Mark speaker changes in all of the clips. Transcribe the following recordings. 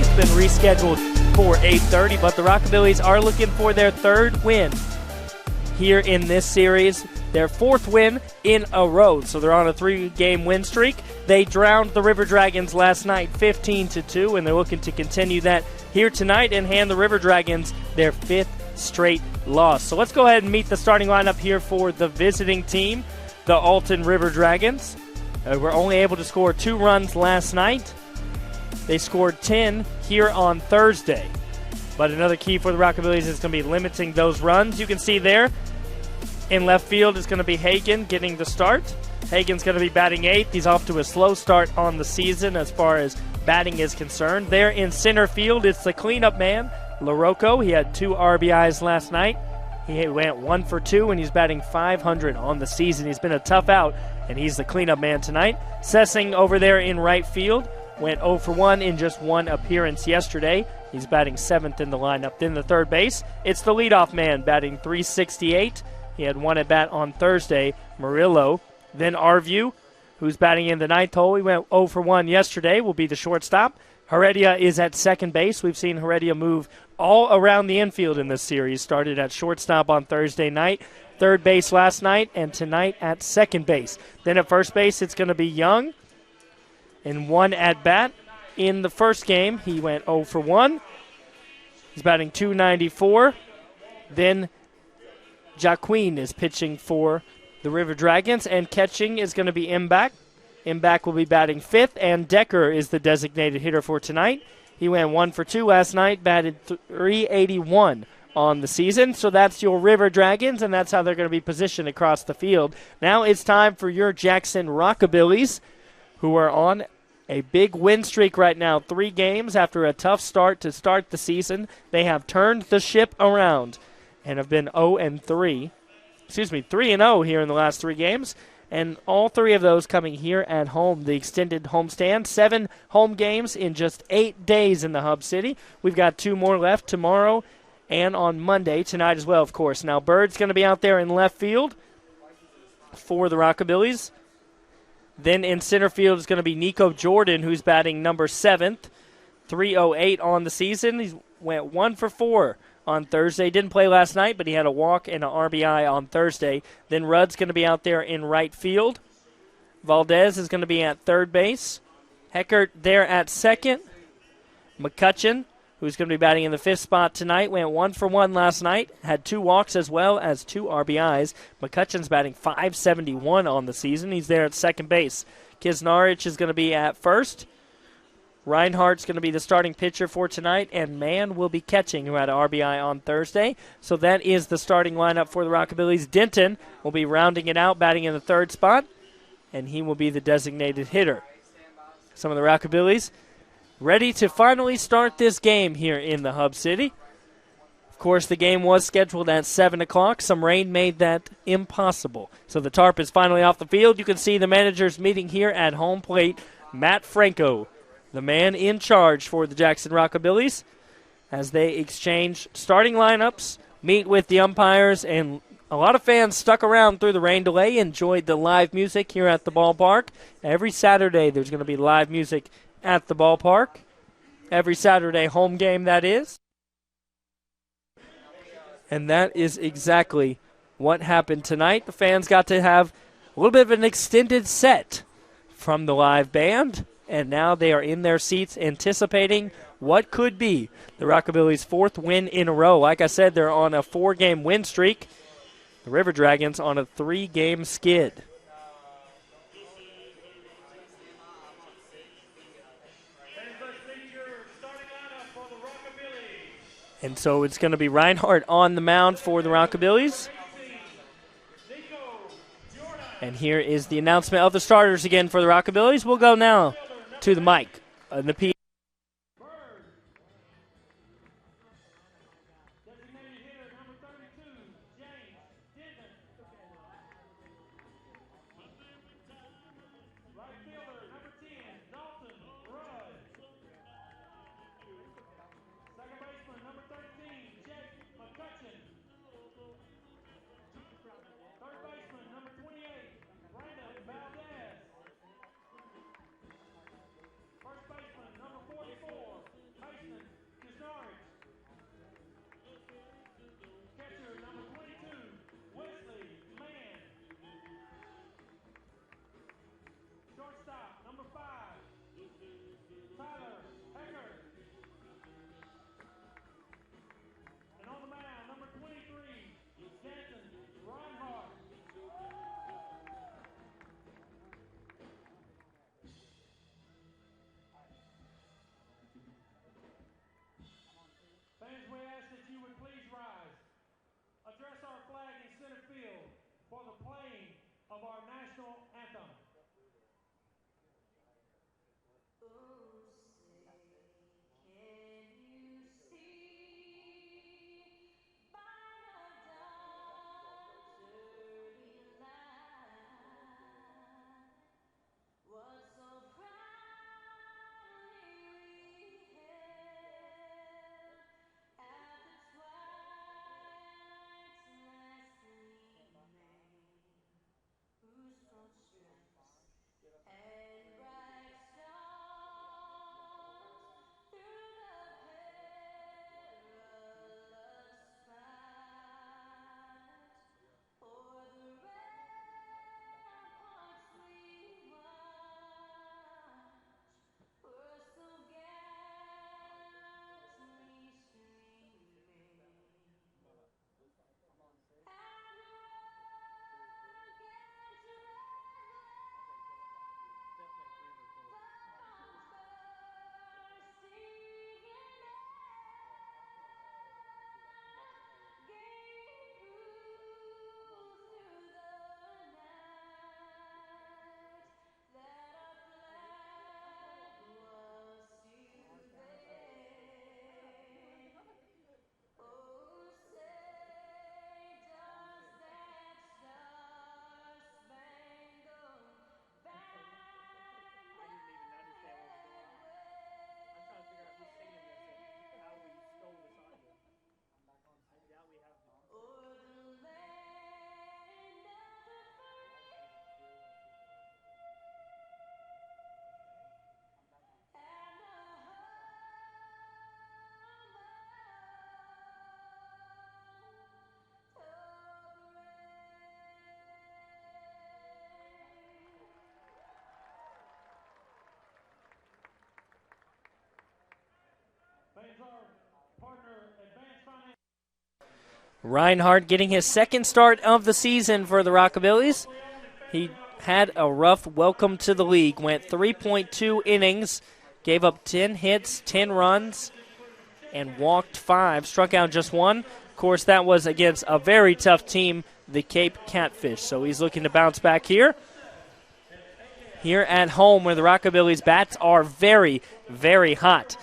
Speaker 1: It's been rescheduled for 8:30, but the Rockabillys are looking for their third win here in this series, their fourth win in a row. So they're on a 3-game win streak. They drowned the River Dragons last night 15-2, and they're looking to continue that here tonight and hand the River Dragons their 5th straight loss. So let's go ahead and meet the starting lineup here for the visiting team, the Alton River Dragons. Were only able to score 2 runs last night. They scored 10 here on Thursday. But another key for the Rockabillys is going to be limiting those runs. You can see there in left field is going to be Hagen getting the start. Hagen's going to be batting 8th. He's off to a slow start on the season as far as batting is concerned. There in center field, it's the cleanup man, LaRocco. He had 2 RBIs last night. He went 1 for 2, and he's batting .500 on the season. He's been a tough out, and he's the cleanup man tonight. Sessing over there in right field went 0 for 1 in just 1 appearance yesterday. He's batting 7th in the lineup. Then the third base, it's the leadoff man batting .368. He had 1 at bat on Thursday, Murillo. Then Arview, who's batting in the 9th hole. He went 0 for 1 yesterday, will be the shortstop. Heredia is at second base. We've seen Heredia move all around the infield in this series. Started at shortstop on Thursday night, third base last night, and tonight at second base. Then at first base, it's going to be Young. In 1 at bat in the first game, he went 0 for 1. He's batting .294. Then Jaquin is pitching for the River Dragons, and catching is going to be Imbach. Imbach will be batting 5th, and Decker is the designated hitter for tonight. He went 1 for 2 last night, batted .381 on the season. So that's your River Dragons, and that's how they're going to be positioned across the field. Now it's time for your Jackson Rockabillys, who are on a big win streak right now. 3 games after a tough start to start the season. They have turned the ship around and have been 3-0 here in the last 3 games. And all 3 of those coming here at home, the extended homestand. 7 home games in just 8 days in the Hub City. We've got 2 more left tomorrow and on Monday, tonight as well, of course. Now, Bird's going to be out there in left field for the Rockabillys. Then in center field is going to be Nico Jordan, who's batting number 7th, .308 on the season. He went 1 for 4 on Thursday. Didn't play last night, but he had a walk and an RBI on Thursday. Then Rudd's going to be out there in right field. Valdez is going to be at third base. Heckert there at second. McCutcheon, who's going to be batting in the 5th spot tonight, went 1 for 1 last night. Had 2 walks as well as 2 RBIs. McCutcheon's batting .571 on the season. He's there at second base. Kisnarich is going to be at first. Reinhardt's going to be the starting pitcher for tonight, and Mann will be catching, who had an RBI on Thursday. So that is the starting lineup for the Rockabillys. Denton will be rounding it out, batting in the 3rd spot, and he will be the designated hitter. Some of the Rockabillys ready to finally start this game here in the Hub City. Of course, the game was scheduled at 7 o'clock. Some rain made that impossible. So the tarp is finally off the field. You can see the managers meeting here at home plate. Matt Franco, the man in charge for the Jackson Rockabillys, as they exchange starting lineups, meet with the umpires, and a lot of fans stuck around through the rain delay, enjoyed the live music here at the ballpark. Every Saturday there's going to be live music at the ballpark. Every Saturday home game, that is. And that is exactly what happened tonight. The fans got to have a little bit of an extended set from the live band, and now they are in their seats anticipating what could be the Rockabillys' 4th win in a row. Like I said, they're on a 4-game win streak. The River Dragons on a 3-game skid. And so it's going to be Reinhardt on the mound for the Rockabillys. And here is the announcement of the starters again for the Rockabillys. We'll go now to the mic. The P. Reinhardt getting his second start of the season for the Rockabillys. He had a rough welcome to the league, went 3.2 innings, gave up 10 hits, 10 runs, and walked 5, struck out just 1. Of course, that was against a very tough team, the Cape Catfish. So he's looking to bounce back here. Here at home, where the Rockabillys bats are very, very hot.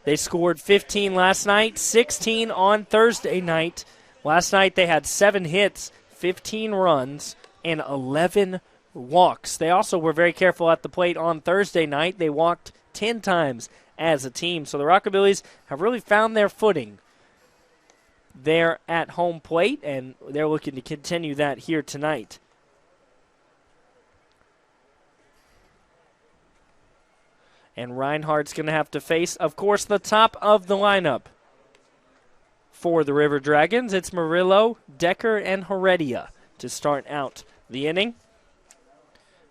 Speaker 1: They scored 15 last night, 16 on Thursday night. Last night they had 7 hits, 15 runs, and 11 walks. They also were very careful at the plate on Thursday night. They walked 10 times as a team. So the Rockabillys have really found their footing there at home plate, and they're looking to continue that here tonight. And Reinhardt's going to have to face, of course, the top of the lineup. For the River Dragons, it's Murillo, Decker, and Heredia to start out the inning.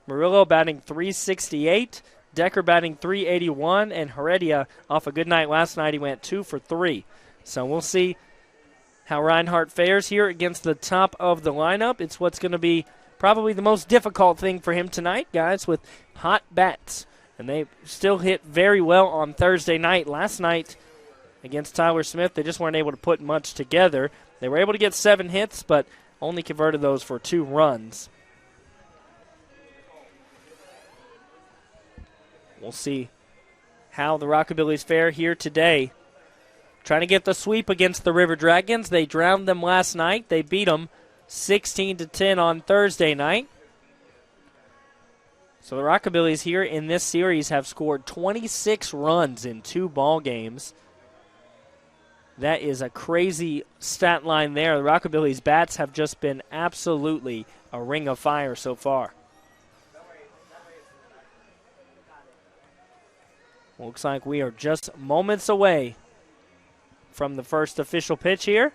Speaker 1: Murillo batting .368, Decker batting .381, and Heredia, off a good night last night, he went 2 for 3. So we'll see how Reinhardt fares here against the top of the lineup. It's what's going to be probably the most difficult thing for him tonight, guys, with hot bats. And they still hit very well on Thursday night. Last night, against Tyler Smith, they just weren't able to put much together. They were able to get 7 hits, but only converted those for 2 runs. We'll see how the Rockabillys fare here today. Trying to get the sweep against the River Dragons. They drowned them last night. They beat them 16-10 on Thursday night. So the Rockabillys here in this series have scored 26 runs in 2 ball games. That is a crazy stat line there. The Rockabillys bats have just been absolutely a ring of fire so far. Looks like we are just moments away from the first official pitch here.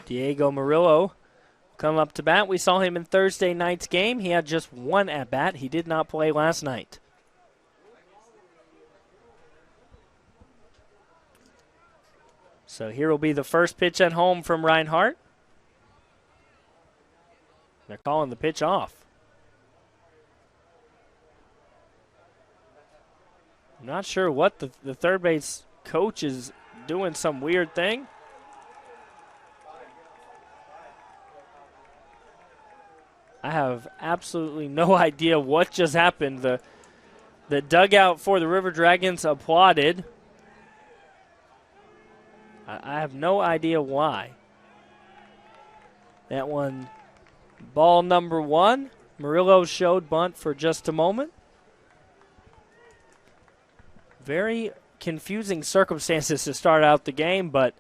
Speaker 1: Diego Murillo come up to bat. We saw him in Thursday night's game. He had just 1 at bat. He did not play last night. So here will be the first pitch at home from Reinhardt. They're calling the pitch off. I'm not sure what the third base coach is doing, some weird thing. I have absolutely no idea what just happened. The dugout for the River Dragons applauded. I have no idea why. That one, ball number 1. Murillo showed bunt for just a moment. Very confusing circumstances to start out the game, but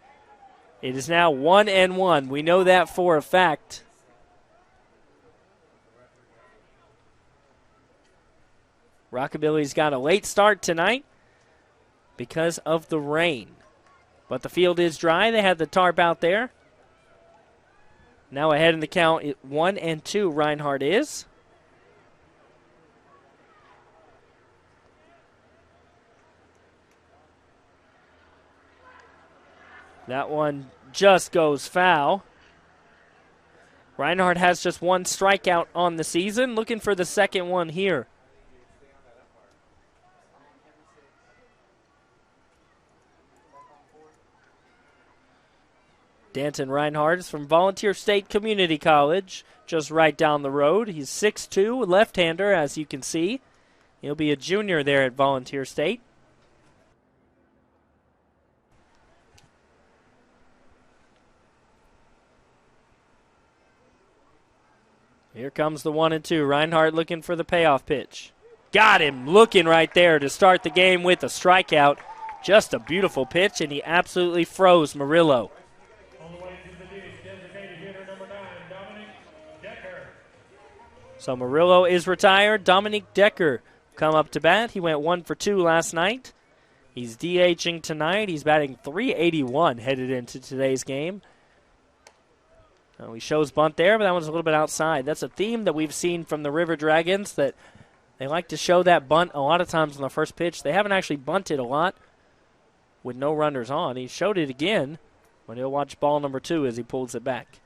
Speaker 1: it is now 1-1. We know that for a fact. Rockabillys got a late start tonight because of the rain. But the field is dry. They had the tarp out there. Now ahead in the count, 1-2, Reinhardt is. That one just goes foul. Reinhardt has just 1 strikeout on the season, looking for the second one here. Danton Reinhardt is from Volunteer State Community College, just right down the road. He's 6'2", left-hander, as you can see. He'll be a junior there at Volunteer State. Here comes the 1-2. Reinhardt looking for the payoff pitch. Got him looking right there to start the game with a strikeout. Just a beautiful pitch, and he absolutely froze Murillo. So Murillo is retired. Dominique Decker come up to bat. He went 1 for 2 last night. He's DHing tonight. He's batting .381 headed into today's game. He shows bunt there, but that one's a little bit outside. That's a theme that we've seen from the River Dragons, that They like to show that bunt a lot of times on the first pitch. They haven't actually bunted a lot with no runners on. He showed it again, but he'll watch ball number 2 as he pulls it back.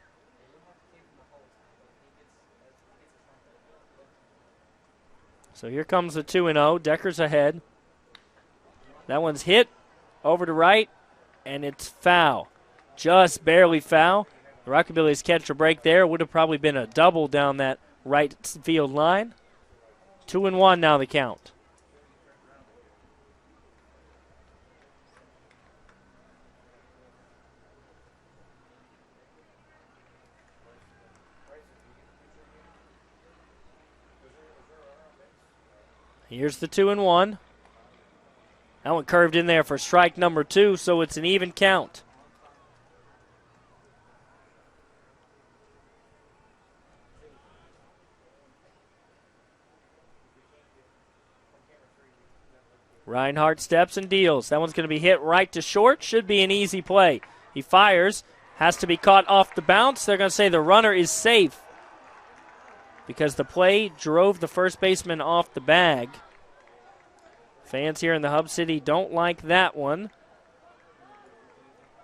Speaker 1: So here comes the 2-0. Decker's ahead. That one's hit over to right, and it's foul. Just barely foul. The Rockabillys catch a break there. Would have probably been a double down that right field line. 2-1 now the count. Here's the 2-1. That one curved in there for strike number 2, so it's an even count. Reinhardt steps and deals. That one's going to be hit right to short. Should be an easy play. He fires. Has to be caught off the bounce. They're going to say the runner is safe because the play drove the first baseman off the bag. Fans here in the Hub City don't like that one.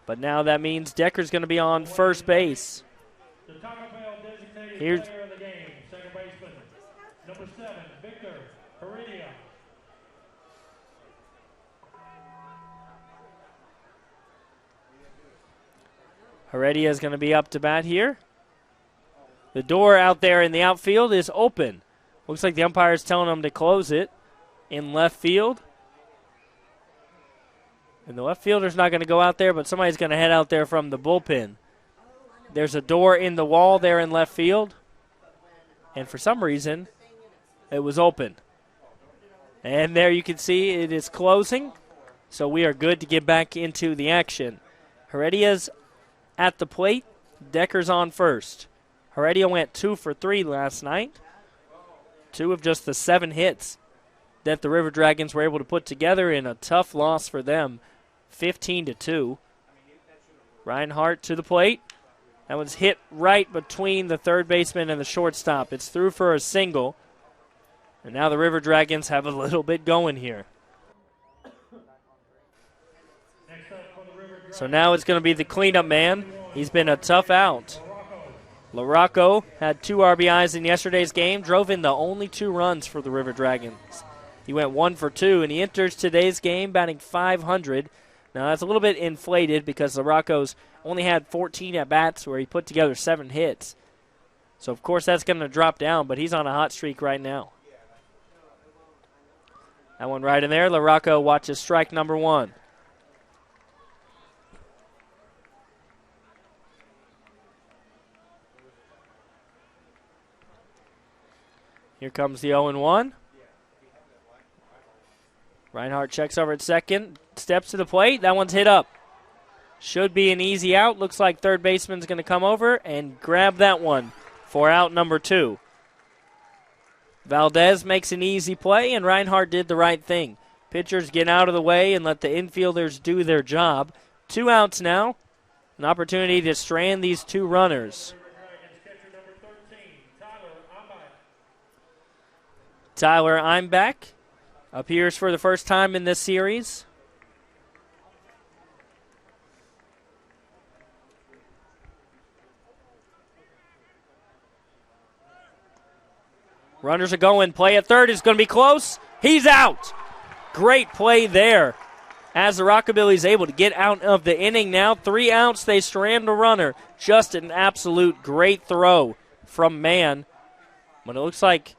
Speaker 1: But now that means Decker's going to be on first base. Here's player of the game, second baseman, number 7, Victor Heredia. Heredia is going to be up to bat here. The door out there in the outfield is open. Looks like the umpire is telling them to close it in left field. And the left fielder's not going to go out there, but somebody's going to head out there from the bullpen. There's a door in the wall there in left field. And for some reason, it was open. And there you can see it is closing. So we are good to get back into the action. Heredia's at the plate. Decker's on first. Heredia went 2 for 3 last night. 2 of just the 7 hits that the River Dragons were able to put together in a tough loss for them, 15-2. Reinhardt to the plate. That one's hit right between the third baseman and the shortstop. It's through for a single. And now the River Dragons have a little bit going here. So now it's going to be the cleanup man. He's been a tough out. LaRocco had 2 RBIs in yesterday's game, drove in the only 2 runs for the River Dragons. He went 1 for 2, and he enters today's game batting .500. Now that's a little bit inflated because LaRocco's only had 14 at-bats where he put together 7 hits. So, of course, that's going to drop down, but he's on a hot streak right now. That one right in there. LaRocco watches strike number 1. Here comes the 0-1. Reinhardt checks over at second, steps to the plate. That one's hit up. Should be an easy out. Looks like third baseman's going to come over and grab that one for out number 2. Valdez makes an easy play, and Reinhardt did the right thing. Pitchers get out of the way and let the infielders do their job. 2 outs now. An opportunity to strand these 2 runners. Tyler Imbeck appears for the first time in this series. Runners are going. Play at third is going to be close. He's out. Great play there as the Rockabillys able to get out of the inning now. 3 outs. They strand a runner. Just an absolute great throw from Mann. But it looks like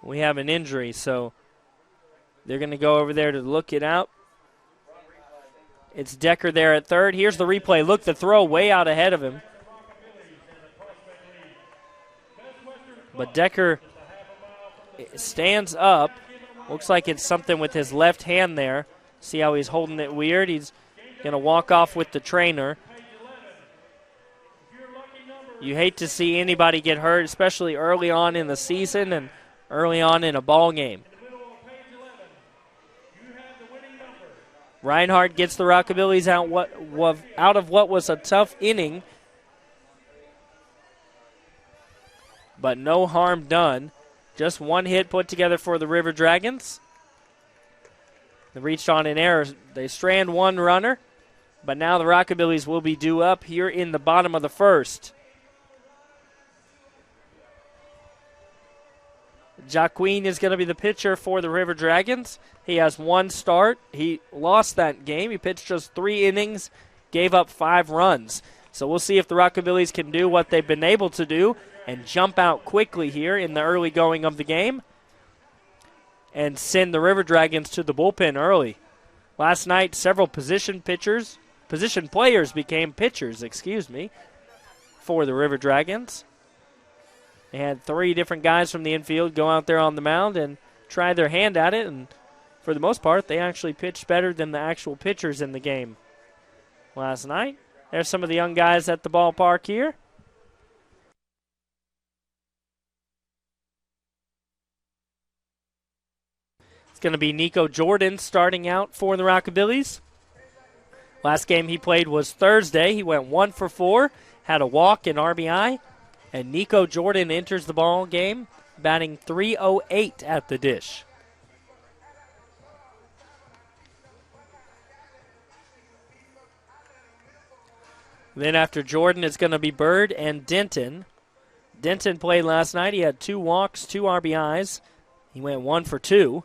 Speaker 1: we have an injury, so they're going to go over there to look it out. It's Decker there at third. Here's the replay. Look, the throw way out ahead of him. But Decker stands up. Looks like it's something with his left hand there. See how he's holding it weird? He's going to walk off with the trainer. You hate to see anybody get hurt, especially early on in the season and early on in a ball game. Reinhardt gets the Rockabillys out of what was a tough inning, but no harm done. Just one hit put together for the River Dragons. They reached on an error. They strand one runner, but now the Rockabillys will be due up here in the bottom of the first. Jacquin is going to be the pitcher for the River Dragons. He has one start. He lost that game. He pitched just 3 innings, gave up 5 runs. So we'll see if the Rockabillys can do what they've been able to do and jump out quickly here in the early going of the game and send the River Dragons to the bullpen early. Last night, several position players became pitchers, for the River Dragons. They had 3 different guys from the infield go out there on the mound and try their hand at it, and for the most part, they actually pitched better than the actual pitchers in the game last night. There's some of the young guys at the ballpark here. It's going to be Nico Jordan starting out for the Rockabillys. Last game he played was Thursday. He went 1 for 4, had a walk and RBI. And Nico Jordan enters the ball game, batting .308 at the dish. Then after Jordan, it's going to be Bird and Denton. Denton played last night. He had 2 walks, 2 RBIs. He went 1 for 2.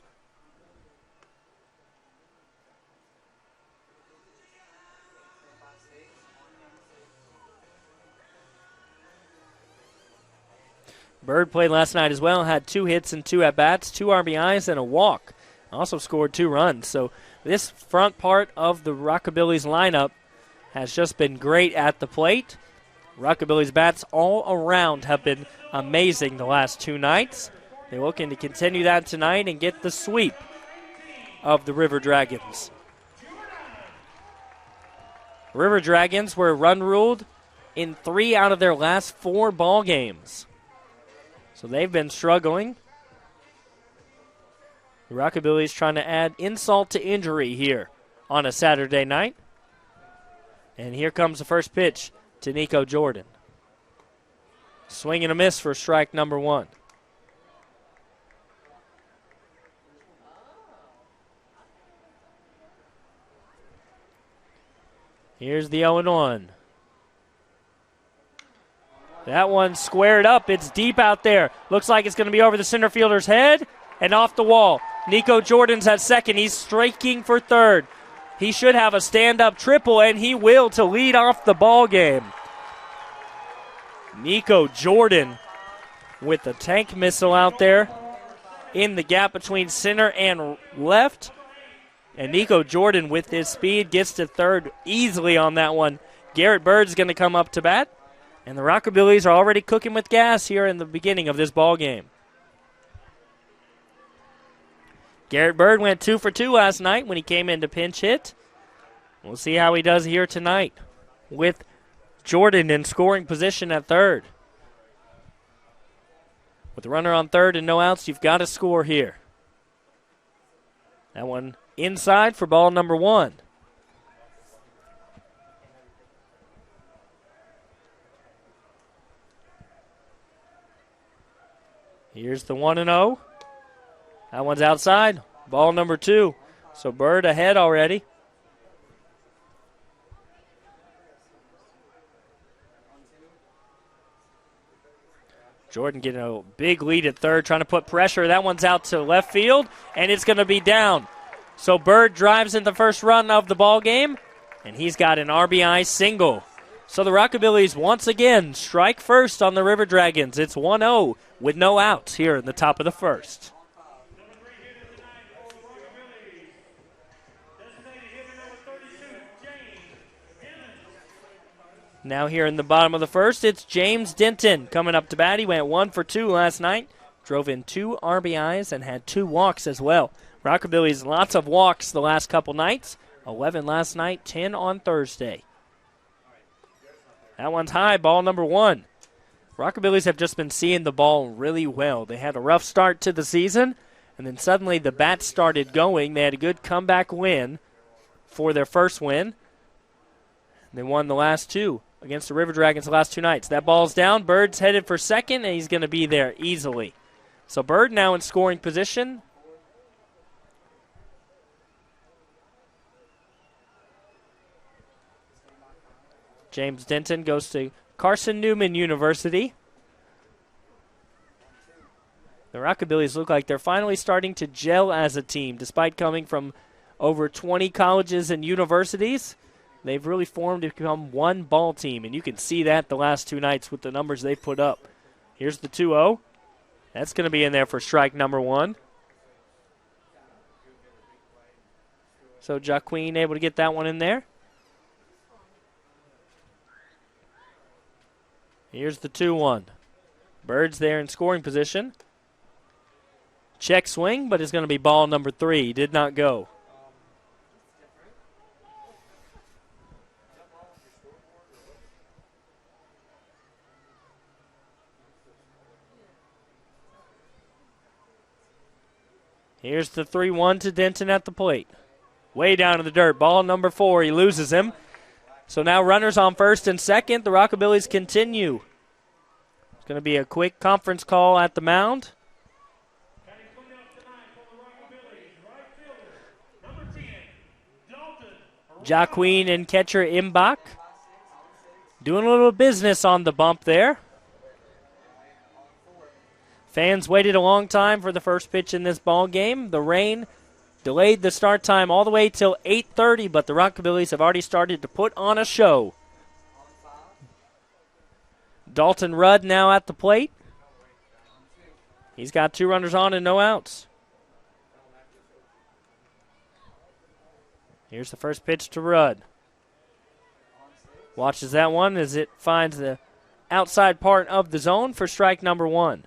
Speaker 1: Bird played last night as well, had 2 hits and 2 at-bats, 2 RBIs, and a walk. Also scored 2 runs. So this front part of the Rockabillys lineup has just been great at the plate. Rockabillys bats all around have been amazing the last 2 nights. They're looking to continue that tonight and get the sweep of the River Dragons. River Dragons were run-ruled in 3 out of their last 4 ball games. So they've been struggling. The Rockabillys trying to add insult to injury here on a Saturday night. And here comes the first pitch to Nico Jordan. Swing and a miss for strike number 1. Here's the 0-1. That one squared up. It's deep out there. Looks like it's going to be over the center fielder's head and off the wall. Nico Jordan's at second. He's striking for third. He should have a stand-up triple, and he will to lead off the ball game. Nico Jordan with the tank missile out there in the gap between center and left. And Nico Jordan with his speed gets to third easily on that one. Garrett Bird's going to come up to bat. And the Rockabillys are already cooking with gas here in the beginning of this ball game. Garrett Bird went 2 for 2 last night when he came in to pinch hit. We'll see how he does here tonight with Jordan in scoring position at third. With the runner on third and no outs, you've got to score here. That one inside for ball number 1. Here's the 1-0. That one's outside. Ball number 2. So Bird ahead already. Jordan getting a big lead at third, trying to put pressure. That one's out to left field, and it's going to be down. So Bird drives in the first run of the ball game, and he's got an RBI single. So the Rockabillys once again strike first on the River Dragons. It's 1-0 with no outs here in the top of the first. Now here in the bottom of the first, it's James Denton coming up to bat. He went 1 for 2 last night, drove in 2 RBIs and had 2 walks as well. Rockabillys lots of walks the last couple nights. 11 last night, 10 on Thursday. That one's high, ball number 1. Rockabillys have just been seeing the ball really well. They had a rough start to the season, and then suddenly the bats started going. They had a good comeback win for their first win. They won the last 2 against the River Dragons the last 2 nights. That ball's down. Bird's headed for second, and he's going to be there easily. So Bird now in scoring position. James Denton goes to Carson Newman University. The Rockabillys look like they're finally starting to gel as a team. Despite coming from over 20 colleges and universities, they've really formed to become one ball team, and you can see that the last 2 nights with the numbers they've put up. Here's the 2-0. That's going to be in there for strike number 1. So Jaqueen able to get that one in there. Here's the 2-1. Bird's there in scoring position. Check swing, but it's going to be ball number 3. He did not go. Here's the 3-1 to Denton at the plate. Way down in the dirt. Ball number 4. He loses him. So now runners on first and second. The Rockabillys continue. It's going to be a quick conference call at the mound. Jaqueen and catcher Imbach doing a little business on the bump there. Fans waited a long time for the first pitch in this ball game. The rain delayed the start time all the way till 8:30, but the Rockabillys have already started to put on a show. Dalton Rudd now at the plate. He's got 2 runners on and no outs. Here's the first pitch to Rudd. Watches that one as it finds the outside part of the zone for strike number 1.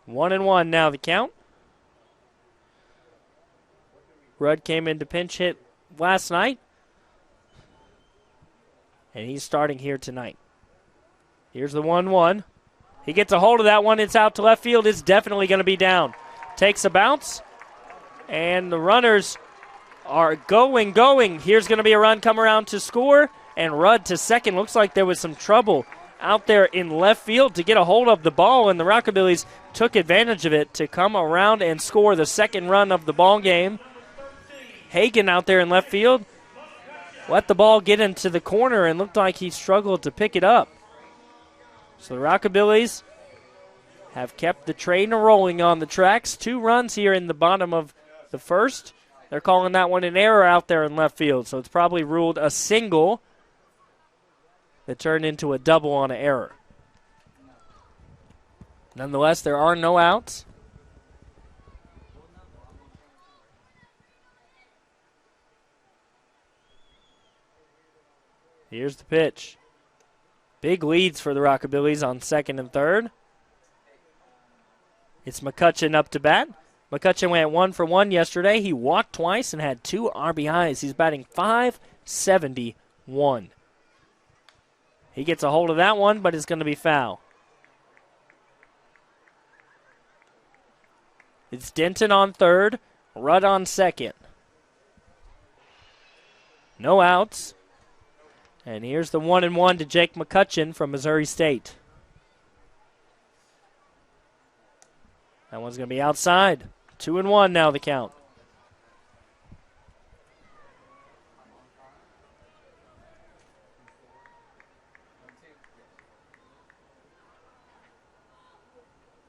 Speaker 1: One and one now the count. Rudd came in to pinch hit last night, and he's starting here tonight. Here's the 1-1. He gets a hold of that one. It's out to left field. It's definitely going to be down. Takes a bounce, and the runners are going. Here's going to be a run come around to score, and Rudd to second. Looks like there was some trouble out there in left field to get a hold of the ball, and the Rockabillys took advantage of it to come around and score the second run of the ball game. Hagen out there in left field let the ball get into the corner and looked like he struggled to pick it up. So the Rockabillys have kept the train rolling on the tracks. 2 runs here in the bottom of the first. They're calling that one an error out there in left field, so it's probably ruled a single that turned into a double on an error. Nonetheless, there are no outs. Here's the pitch. Big leads for the Rockabillys on second and third. It's McCutcheon up to bat. McCutcheon went 1 for 1 yesterday. He walked twice and had 2 RBIs. He's batting .571. He gets a hold of that one, but it's going to be foul. It's Denton on third, Rudd on second. No outs. And here's the 1-1 to Jake McCutcheon from Missouri State. That one's going to be outside. 2-1 now the count.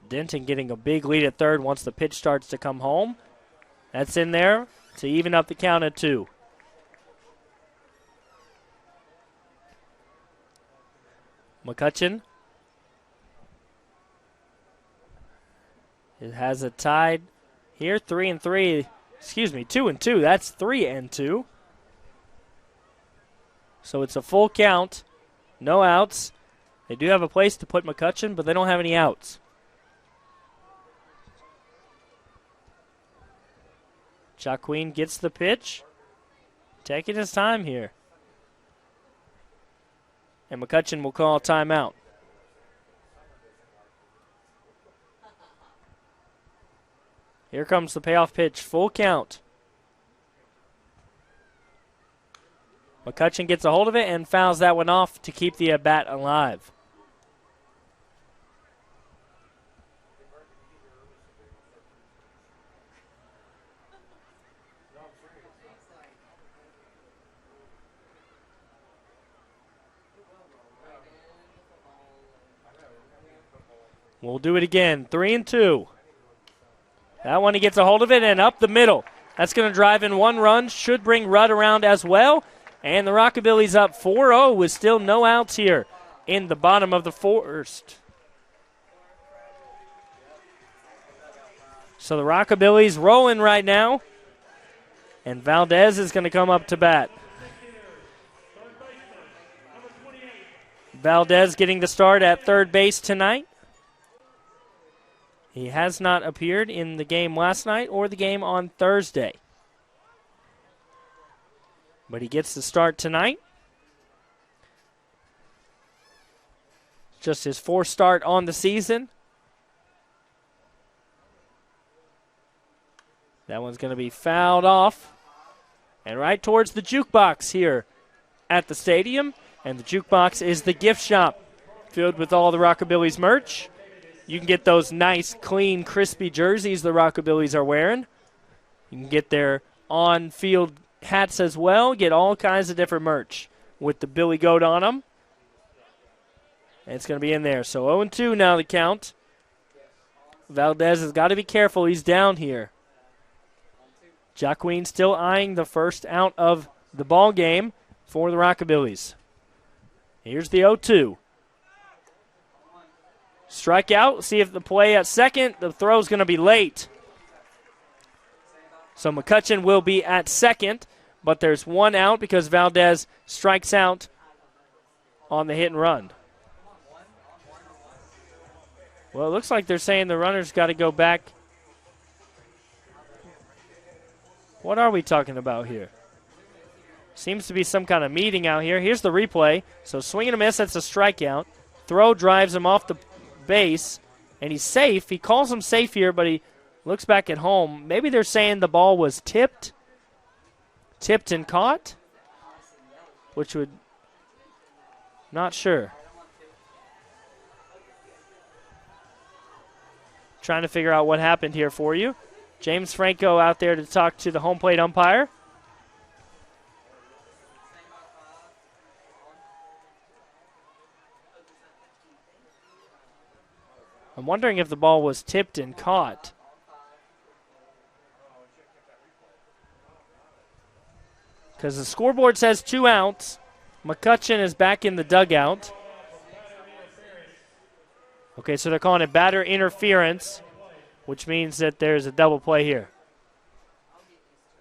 Speaker 1: Denton getting a big lead at third once the pitch starts to come home. That's in there to even up the count at 2. McCutcheon. It has a tied here, 3-3. Excuse me, 2-2. That's 3-2. So it's a full count. No outs. They do have a place to put McCutcheon, but they don't have any outs. Jaqueen gets the pitch. Taking his time here. And McCutcheon will call a timeout. Here comes the payoff pitch, full count. McCutcheon gets a hold of it and fouls that one off to keep the at-bat alive. We'll do it again, 3-2. That one, he gets a hold of it and up the middle. That's going to drive in one run, should bring Rudd around as well. And the Rockabillys up 4-0 with still no outs here in the bottom of the first. So the Rockabillys rolling right now. And Valdez is going to come up to bat. Valdez getting the start at third base tonight. He has not appeared in the game last night or the game on Thursday. But he gets the start tonight. Just his fourth start on the season. That one's going to be fouled off. And right towards the jukebox here at the stadium. And the jukebox is the gift shop filled with all the Rockabillys merch. You can get those nice, clean, crispy jerseys the Rockabillys are wearing. You can get their on-field hats as well. Get all kinds of different merch with the Billy Goat on them. And it's going to be in there. So 0-2 now the count. Valdez has got to be careful. He's down here. Jacqueline still eyeing the first out of the ball game for the Rockabillys. Here's the 0-2. Strikeout, see if the play at second. The throw's going to be late. So McCutcheon will be at second, but there's one out because Valdez strikes out on the hit and run. Well, it looks like they're saying the runner's got to go back. What are we talking about here? Seems to be some kind of meeting out here. Here's the replay. So swing and a miss, that's a strikeout. Throw drives him off the base, and he's safe. He calls him safe here, but he looks back at home. Maybe they're saying the ball was tipped and caught, which would, not sure. Trying to figure out what happened here for you. James Franco out there to talk to the home plate umpire. I'm wondering if the ball was tipped and caught. Because the scoreboard says 2 outs. McCutcheon is back in the dugout. Okay, so they're calling it batter interference, which means that there's a double play here.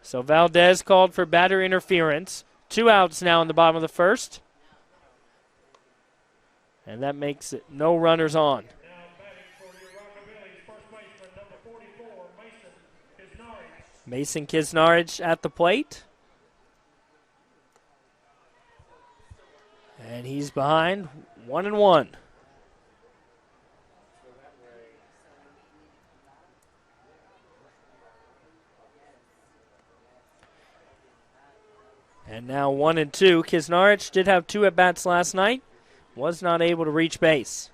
Speaker 1: So Valdez called for batter interference. 2 outs now in the bottom of the first. And that makes it no runners on. Mason Kisnarich at the plate. And he's behind 1-1. And now 1-2. Kisnarich did have 2 at-bats last night. Was not able to reach base.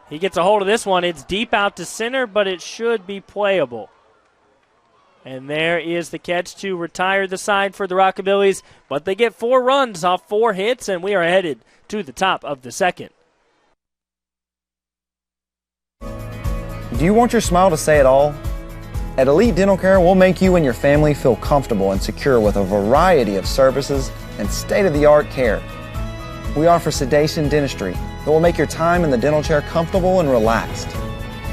Speaker 1: He gets a hold of this one. It's deep out to center, but it should be playable. And there is the catch to retire the side for the Rockabillys. But they get 4 runs off 4 hits, and we are headed to the top of the second.
Speaker 2: Do you want your smile to say it all? At Elite Dental Care, we'll make you and your family feel comfortable and secure with a variety of services and state-of-the-art care. We offer sedation dentistry that will make your time in the dental chair comfortable and relaxed.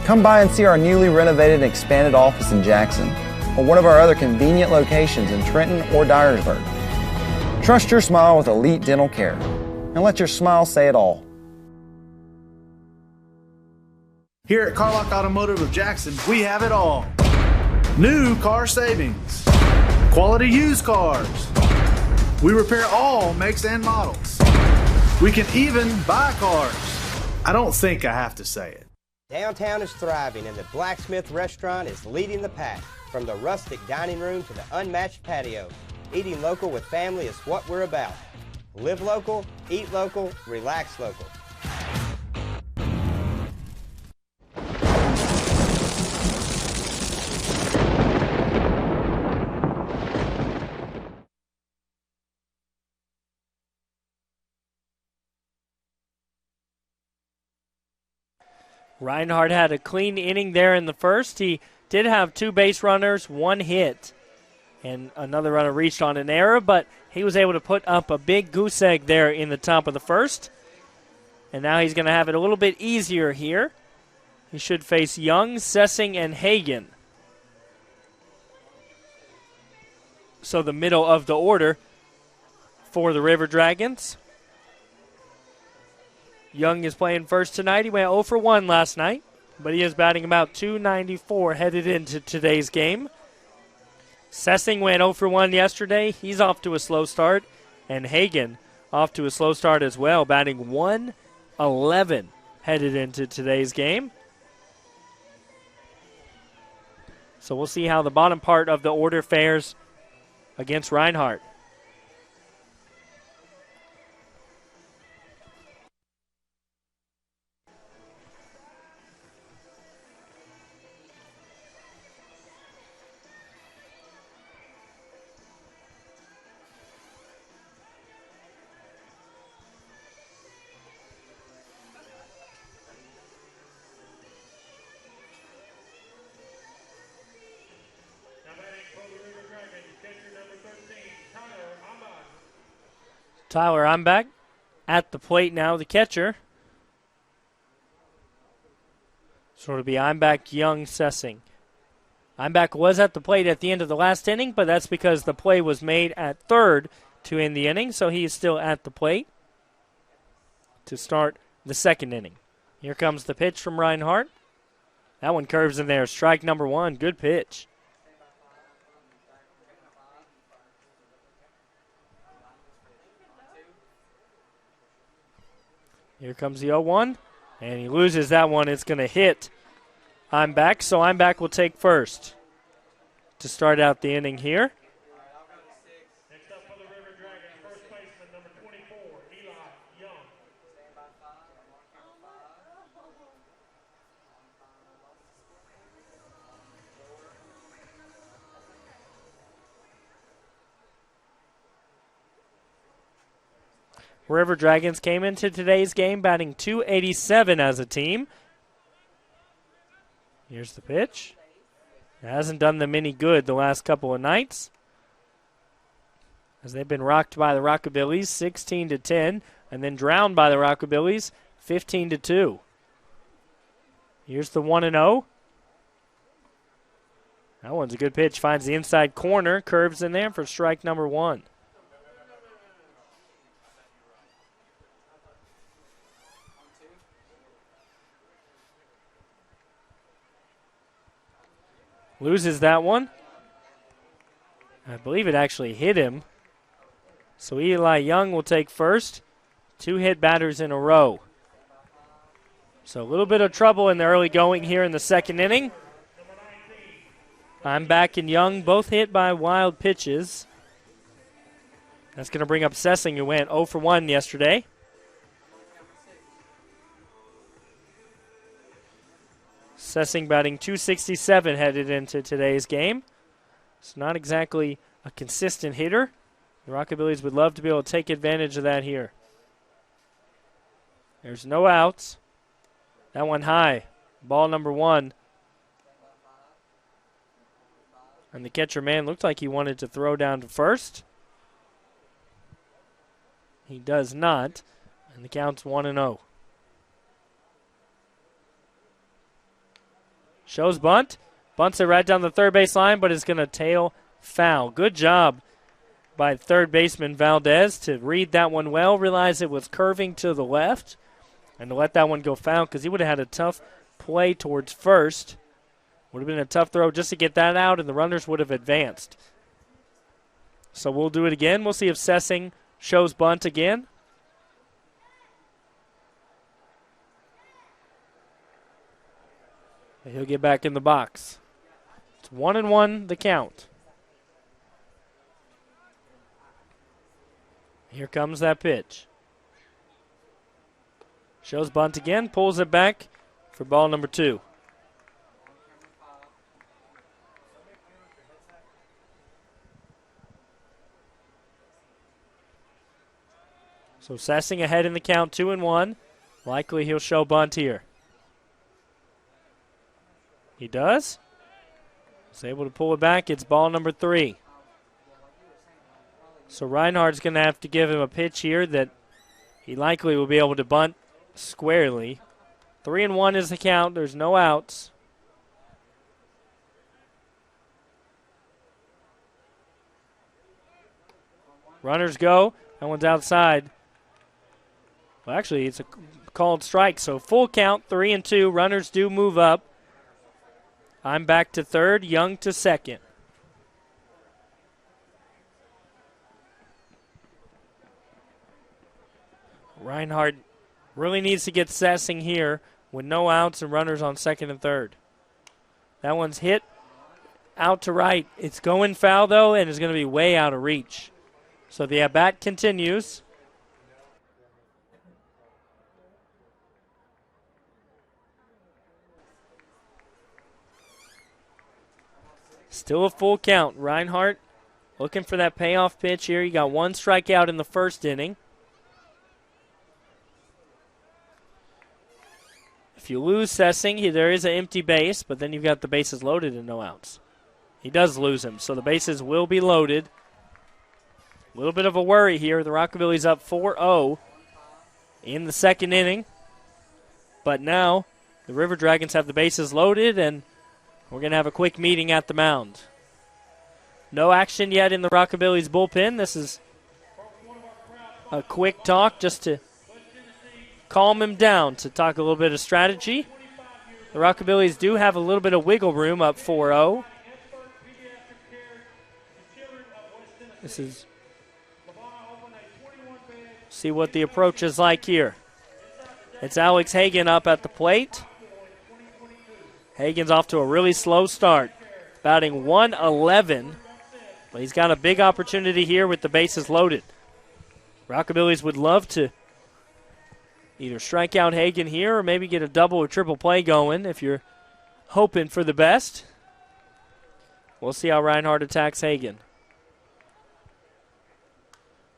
Speaker 2: Come by and see our newly renovated and expanded office in Jackson or one of our other convenient locations in Trenton or Dyersburg. Trust your smile with Elite Dental Care and let your smile say it all.
Speaker 3: Here at Carlock Automotive of Jackson, we have it all. New car savings, quality used cars. We repair all makes and models. We can even buy cars. I don't think I have to say it.
Speaker 4: Downtown is thriving and the Blacksmith Restaurant is leading the pack. From the rustic dining room to the unmatched patio, eating local with family is what we're about. Live local, eat local, relax local.
Speaker 1: Reinhardt had a clean inning there in the first. He did have 2 base runners, 1 hit, and another runner reached on an error, but he was able to put up a big goose egg there in the top of the first. And now he's going to have it a little bit easier here. He should face Young, Sessing, and Hagen. So the middle of the order for the River Dragons. Young is playing first tonight. He went 0 for 1 last night, but he is batting about .294 headed into today's game. Sessing went 0 for 1 yesterday. He's off to a slow start. And Hagen off to a slow start as well, batting .111 headed into today's game. So we'll see how the bottom part of the order fares against Reinhardt. Tyler Imbach at the plate now, the catcher. So it'll be Imbach, Young, Sessing. Imbach was at the plate at the end of the last inning, but that's because the play was made at third to end the inning, so he is still at the plate to start the second inning. Here comes the pitch from Reinhardt. That one curves in there. Strike number 1. Good pitch. Here comes the 0-1, and he loses that one. It's going to hit Imbach, so Imbach will take first to start out the inning here.
Speaker 5: Next up for the River Dragons, first baseman, number 24, Eli Young.
Speaker 1: River Dragons came into today's game batting .287 as a team. Here's the pitch. It hasn't done them any good the last couple of nights, as they've been rocked by the Rockabillys 16-10, and then drowned by the Rockabillys 15-2. Here's the 1-0. That one's a good pitch. Finds the inside corner, curves in there for strike number 1. Loses that one. I believe it actually hit him. So Eli Young will take first. 2 hit batters in a row. So a little bit of trouble in the early going here in the second inning. Imbach and Young both hit by wild pitches. That's going to bring up Sessing, who went 0 for 1 yesterday. Sessing batting .267 headed into today's game. It's not exactly a consistent hitter. The Rockabillys would love to be able to take advantage of that here. There's no outs. That one high. Ball number 1. And the catcher man looked like he wanted to throw down to first. He does not. And the count's 1-0. Shows bunt. Bunts it right down the third base line, but is going to tail foul. Good job by third baseman Valdez to read that one well, realize it was curving to the left, and to let that one go foul, because he would have had a tough play towards first. Would have been a tough throw just to get that out, and the runners would have advanced. So we'll do it again. We'll see if Sessing shows bunt again. He'll get back in the box. It's 1-1 the count. Here comes that pitch. Shows bunt again, pulls it back for ball number 2. So Sessing ahead in the count, 2-1. Likely he'll show bunt here. He does. He's able to pull it back. It's ball number 3. So Reinhardt's going to have to give him a pitch here that he likely will be able to bunt squarely. 3-1 is the count. There's no outs. Runners go. That one's outside. Well, actually, it's a called strike. So full count, 3-2. Runners do move up. I'm back to third, Young to second. Reinhardt really needs to get Sessing here with no outs and runners on second and third. That one's hit out to right. It's going foul, though, and it's going to be way out of reach. So the at-bat continues. Still a full count. Reinhardt looking for that payoff pitch here. He got 1 strikeout in the first inning. If you lose Sessing, there is an empty base, but then you've got the bases loaded and no outs. He does lose him, so the bases will be loaded. A little bit of a worry here. The Rockabillys up 4-0 in the second inning. But now the River Dragons have the bases loaded, and we're going to have a quick meeting at the mound. No action yet in the Rockabillys bullpen. This is a quick talk just to calm him down, to talk a little bit of strategy. The Rockabillys do have a little bit of wiggle room up 4-0. This is see what the approach is like here. It's Alex Hagan up at the plate. Hagan's off to a really slow start, batting 111, but he's got a big opportunity here with the bases loaded. Rockabillys would love to either strike out Hagan here or maybe get a double or triple play going if you're hoping for the best. We'll see how Reinhardt attacks Hagan.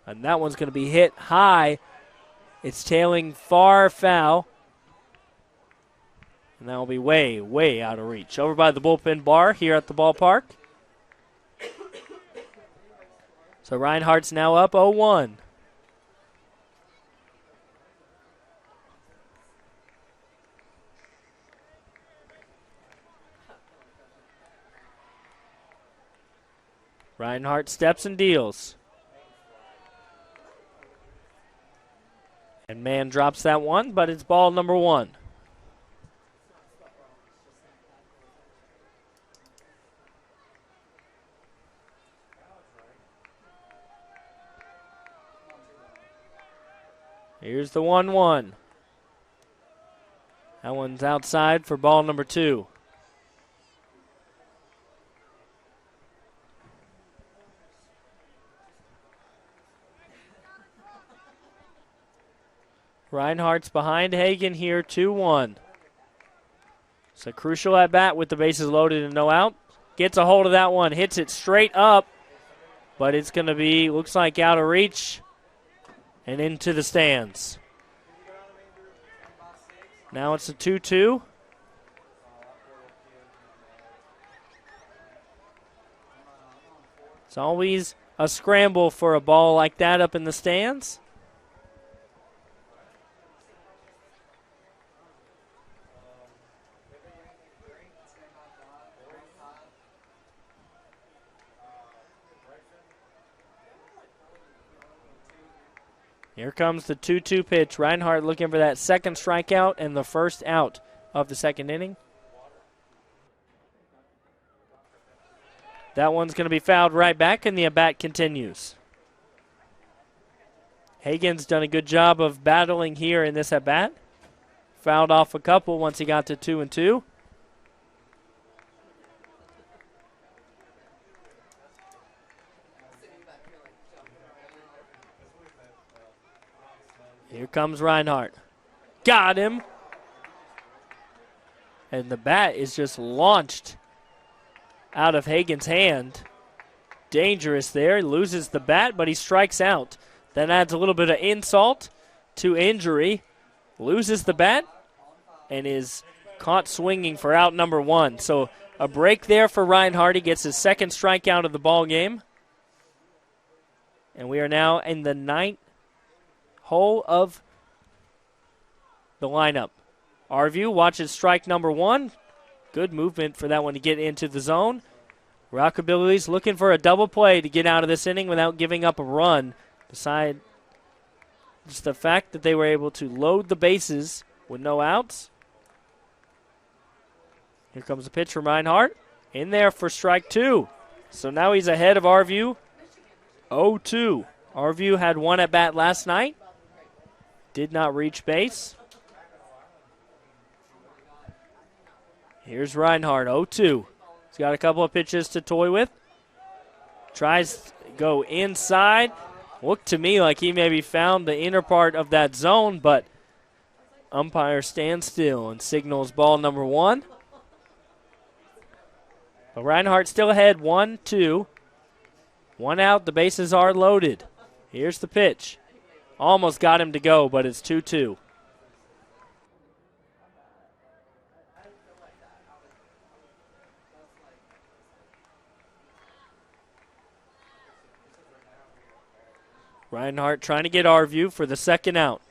Speaker 1: And that one's going to be hit high. It's tailing far foul. And that will be way, way out of reach. Over by the bullpen bar here at the ballpark. So Reinhardt's now up 0-1. Reinhardt steps and deals. And Mann drops that one, but it's ball number 1. Here's the 1-1. That one's outside for ball number 2. Reinhardt's behind Hagan here, 2-1. It's a crucial at bat with the bases loaded and no out. Gets a hold of that one, hits it straight up, but it's going to be, looks like out of reach and into the stands. Now it's a 2-2. It's always a scramble for a ball like that up in the stands. Here comes the 2-2 pitch. Reinhardt looking for that second strikeout and the first out of the second inning. That one's going to be fouled right back, and the at-bat continues. Hagan's done a good job of battling here in this at-bat. Fouled off a couple once he got to 2-2. Here comes Reinhardt. Got him. And the bat is just launched out of Hagen's hand. Dangerous there. He loses the bat, but he strikes out. That adds a little bit of insult to injury. Loses the bat and is caught swinging for out number 1. So a break there for Reinhardt. He gets his second strikeout of the ball game. And we are now in the 9th hole of the lineup. Arview watches strike number 1. Good movement for that one to get into the zone. Rockabillys looking for a double play to get out of this inning without giving up a run. Beside just the fact that they were able to load the bases with no outs. Here comes the pitch from Reinhardt. In there for strike 2. So now he's ahead of Arview. 0-2. Arview had one at bat last night. Did not reach base. Here's Reinhardt, 0-2. He's got a couple of pitches to toy with. Tries to go inside. Looked to me like he maybe found the inner part of that zone, but umpire stands still and signals ball number 1. But Reinhardt still ahead, 1-2. 1 out, the bases are loaded. Here's the pitch. Almost got him to go, but it's 2-2. Reinhardt trying to get Arview for the second out.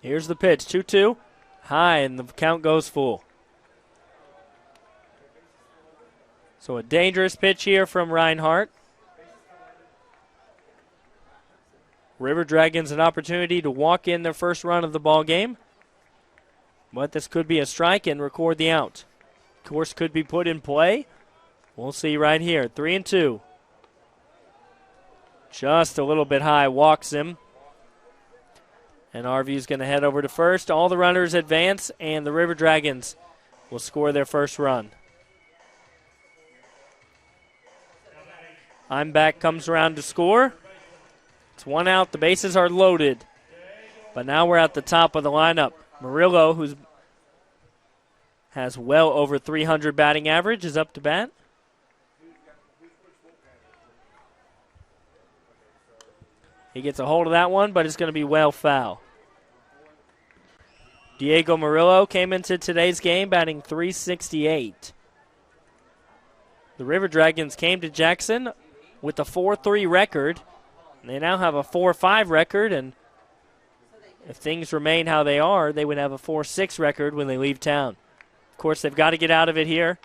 Speaker 1: Here's the pitch, 2-2. High, and the count goes full. So a dangerous pitch here from Reinhardt. River Dragons an opportunity to walk in their first run of the ball game. But this could be a strike and record the out. Course could be put in play. We'll see right here, 3-2. Just a little bit high, walks him. And Arview's going to head over to first. All the runners advance, and the River Dragons will score their first run. I'm back, comes around to score. It's 1 out, the bases are loaded. But now we're at the top of the lineup. Murillo, who has well over 300 batting average, is up to bat. He gets a hold of that one, but it's going to be well foul. Diego Murillo came into today's game batting .368. The River Dragons came to Jackson with a 4-3 record. They now have a 4-5 record, and if things remain how they are, they would have a 4-6 record when they leave town. Of course, they've got to get out of it here.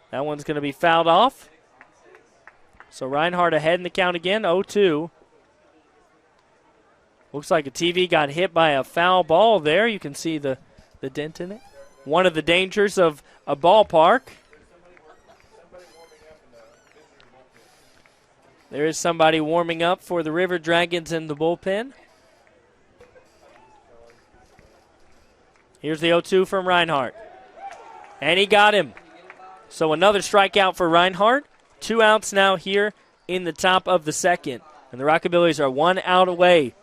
Speaker 1: That one's going to be fouled off. So Reinhardt ahead in the count again, 0-2. Looks like a TV got hit by a foul ball there. You can see the dent in it. One of the dangers of a ballpark. There is somebody warming up for the River Dragons in the bullpen. Here's the 0-2 from Reinhardt. And he got him. So another strikeout for Reinhardt. 2 outs now here in the top of the second. And the Rockabillys are 1 out away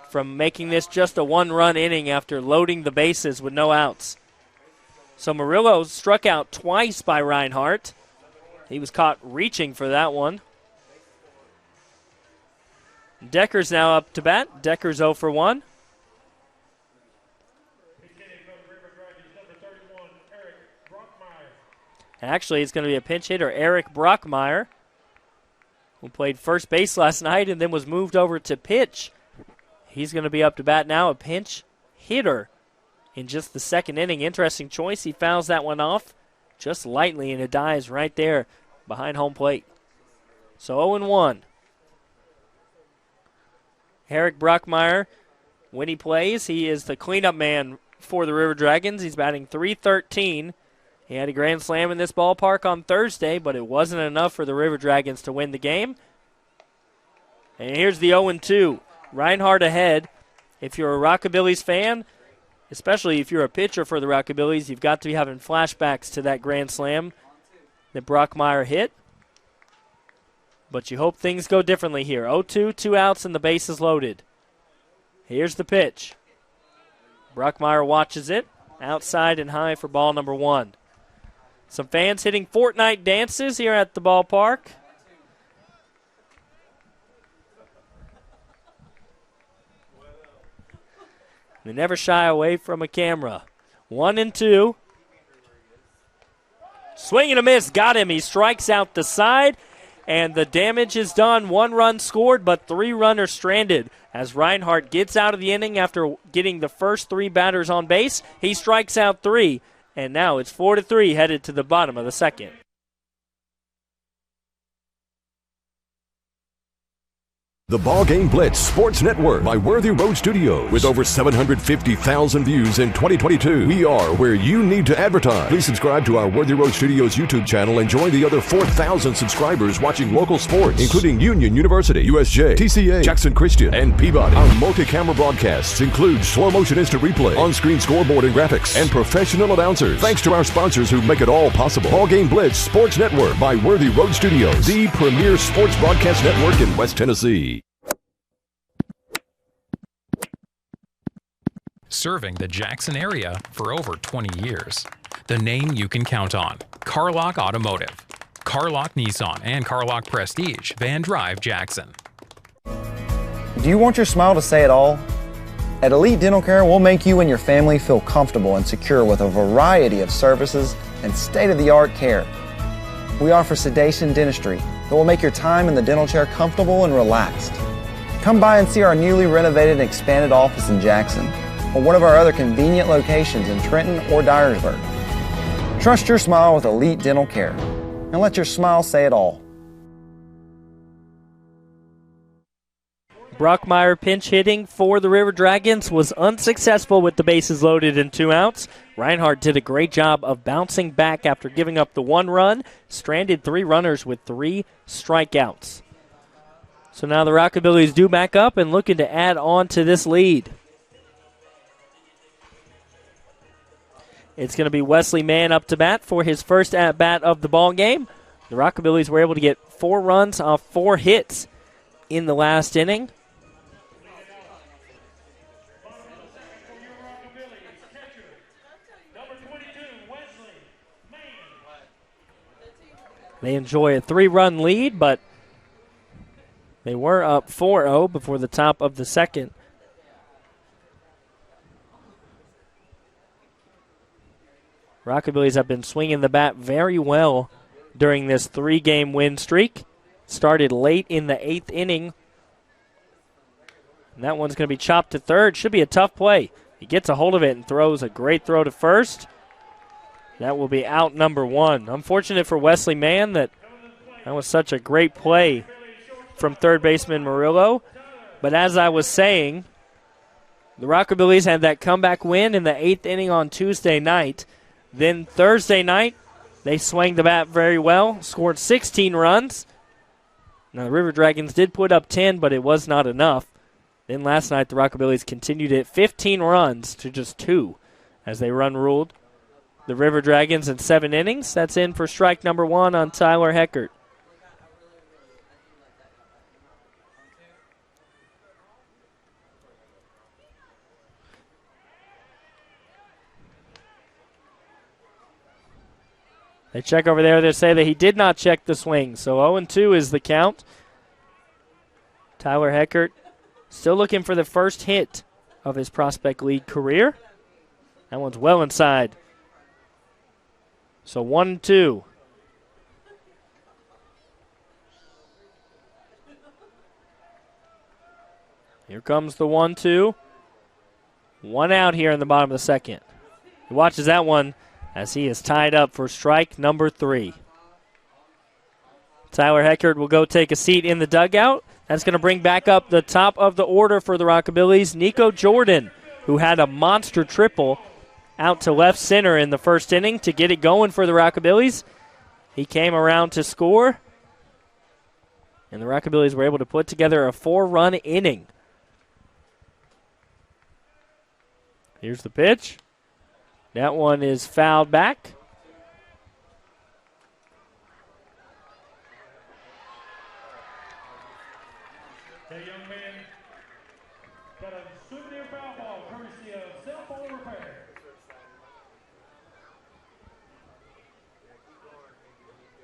Speaker 1: from making this just a 1-run inning after loading the bases with no outs. So Murillo struck out twice by Reinhardt. He was caught reaching for that one. Decker's now up to bat. Decker's 0 for 1. Actually, it's going to be a pinch hitter, Eric Brockmeyer, who played first base last night and then was moved over to pitch. He's going to be up to bat now, a pinch hitter in just the second inning. Interesting choice. He fouls that one off just lightly, and it dies right there behind home plate. So 0-1. Eric Brockmeyer, when he plays, he is the cleanup man for the River Dragons. He's batting .313. He had a grand slam in this ballpark on Thursday, but it wasn't enough for the River Dragons to win the game. And here's the 0-2. Reinhardt ahead. If you're a Rockabillys fan, especially if you're a pitcher for the Rockabillys, you've got to be having flashbacks to that grand slam that Brockmeyer hit. But you hope things go differently here. 0-2, 2 outs, and the base is loaded. Here's the pitch. Bruckmeyer watches it. Outside and high for ball number 1. Some fans hitting Fortnite dances here at the ballpark. They never shy away from a camera. 1-2. Swing and a miss. Got him. He strikes out the side. And the damage is done. 1 run scored, but 3 runners stranded. As Reinhardt gets out of the inning after getting the first 3 batters on base, he strikes out 3. And now it's 4-3 headed to the bottom of the second.
Speaker 6: The BallGame Blitz Sports Network by Worthy Road Studios. With over 750,000 views in 2022, we are where you need to advertise. Please subscribe to our Worthy Road Studios YouTube channel and join the other 4,000 subscribers watching local sports, including Union University, USJ, TCA, Jackson Christian, and Peabody. Our multi-camera broadcasts include slow-motion instant replay, on-screen scoreboard and graphics, and professional announcers. Thanks to our sponsors who make it all possible. BallGame Blitz Sports Network by Worthy Road Studios, the premier sports broadcast network in West Tennessee.
Speaker 7: Serving the Jackson area for over 20 years. The name you can count on. Carlock Automotive. Carlock Nissan and Carlock Prestige, Van Drive, Jackson.
Speaker 2: Do you want your smile to say it all? At Elite Dental Care, we'll make you and your family feel comfortable and secure with a variety of services and state-of-the-art care. We offer sedation dentistry that will make your time in the dental chair comfortable and relaxed. Come by and see our newly renovated and expanded office in Jackson, or one of our other convenient locations in Trenton or Dyersburg. Trust your smile with Elite Dental Care, and let your smile say it all.
Speaker 1: Bruckmeyer pinch hitting for the River Dragons was unsuccessful with the bases loaded and 2 outs. Reinhardt did a great job of bouncing back after giving up the 1 run, stranded 3 runners with 3 strikeouts. So now the Rockabillys do back up and looking to add on to this lead. It's going to be Wesley Mann up to bat for his first at-bat of the ball game. The Rockabillys were able to get 4 runs off 4 hits in the last inning. They enjoy a 3-run lead, but they were up 4-0 before the top of the second. Rockabillys have been swinging the bat very well during this 3-game win streak. Started late in the 8th inning. And that one's going to be chopped to third. Should be a tough play. He gets a hold of it and throws a great throw to first. That will be out number 1. Unfortunate for Wesley Mann that was such a great play from third baseman Murillo. But as I was saying, the Rockabillys had that comeback win in the 8th inning on Tuesday night. Then Thursday night, they swung the bat very well, scored 16 runs. Now, the River Dragons did put up 10, but it was not enough. Then last night, the Rockabillys continued it 15 runs to just 2 as they run-ruled the River Dragons in 7 innings. That's in for strike number 1 on Tyler Heckert. They check over there. They say that he did not check the swing. So 0-2 is the count. Tyler Heckert still looking for the first hit of his Prospect League career. That one's well inside. So 1-2. Here comes the 1-2. 1 out here in the bottom of the second. He watches that one as he is tied up for strike number 3. Tyler Heckert will go take a seat in the dugout. That's going to bring back up the top of the order for the Rockabillys, Nico Jordan, who had a monster triple out to left center in the first inning to get it going for the Rockabillys. He came around to score, and the Rockabillys were able to put together a 4-run inning. Here's the pitch. That one is fouled back.
Speaker 5: The young man got a super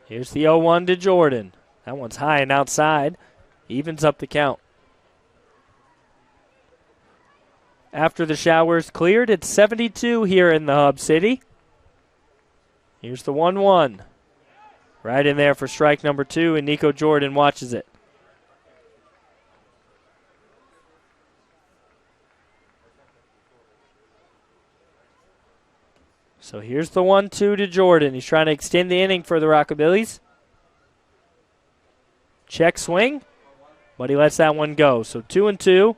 Speaker 1: Here's the 0-1 to Jordan. That one's high and outside. Evens up the count. After the showers cleared, it's 72 here in the Hub City. Here's the 1-1. Right in there for strike number 2, and Nico Jordan watches it. So here's the 1-2 to Jordan. He's trying to extend the inning for the Rockabillys. Check swing, but he lets that one go. So 2-2.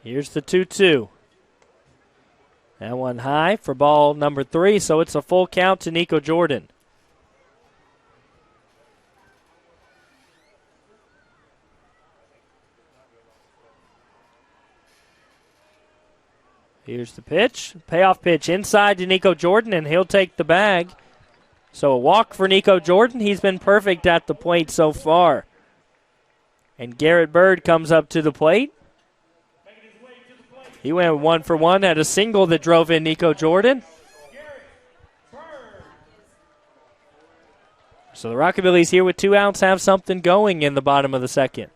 Speaker 1: Here's the 2-2. That one high for ball number 3, so it's a full count to Nico Jordan. Here's the pitch. Payoff pitch inside to Nico Jordan, and he'll take the bag. So a walk for Nico Jordan. He's been perfect at the plate so far. And Garrett Bird comes up to the plate. He went 1 for 1, had a single that drove in Nico Jordan. So the Rockabillys here with 2 outs have something going in the bottom of the second.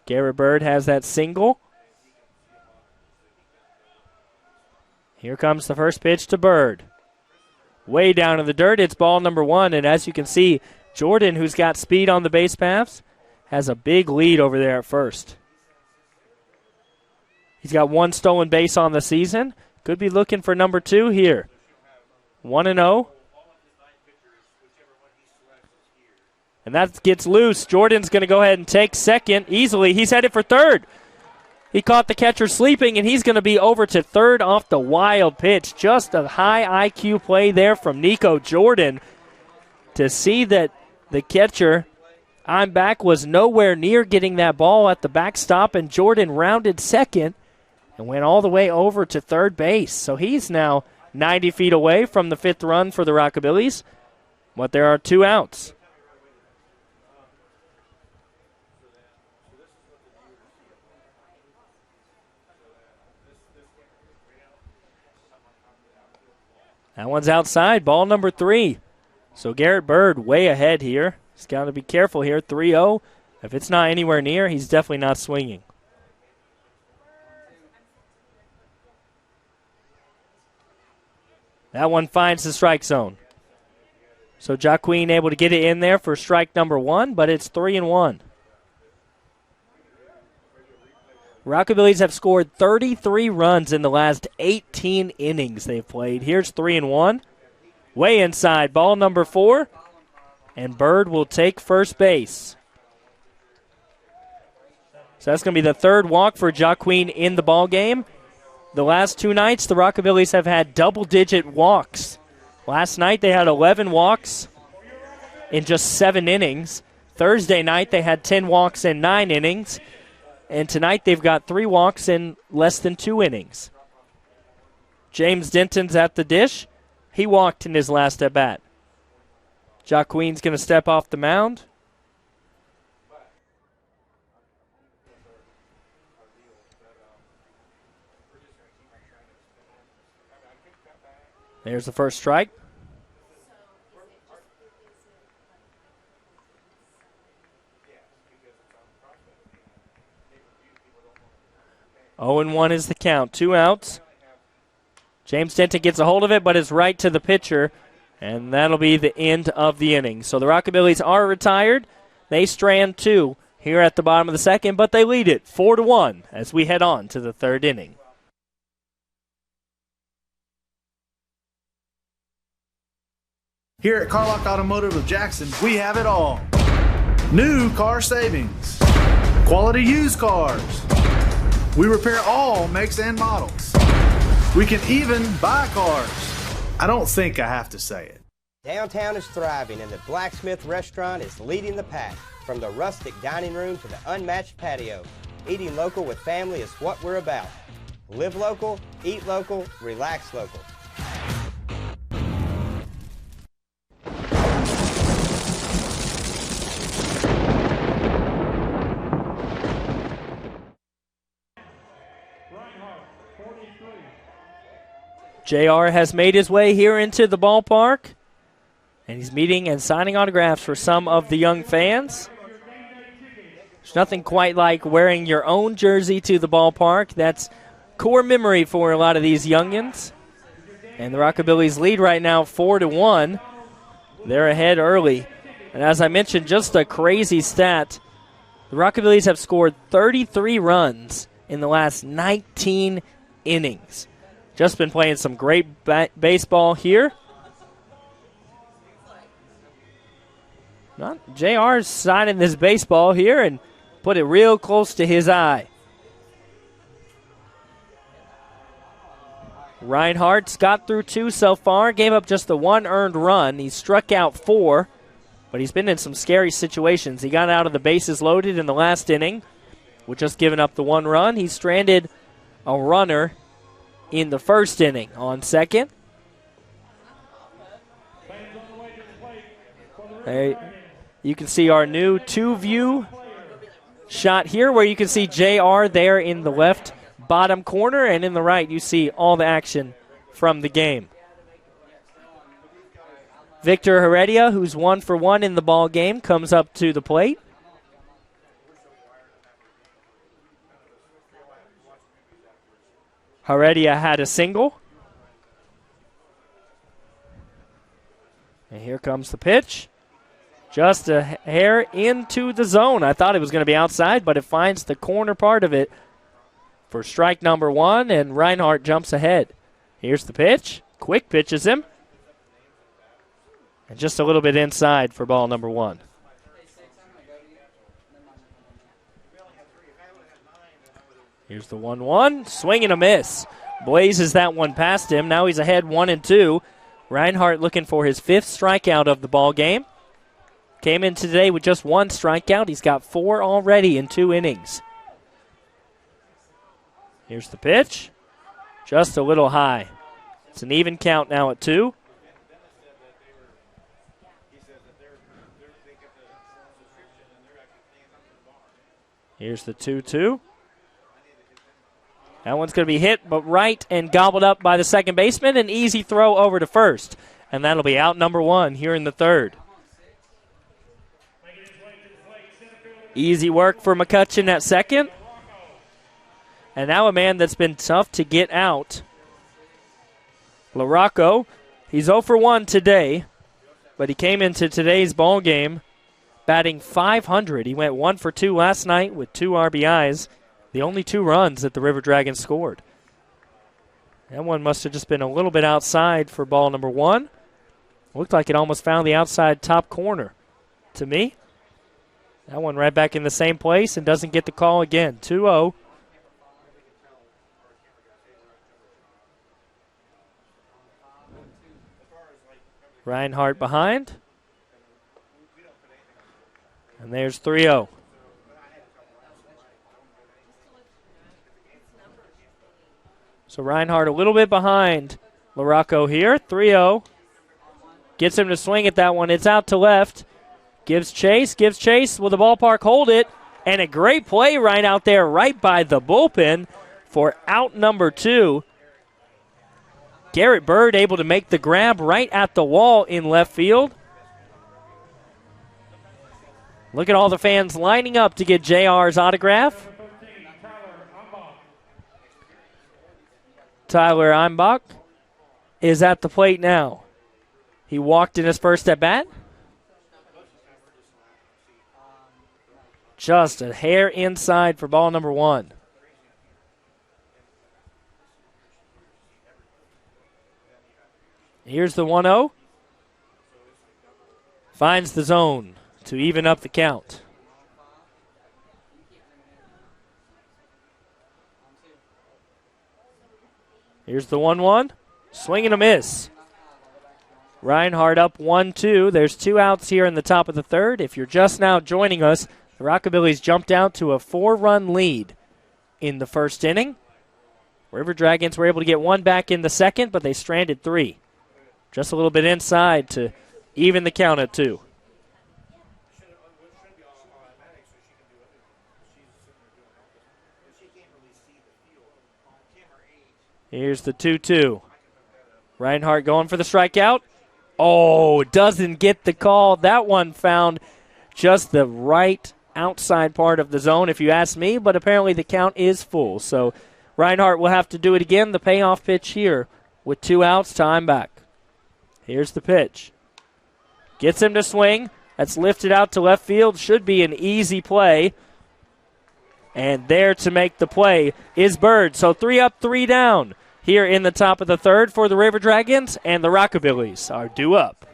Speaker 1: Garrett Bird has that single. Here comes the first pitch to Bird. Way down in the dirt, it's ball number 1, and as you can see, Jordan, who's got speed on the base paths, has a big lead over there at first. He's got 1 stolen base on the season. Could be looking for number 2 here. 1-0. And that gets loose. Jordan's going to go ahead and take second easily. He's headed for third. He caught the catcher sleeping, and he's going to be over to third off the wild pitch. Just a high IQ play there from Nico Jordan to see that the catcher, I'm back, was nowhere near getting that ball at the backstop, and Jordan rounded second and went all the way over to third base. So he's now 90 feet away from the 5th run for the Rockabillys, but there are 2 outs. That one's outside, ball number 3. So Garrett Bird way ahead here. He's got to be careful here. 3-0. If it's not anywhere near, he's definitely not swinging. That one finds the strike zone. So Jaqueen able to get it in there for strike number 1, but it's 3-1. Rockabillys have scored 33 runs in the last 18 innings they've played. Here's 3-1. Way inside, ball number 4. And Bird will take first base. So that's going to be the 3rd walk for Jaqueen in the ball game. The last 2 nights, the Rockabillys have had double-digit walks. Last night they had 11 walks in just 7 innings. Thursday night they had 10 walks in 9 innings. And tonight they've got 3 walks in less than 2 innings. James Denton's at the dish. He walked in his last at-bat. Jaqueen's going to step off the mound. There's the first strike. Oh, 0-1 is the count. 2 outs. James Denton gets a hold of it, but it's right to the pitcher, and that'll be the end of the inning. So the Rockabillys are retired. They strand 2 here at the bottom of the second, but they lead it 4-1 as we head on to the 3rd inning.
Speaker 3: Here at Carlock Automotive of Jackson, we have it all. New car savings, quality used cars. We repair all makes and models. We can even buy cars. I don't think I have to say it.
Speaker 4: Downtown is thriving, and the Blacksmith Restaurant is leading the pack. From the rustic dining room to the unmatched patio, eating local with family is what we're about. Live local, eat local, relax local.
Speaker 1: JR has made his way here into the ballpark, and he's meeting and signing autographs for some of the young fans. There's nothing quite like wearing your own jersey to the ballpark. That's core memory for a lot of these youngins. And the Rockabillys lead right now 4-1. They're ahead early. And as I mentioned, just a crazy stat. The Rockabillys have scored 33 runs in the last 19 innings. Just been playing some great baseball here. JR's signing this baseball here and put it real close to his eye. Reinhardt's got through 2 so far, gave up just the 1 earned run. He struck out 4, but he's been in some scary situations. He got out of the bases loaded in the last inning with just giving up the 1 run. He stranded a runner in the first inning on second. You can see our new 2-view shot here where you can see JR there in the left bottom corner, and in the right you see all the action from the game. Victor Heredia, who's 1 for 1 in the ball game, comes up to the plate. Heredia had a single. And here comes the pitch. Just a hair into the zone. I thought it was going to be outside, but it finds the corner part of it for strike number 1, and Reinhardt jumps ahead. Here's the pitch. Quick pitches him. And just a little bit inside for ball number 1. Here's the 1-1. Swing and a miss. Blazes that one past him. Now he's ahead 1-2. Reinhardt looking for his 5th strikeout of the ball game. Came in today with just 1 strikeout. He's got 4 already in 2 innings. Here's the pitch. Just a little high. It's an even count now at 2. Here's the 2-2. That one's going to be hit, but right and gobbled up by the second baseman. An easy throw over to first. And that'll be out number 1 here in the 3rd. Easy work for McCutcheon at second. And now a man that's been tough to get out. LaRocco, he's 0 for 1 today, but he came into today's ball game batting .500. He went 1 for 2 last night with 2 RBIs. The only 2 runs that the River Dragons scored. That one must have just been a little bit outside for ball number 1. Looked like it almost found the outside top corner to me. That one right back in the same place and doesn't get the call again. 2-0. Reinhardt behind. And there's 3-0. So Reinhardt a little bit behind LaRocco here. 3-0. Gets him to swing at that one. It's out to left. Gives chase. Will the ballpark hold it? And a great play right out there, right by the bullpen for out number 2. Garrett Bird able to make the grab right at the wall in left field. Look at all the fans lining up to get JR's autograph. Tyler Eimbach is at the plate now. He walked in his first at bat. Just a hair inside for ball number 1. Here's the 1-0. Finds the zone to even up the count. Here's the 1-1. Swing and a miss. Reinhardt up 1-2. There's 2 outs here in the top of the 3rd. If you're just now joining us, the Rockabillys jumped out to a 4-run lead in the first inning. River Dragons were able to get one back in the second, but they stranded 3. Just a little bit inside to even the count at 2. Here's the 2-2. Reinhardt going for the strikeout. Oh, doesn't get the call. That one found just the right outside part of the zone, if you ask me, but apparently the count is full. So Reinhardt will have to do it again. The payoff pitch here with 2 outs, time back. Here's the pitch. Gets him to swing. That's lifted out to left field. Should be an easy play. And there to make the play is Bird. So 3 up, 3 down here in the top of the third for the River Dragons, and the Rockabillys are due up.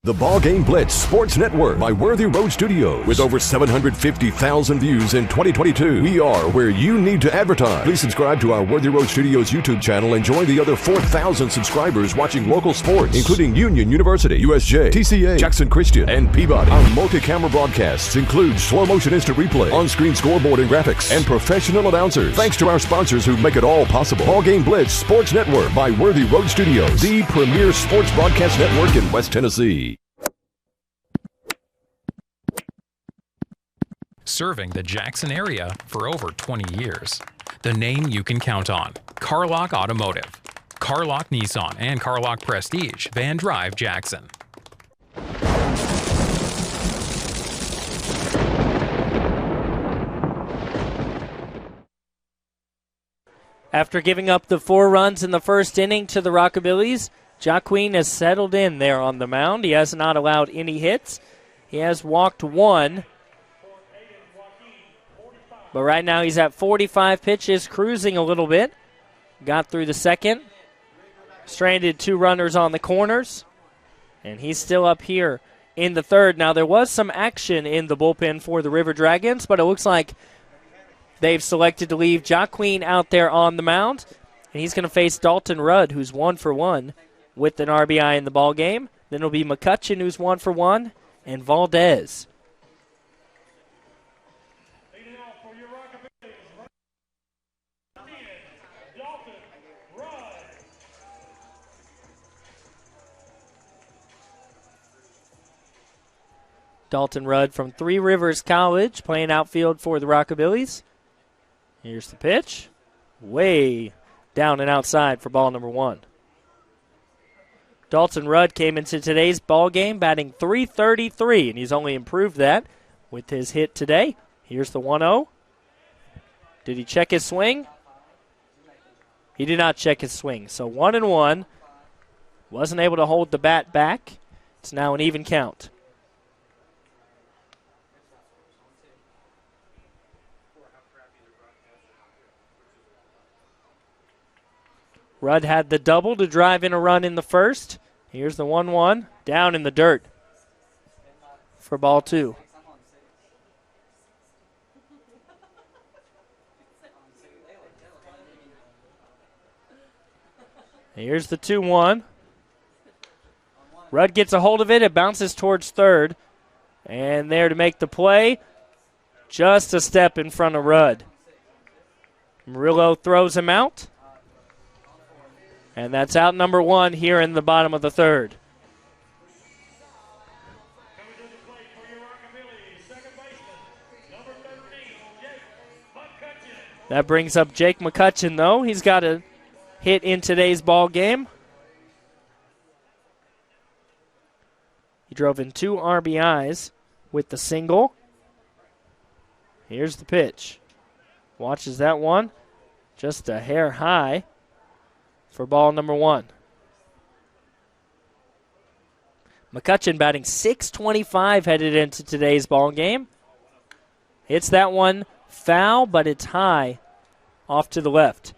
Speaker 6: The BallGame Blitz Sports Network by Worthy Road Studios. With over 750,000 views in 2022, we are where you need to advertise. Please subscribe to our Worthy Road Studios YouTube channel and join the other 4,000 subscribers watching local sports, including Union University, USJ, TCA, Jackson Christian, and Peabody. Our multi-camera broadcasts include slow-motion instant replay, on-screen scoreboard and graphics, and professional announcers. Thanks to our sponsors who make it all possible. BallGame Blitz Sports Network by Worthy Road Studios, the premier sports broadcast network in West Tennessee.
Speaker 7: Serving the Jackson area for over 20 years. The name you can count on. Carlock Automotive. Carlock Nissan and Carlock Prestige, Van Drive, Jackson.
Speaker 1: After giving up the 4 runs in the first inning to the Rockabillys, Jacqueline has settled in there on the mound. He has not allowed any hits. He has walked 1. But right now he's at 45 pitches, cruising a little bit. Got through the second. Stranded 2 runners on the corners. And he's still up here in the third. Now there was some action in the bullpen for the River Dragons, but it looks like they've selected to leave Jacqueline out there on the mound. And he's going to face Dalton Rudd, who's 1 for 1 with an RBI in the ball game. Then it'll be McCutcheon, who's 1 for 1, and Valdez. Dalton Rudd from Three Rivers College playing outfield for the Rockabillys. Here's the pitch. Way down and outside for ball number 1. Dalton Rudd came into today's ball game batting .333, and he's only improved that with his hit today. Here's the 1-0. Did he check his swing? He did not check his swing. So 1-1. Wasn't able to hold the bat back. It's now an even count. Rudd had the double to drive in a run in the first. Here's the 1-1. Down in the dirt for ball 2. Here's the 2-1. Rudd gets a hold of it. It bounces towards third. And there to make the play, just a step in front of Rudd. Murillo throws him out. And that's out number 1 here in the bottom of the third.
Speaker 5: Coming to the plate for your Rockabillys, second baseman, number 13, Jake McCutcheon.
Speaker 1: That brings up Jake McCutcheon, though. He's got a hit in today's ball game. He drove in 2 RBIs with the single. Here's the pitch. Watches that one. Just a hair high for ball number 1. McCutcheon batting .625 headed into today's ball game. Hits that one foul, but it's high off to the left.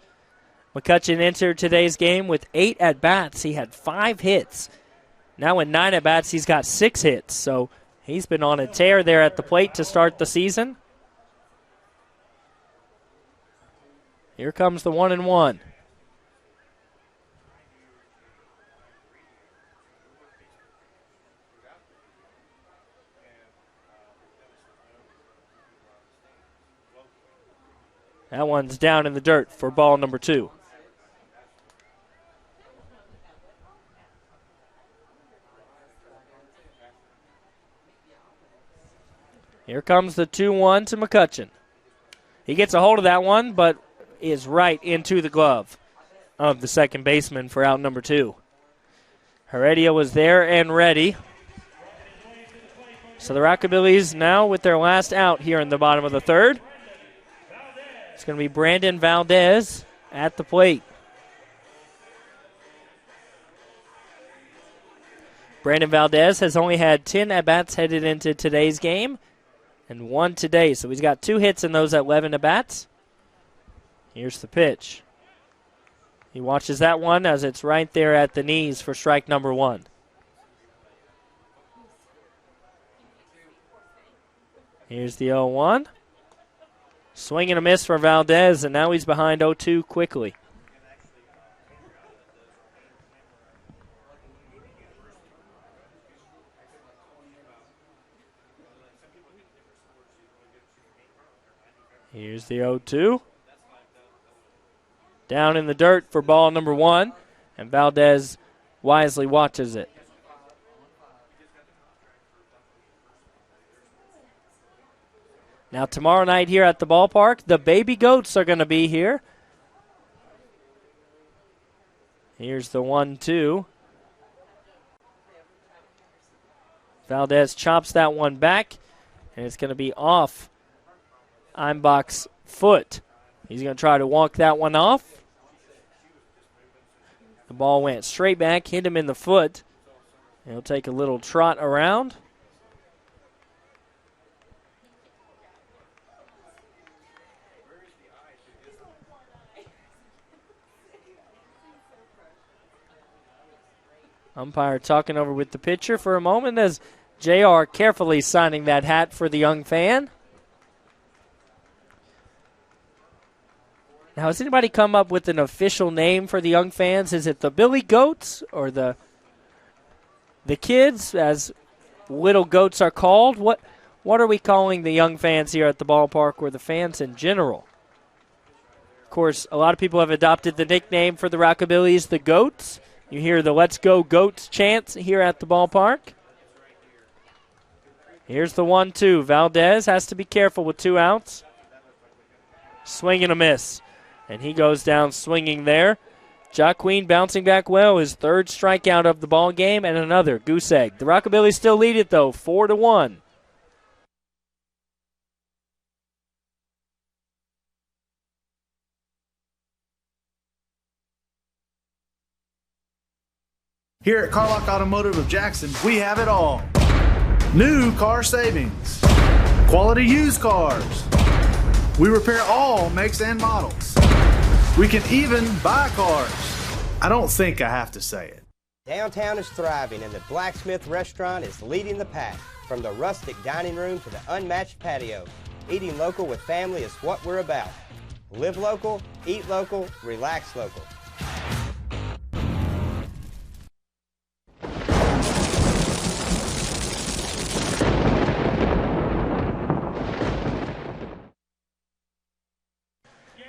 Speaker 1: McCutcheon entered today's game with 8 at-bats. He had 5 hits. Now in 9 at-bats, he's got 6 hits. So he's been on a tear there at the plate to start the season. Here comes the 1-1. That one's down in the dirt for ball number 2. Here comes the 2-1 to McCutcheon. He gets a hold of that one, but is right into the glove of the second baseman for out number 2. Heredia was there and ready. So the Rockabillys now with their last out here in the bottom of the third. It's going to be Brandon Valdez at the plate. Brandon Valdez has only had 10 at-bats headed into today's game and 1 today. So he's got 2 hits in those 11 at-bats. Here's the pitch. He watches that one as it's right there at the knees for strike number 1. Here's the 0-1. Swing and a miss for Valdez, and now he's behind 0-2 quickly. Here's the 0-2. Down in the dirt for ball number 1, and Valdez wisely watches it. Now tomorrow night here at the ballpark, the baby goats are going to be here. Here's the 1-2. Valdez chops that one back, and it's going to be off Einbach's foot. He's going to try to walk that one off. The ball went straight back, hit him in the foot. He'll take a little trot around. Umpire talking over with the pitcher for a moment as JR carefully signing that hat for the young fan. Now, has anybody come up with an official name for the young fans? Is it the Billy Goats or the kids, as little goats are called? What are we calling the young fans here at the ballpark, or the fans in general? Of course, a lot of people have adopted the nickname for the Rockabillys, the Goats. You hear the Let's Go Goats chants here at the ballpark. Here's the 1-2. Valdez has to be careful with 2 outs. Swing and a miss. And he goes down swinging there. Jacqueline bouncing back well, his 3rd strikeout of the ball game, and another goose egg. The Rockabillys still lead it, though, 4-1.
Speaker 3: Here at Carlock Automotive of Jackson, we have it all. New car savings, quality used cars. We repair all makes and models. We can even buy cars. I don't think I have to say it.
Speaker 4: Downtown is thriving, and the Blacksmith Restaurant is leading the pack. From the rustic dining room to the unmatched patio, eating local with family is what we're about. Live local, eat local, relax local.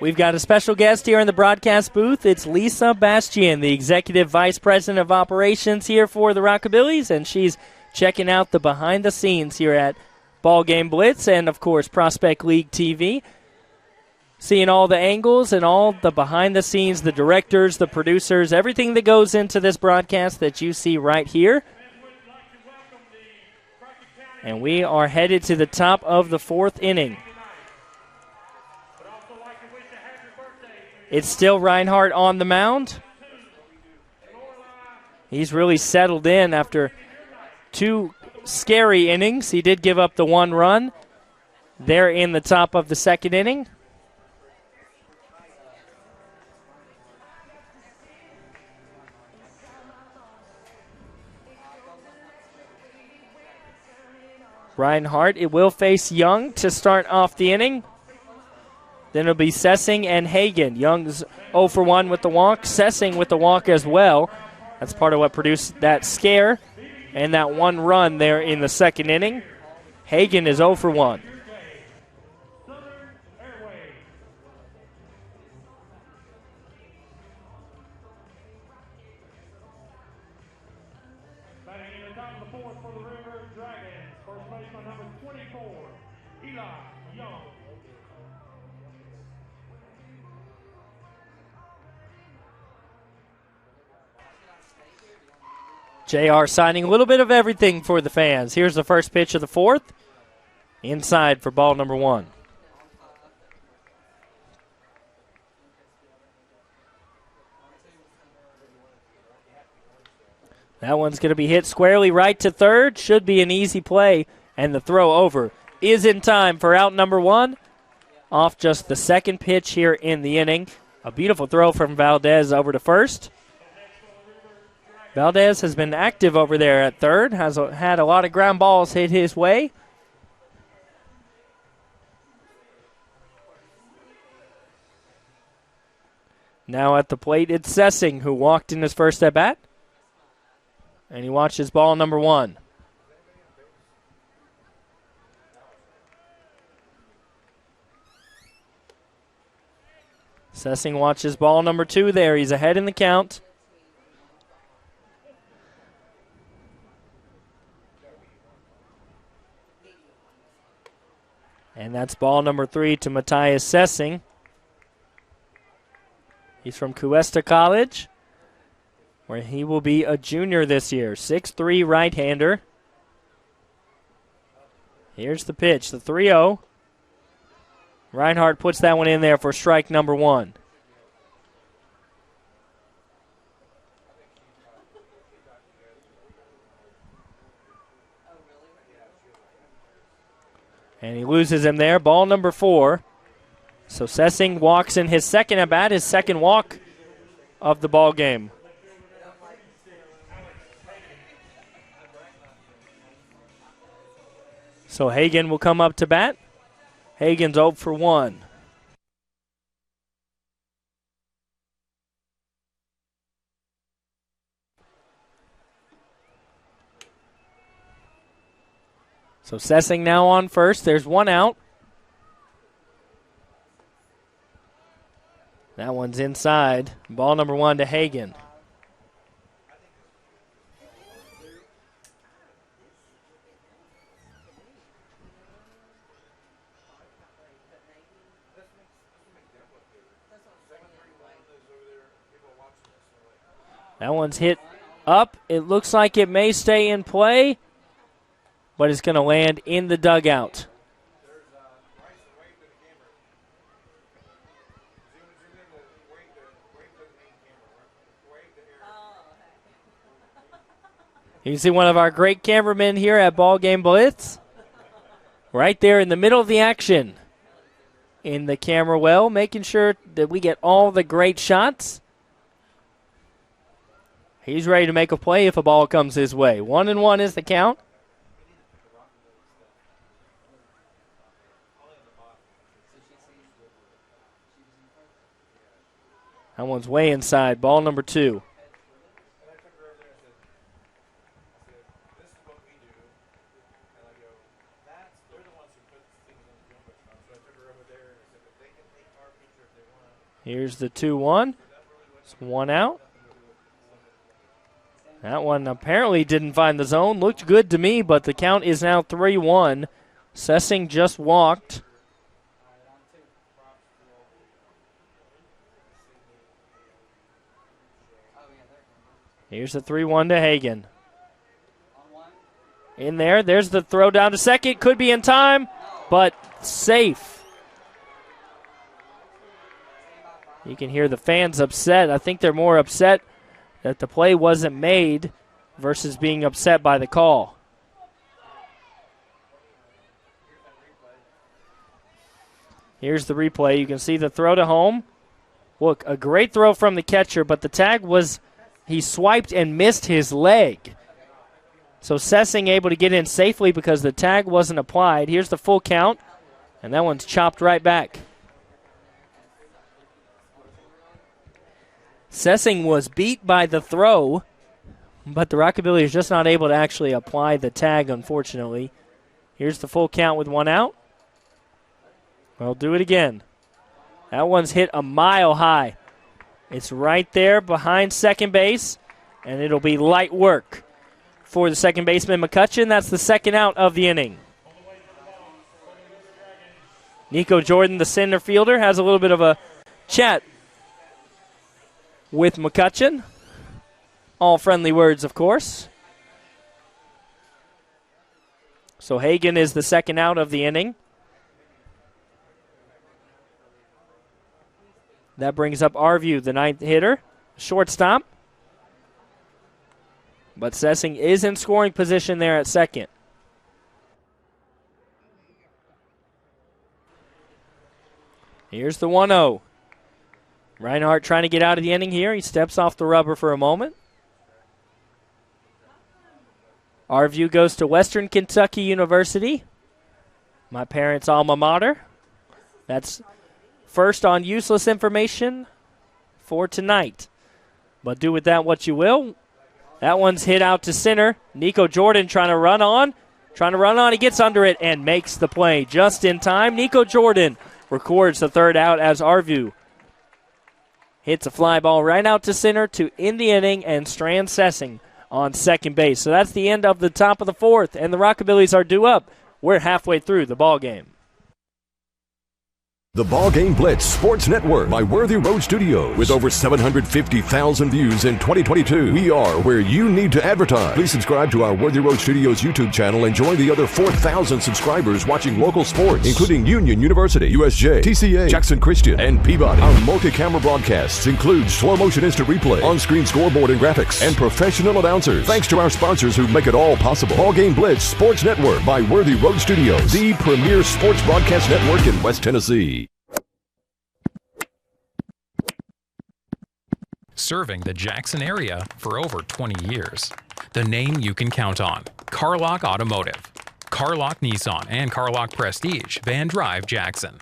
Speaker 1: We've got a special guest here in the broadcast booth. It's Lisa Bastian, the Executive Vice President of Operations here for the Rockabillys, and she's checking out the behind-the-scenes here at BallGame Blitz and, of course, Prospect League TV. Seeing all the angles and all the behind-the-scenes, the directors, the producers, everything that goes into this broadcast that you see right here. And we are headed to the top of the 4th inning. It's still Reinhardt on the mound. He's really settled in after 2 scary innings. He did give up the 1 run there in the top of the 2nd inning. Reinhardt, it will face Young to start off the inning. Then it'll be Sessing and Hagen. Young's 0 for 1 with the walk. Sessing with the walk as well. That's part of what produced that scare and that one run there in the second inning. Hagen is 0 for 1. JR signing a little bit of everything for the fans. Here's the first pitch of the fourth. Inside for ball number 1. That one's going to be hit squarely right to third. Should be an easy play. And the throw over is in time for out number 1. Off just the second pitch here in the inning. A beautiful throw from Valdez over to first. Valdez has been active over there at third, has had a lot of ground balls hit his way. Now at the plate, it's Sessing who walked in his first at bat. And he watches ball number 1. Sessing watches ball number 2 there. He's ahead in the count. And that's ball number 3 to Matthias Sessing. He's from Cuesta College, where he will be a junior this year. 6'3" right-hander. Here's the pitch, the 3-0. Reinhardt puts that one in there for strike number 1. And he loses him there. Ball number 4. So Sessing walks in his second at bat, his second walk of the ball game. So Hagen will come up to bat. Hagen's 0 for 1. So Sessing now on first. There's one out. That one's inside. Ball number 1 to Hagen. That one's hit up. It looks like it may stay in play, but it's going to land in the dugout. You can see one of our great cameramen here at BallGame Blitz, right there in the middle of the action in the camera well, making sure that we get all the great shots. He's ready to make a play if a ball comes his way. 1-1 is the count. That one's way inside. Ball number 2. Here's the 2-1. It's one out. That one apparently didn't find the zone. Looked good to me, but the count is now 3-1. Sessing just walked. Here's the 3-1 to Hagen. In there. There's the throw down to second. Could be in time, but safe. You can hear the fans upset. I think they're more upset that the play wasn't made versus being upset by the call. Here's the replay. You can see the throw to home. Look, a great throw from the catcher, but the tag was, he swiped and missed his leg. So Sessing able to get in safely because the tag wasn't applied. Here's the full count, and that one's chopped right back. Sessing was beat by the throw, but the Rockabilly is just not able to actually apply the tag, unfortunately. Here's the full count with one out. We'll do it again. That one's hit a mile high. It's right there behind second base, and it'll be light work for the second baseman, McCutcheon. That's the second out of the inning. Nico Jordan, the center fielder, has a little bit of a chat with McCutcheon. All friendly words, of course. So Hagan is the second out of the inning. That brings up Arview, the ninth hitter, shortstop. But Sessing is in scoring position there at second. Here's the 1-0. Reinhardt trying to get out of the inning here. He steps off the rubber for a moment. Arview goes to Western Kentucky University, my parents' alma mater. That's first on useless information for tonight. But do with that what you will. That one's hit out to center. Nico Jordan trying to run on. He gets under it and makes the play just in time. Nico Jordan records the third out as Arview hits a fly ball right out to center to end the inning, and Strand Sessing on second base. So that's the end of the top of the fourth, and the Rockabillys are due up. We're halfway through the ball game.
Speaker 6: The BallGame Blitz Sports Network by Worthy Road Studios. With over 750,000 views in 2022, we are where you need to advertise. Please subscribe to our Worthy Road Studios YouTube channel and join the other 4,000 subscribers watching local sports, including Union University, USJ, TCA, Jackson Christian, and Peabody. Our multi-camera broadcasts include slow motion instant replay, on-screen scoreboard and graphics, and professional announcers. Thanks to our sponsors who make it all possible. BallGame Blitz Sports Network by Worthy Road Studios, the premier sports broadcast network in West Tennessee.
Speaker 7: Serving the Jackson area for over 20 years. The name you can count on. Carlock Automotive. Carlock Nissan and Carlock Prestige, Van Drive, Jackson.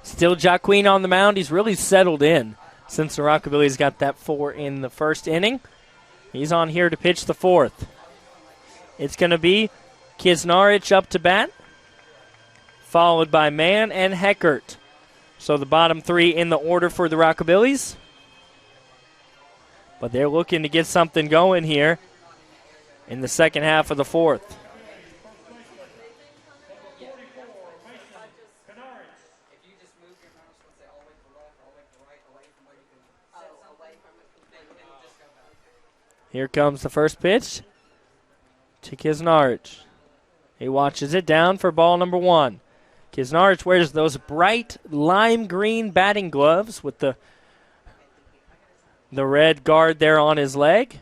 Speaker 1: Still Jacqueline on the mound. He's really settled in since the Rockabillys got that 4 in the first inning. He's on here to pitch the fourth. It's going to be Kisnarich up to bat, followed by Mann and Heckert. So the bottom three in the order for the Rockabillys. But they're looking to get something going here in the second half of the fourth. Here comes the first pitch to Kisnarich. He watches it down for ball number 1. Kisnarich wears those bright lime green batting gloves with the red guard there on his leg.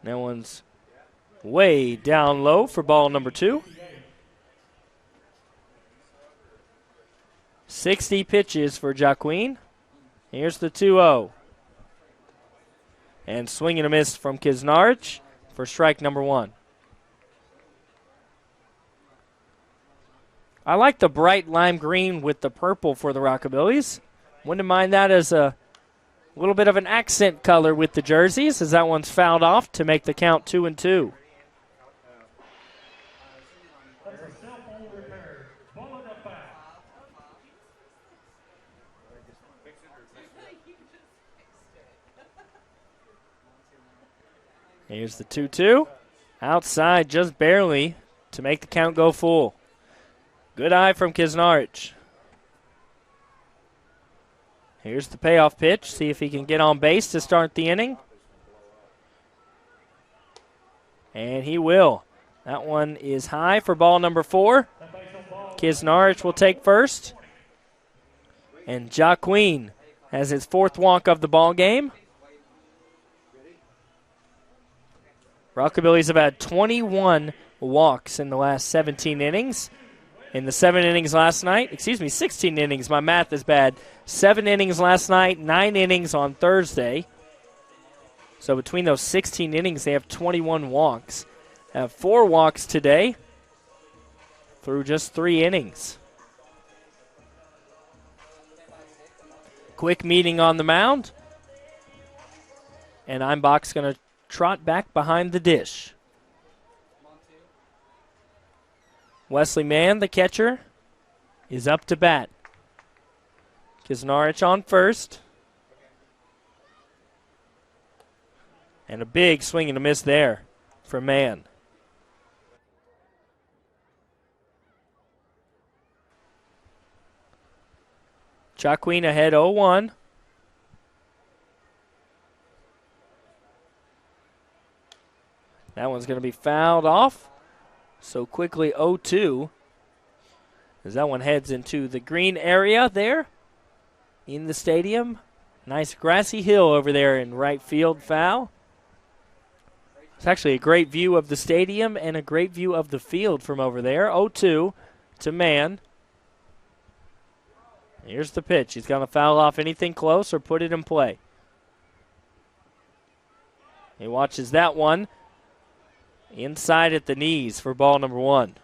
Speaker 1: That one's way down low for ball number 2. 60 pitches for Jacqueline. Here's the 2-0. And swing and a miss from Kisnarich for strike number 1. I like the bright lime green with the purple for the Rockabillys. Wouldn't mind that as a little bit of an accent color with the jerseys, as that one's fouled off to make the count 2-2. Here's the 2-2. Outside just barely to make the count go full. Good eye from Kisnarich. Here's the payoff pitch. See if he can get on base to start the inning. And he will. That one is high for ball number 4. Kisnarich will take first. And Jacqueline has his 4th walk of the ball game. Rockabillys have had 21 walks in the last 17 innings. In the 7 innings last night, 16 innings, my math is bad. 7 innings last night, 9 innings on Thursday. So between those 16 innings, they have 21 walks. Have 4 walks today through just 3 innings. Quick meeting on the mound. And Einbach's going to trot back behind the dish. Wesley Mann, the catcher, is up to bat. Kisnarich on first. And a big swing and a miss there for Mann. Jaquin ahead 0-1. That one's going to be fouled off. So quickly 0-2 as that one heads into the green area there in the stadium. Nice grassy hill over there in right field, foul. It's actually a great view of the stadium and a great view of the field from over there. 0-2 to Mann. Here's the pitch. He's going to foul off anything close or put it in play. He watches that one. Inside at the knees for ball number 1.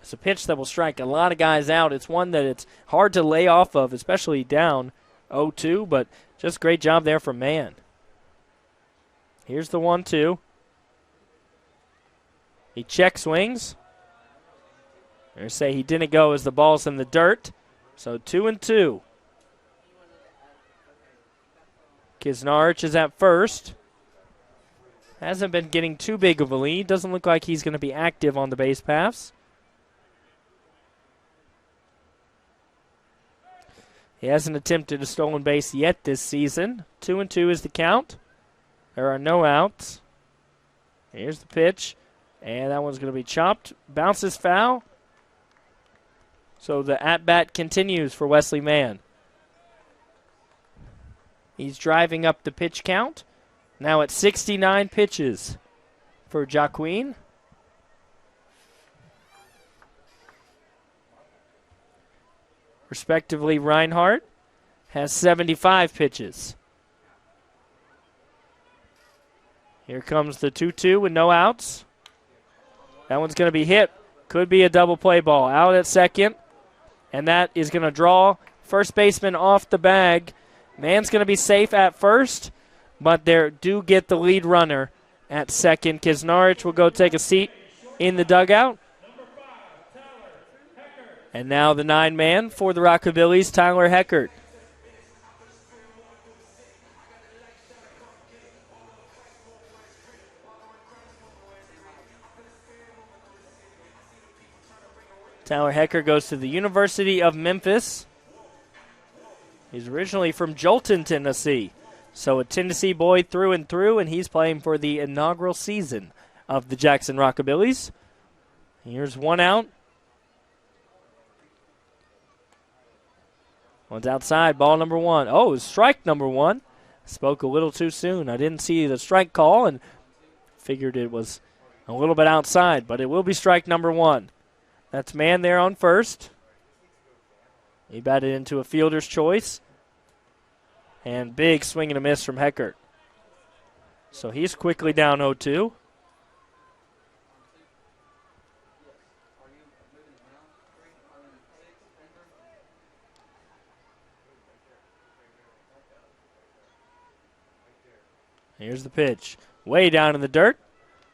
Speaker 1: It's a pitch that will strike a lot of guys out. It's one that it's hard to lay off of, especially down 0-2, but just great job there from Mann. Here's the 1-2. He check swings. They say he didn't go as the ball's in the dirt. So 2-2. Kisnarich is at first. Hasn't been getting too big of a lead. Doesn't look like he's going to be active on the base paths. He hasn't attempted a stolen base yet this season. 2-2 is the count. There are no outs. Here's the pitch. And that one's going to be chopped. Bounces foul. So the at-bat continues for Wesley Mann. He's driving up the pitch count. Now at 69 pitches for Jaquin. Respectively, Reinhardt has 75 pitches. Here comes the 2-2 with no outs. That one's going to be hit. Could be a double play ball. Out at second. And that is going to draw first baseman off the bag. Mann's going to be safe at first, but they do get the lead runner at second. Kisnarich will go take a seat in the dugout. And now the 9-man for the Rockabillys, Tyler Heckert. Tyler Heckert goes to the University of Memphis. He's originally from Jolton, Tennessee. So a Tennessee boy through and through, and he's playing for the inaugural season of the Jackson Rockabillys. Here's one out. One's outside, ball number 1. Oh, strike number 1. Spoke a little too soon. I didn't see the strike call and figured it was a little bit outside, but it will be strike number 1. That's Mann there on first. He batted into a fielder's choice. And big swing and a miss from Heckert. So he's quickly down 0-2. Here's the pitch. Way down in the dirt.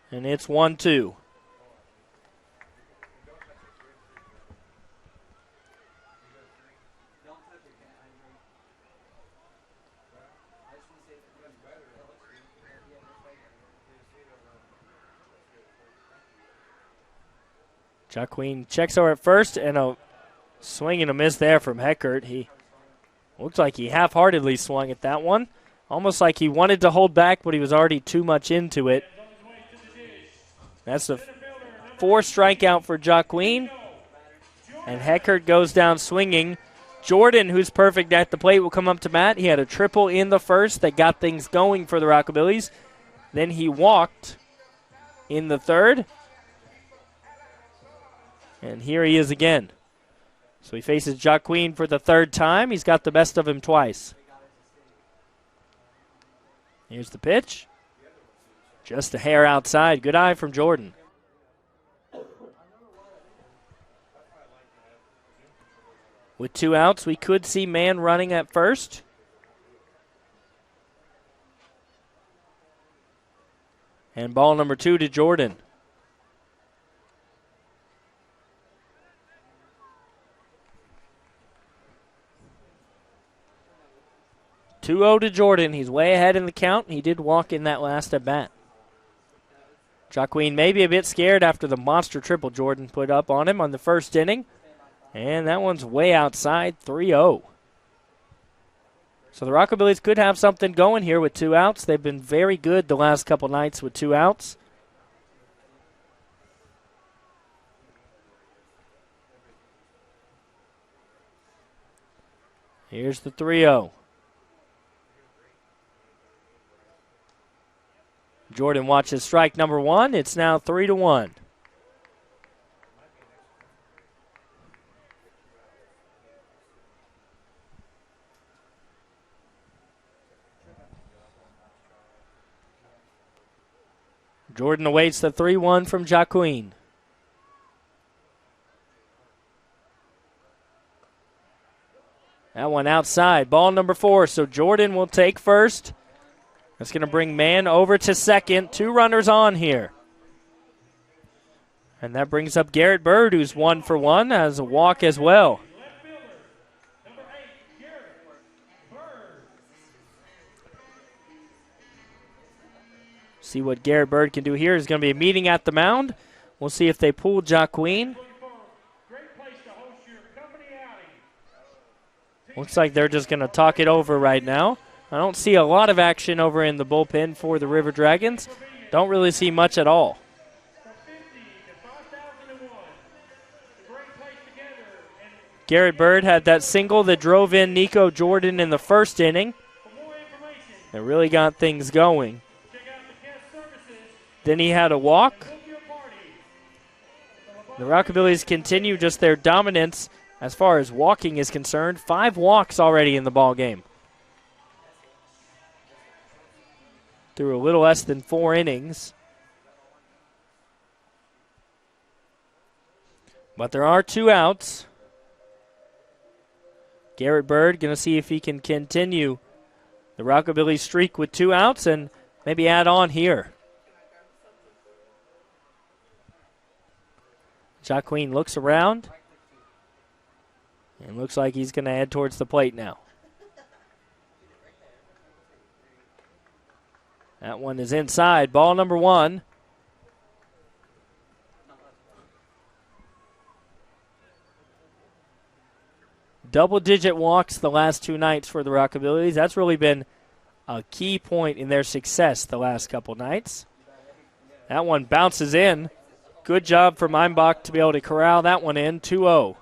Speaker 1: And it's 1-2. Jaquin checks over at first, and a swing and a miss there from Heckert. He looked like he half-heartedly swung at that one. Almost like he wanted to hold back, but he was already too much into it. That's a 4 strikeout for Jaquin. And Heckert goes down swinging. Jordan, who's perfect at the plate, will come up to bat. He had a triple in the first that got things going for the Rockabillys. Then he walked in the third. And here he is again. So he faces Jacqueline for the third time. He's got the best of him twice. Here's the pitch. Just a hair outside. Good eye from Jordan. With 2 outs, we could see man running at first. And ball number 2 to Jordan. (2-0) to Jordan. He's way ahead in the count. He did walk in that last at bat. Jacqueline may be a bit scared after the monster triple Jordan put up on him on the first inning. And that one's way outside, 3-0. So the Rockabillys could have something going here with 2 outs. They've been very good the last couple nights with 2 outs. Here's the 3-0. Jordan watches strike number 1. It's now 3-1. Jordan awaits the 3-1 from Jacqueline. That one outside. Ball number 4. So Jordan will take first. That's going to bring man over to second. 2 runners on here. And that brings up Garrett Bird, who's 1 for 1, has a walk as well. See what Garrett Bird can do here. There's going to be a meeting at the mound. We'll see if they pull Jacqueline. Looks like they're just going to talk it over right now. I don't see a lot of action over in the bullpen for the River Dragons. Don't really see much at all. Garrett Bird had that single that drove in Nico Jordan in the first inning. It really got things going. Then he had a walk. The Rockabillys continue just their dominance as far as walking is concerned. 5 walks already in the ball game. Through a little less than 4 innings. But there are 2 outs. Garrett Bird going to see if he can continue the Rockabilly streak with 2 outs and maybe add on here. Jacqueline looks around and looks like he's going to head towards the plate now. That one is inside. Ball number 1. Double-digit walks the last 2 nights for the Rockabillys. That's really been a key point in their success the last couple nights. That one bounces in. Good job for Meinbach to be able to corral that one in. 2-0.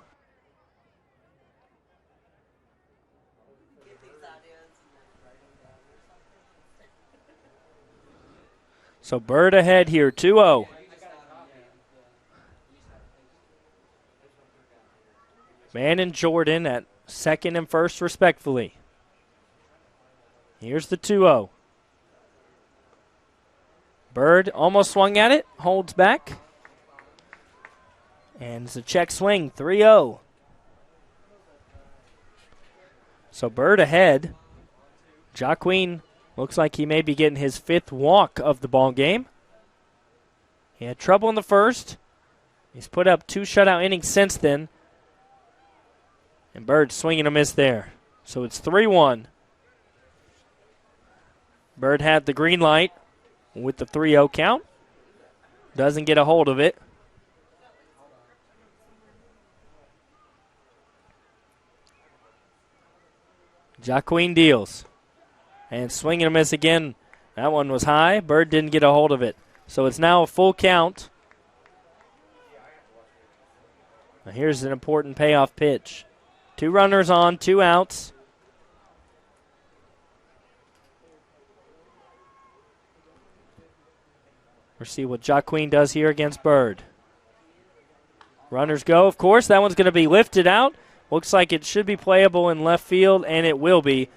Speaker 1: So Bird ahead here, 2-0. Man and Jordan at second and first respectfully. Here's the 2-0. Bird almost swung at it, holds back. And it's a check swing, 3-0. So Bird ahead. Jacqueline looks like he may be getting his 5th walk of the ball game. He had trouble in the first. He's put up 2 shutout innings since then. And Bird swinging a miss there. So it's 3-1. Bird had the green light with the 3-0 count. Doesn't get a hold of it. Jacqueline deals. And swing and a miss again. That one was high. Bird didn't get a hold of it. So it's now a full count. Now here's an important payoff pitch. 2 runners on, 2 outs. We'll see what Jacqueline does here against Bird. Runners go, of course. That one's going to be lifted out. Looks like it should be playable in left field, and it will be.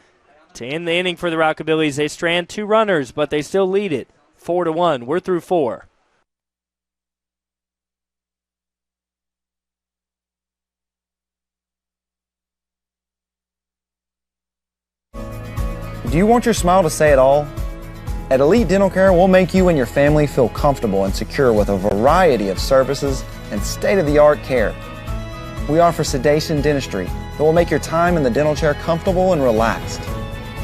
Speaker 1: To end the inning for the Rockabillys, they strand 2 runners, but they still lead it 4-1. We're through 4.
Speaker 2: Do you want your smile to say it all? At Elite Dental Care, we'll make you and your family feel comfortable and secure with a variety of services and state-of-the-art care. We offer sedation dentistry that will make your time in the dental chair comfortable and relaxed.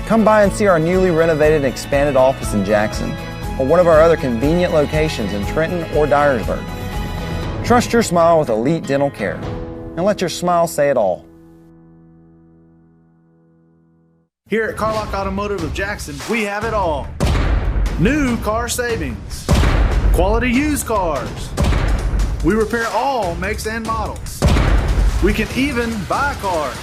Speaker 2: Come by and see our newly renovated and expanded office in Jackson, or one of our other convenient locations in Trenton or Dyersburg. Trust your smile with Elite Dental Care, and let your smile say it all.
Speaker 3: Here at Carlock Automotive of Jackson, we have it all. New car savings, quality used cars. We repair all makes and models. We can even buy cars.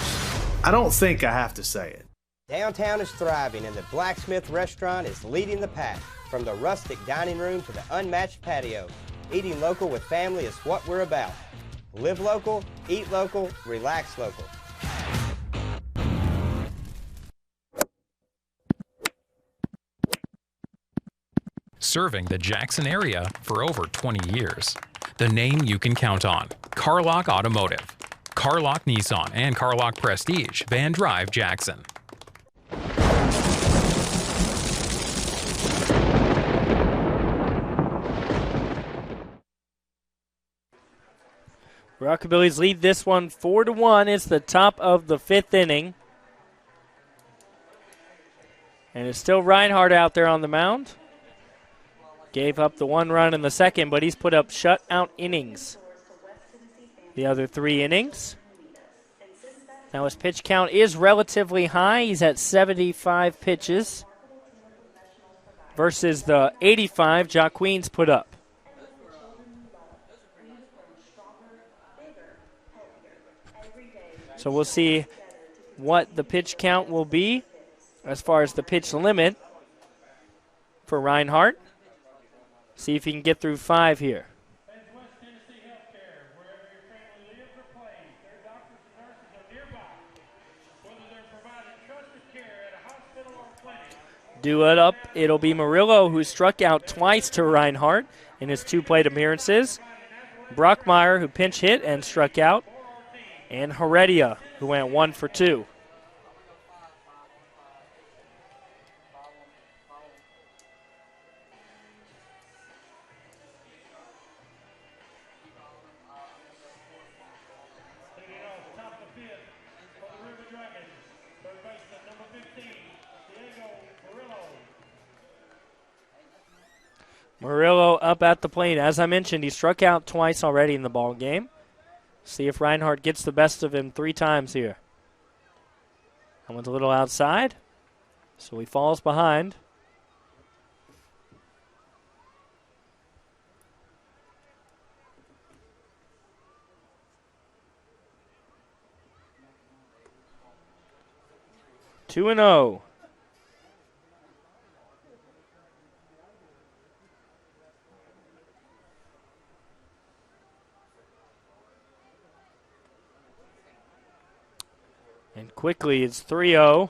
Speaker 3: I don't think I have to say it.
Speaker 4: Downtown is thriving, and the Blacksmith Restaurant is leading the pack. From the rustic dining room to the unmatched patio, eating local with family is what we're about. Live local, eat local, relax local.
Speaker 7: Serving the Jackson area for over 20 years. The name you can count on. Carlock Automotive. Carlock Nissan and Carlock Prestige, Van Drive, Jackson.
Speaker 1: Rockabillys lead this one 4-1. It's the top of the 5th inning. And it's still Reinhardt out there on the mound. Gave up the 1 run in the second, but he's put up shutout innings the other 3 innings. Now his pitch count is relatively high. He's at 75 pitches versus the 85 Jacqueens put up. So we'll see what the pitch count will be as far as the pitch limit for Reinhardt. See if he can get through 5 here. Do it up. It'll be Murillo, who struck out twice to Reinhardt in his 2 plate appearances. Brockmeyer, who pinch hit and struck out. And Heredia, who went 1 for 2. Murillo up at the plate. As I mentioned, he struck out twice already in the ball game. See if Reinhardt gets the best of him 3 times here. That one's a little outside, so he falls behind. Two and 0. And quickly, it's 3-0.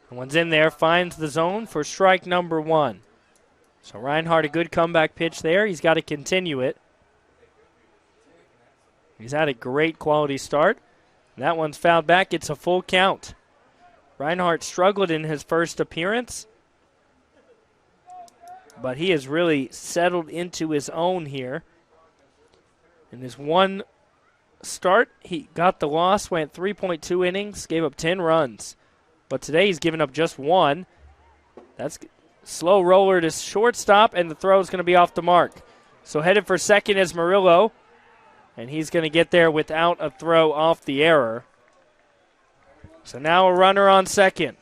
Speaker 1: One's in there, finds the zone for strike number 1. So Reinhardt, a good comeback pitch there. He's got to continue it. He's had a great quality start. That one's fouled back. It's a full count. Reinhardt struggled in his first appearance, but he has really settled into his own here. In his 1 start, he got the loss, went 3.2 innings, gave up 10 runs. But today he's given up just 1. That's slow roller to shortstop, and the throw is going to be off the mark. So headed for second is Murillo, and he's going to get there without a throw off the error. So now a runner on second.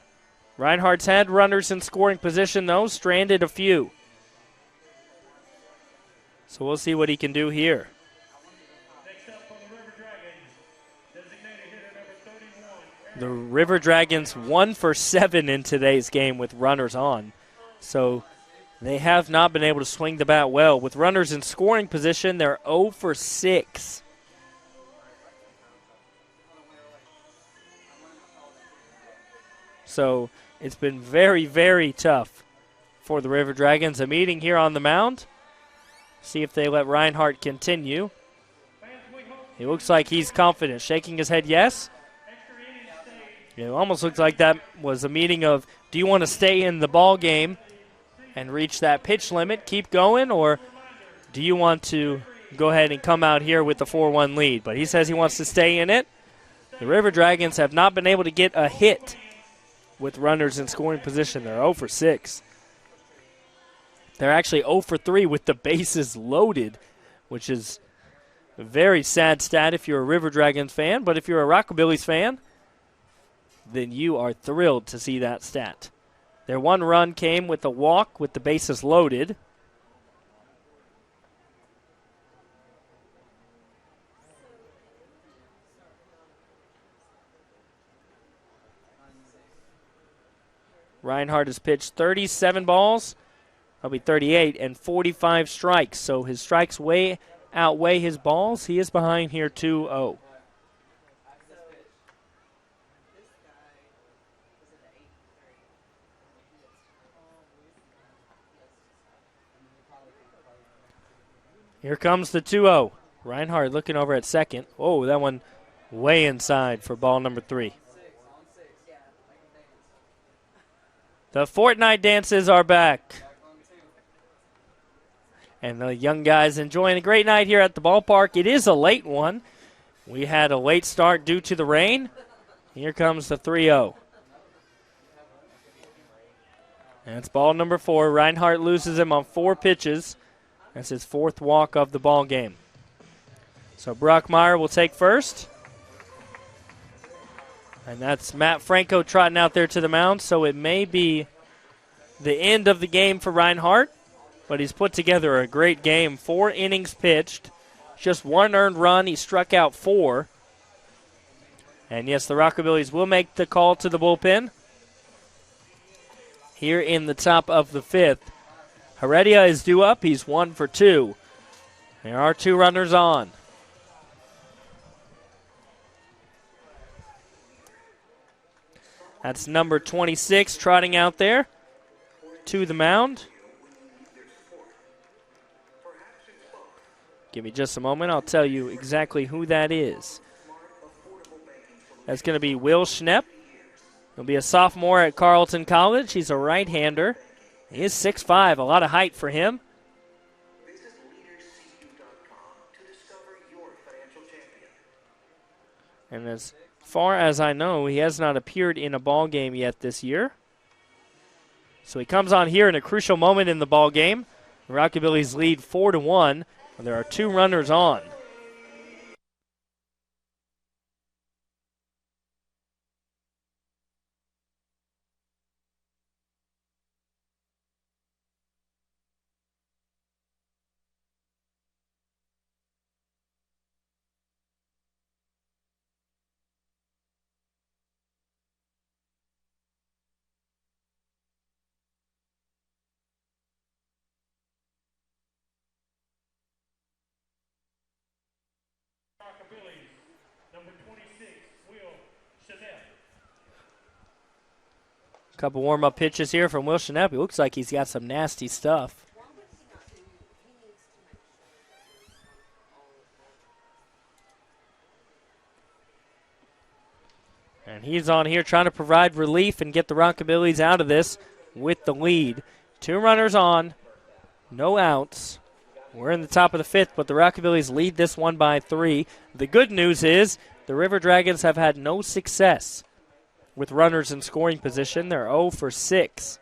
Speaker 1: Reinhardt's had runners in scoring position, though, stranded a few. So we'll see what he can do here.
Speaker 5: Next up on the River Dragons, designated hitter number 31,
Speaker 1: The River Dragons 1 for 7 in today's game with runners on. So they have not been able to swing the bat well. With runners in scoring position, they're 0 for 6. So it's been very, very tough for the River Dragons. A meeting here on the mound. See if they let Reinhardt continue. He looks like he's confident, shaking his head yes. It almost looks like that was a meeting of, do you want to stay in the ball game and reach that pitch limit, keep going, or do you want to go ahead and come out here with the 4-1 lead? But he says he wants to stay in it. The River Dragons have not been able to get a hit with runners in scoring position. They're 0 for 6. They're actually 0 for 3 with the bases loaded, which is a very sad stat if you're a River Dragons fan. But if you're a Rockabillys fan, then you are thrilled to see that stat. Their one run came with a walk with the bases loaded. Reinhardt has pitched 37 balls. That'll be 38 and 45 strikes. So his strikes way outweigh his balls. He is behind here 2-0. Here comes the 2-0. Reinhardt looking over at second. Oh, that one way inside for ball number 3. The Fortnite dances are back. And the young guys enjoying a great night here at the ballpark. It is a late one. We had a late start due to the rain. Here comes the 3-0. And it's ball number 4. Reinhardt loses him on 4 pitches. That's his 4th walk of the ball game. So Brockmeyer will take first. And that's Matt Franco trotting out there to the mound. So it may be the end of the game for Reinhardt. But he's put together a great game. 4 innings pitched. Just 1 earned run. He struck out 4. And yes, the Rockabillys will make the call to the bullpen here in the top of the 5th. Heredia is due up. He's 1 for 2. There are 2 runners on. That's number 26 trotting out there to the mound. Give me just a moment. I'll tell you exactly who that is. That's going to be Will Schnepp. He'll be a sophomore at Carleton College. He's a right-hander. He is 6'5", a lot of height for him. And as far as I know, he has not appeared in a ball game yet this year. So he comes on here in a crucial moment in the ball game. The Rockabillys lead 4-1. And there are 2 runners on.
Speaker 5: Number 26, Will Chanel.
Speaker 1: Couple warm-up pitches here from Will Schnepp. He looks like he's got some nasty stuff. And he's on here trying to provide relief and get the Rockabillys out of this with the lead. 2 runners on, no outs. We're in the top of the 5th, but the Rockabillys lead this one by 3. The good news is the River Dragons have had no success with runners in scoring position. They're 0 for 6.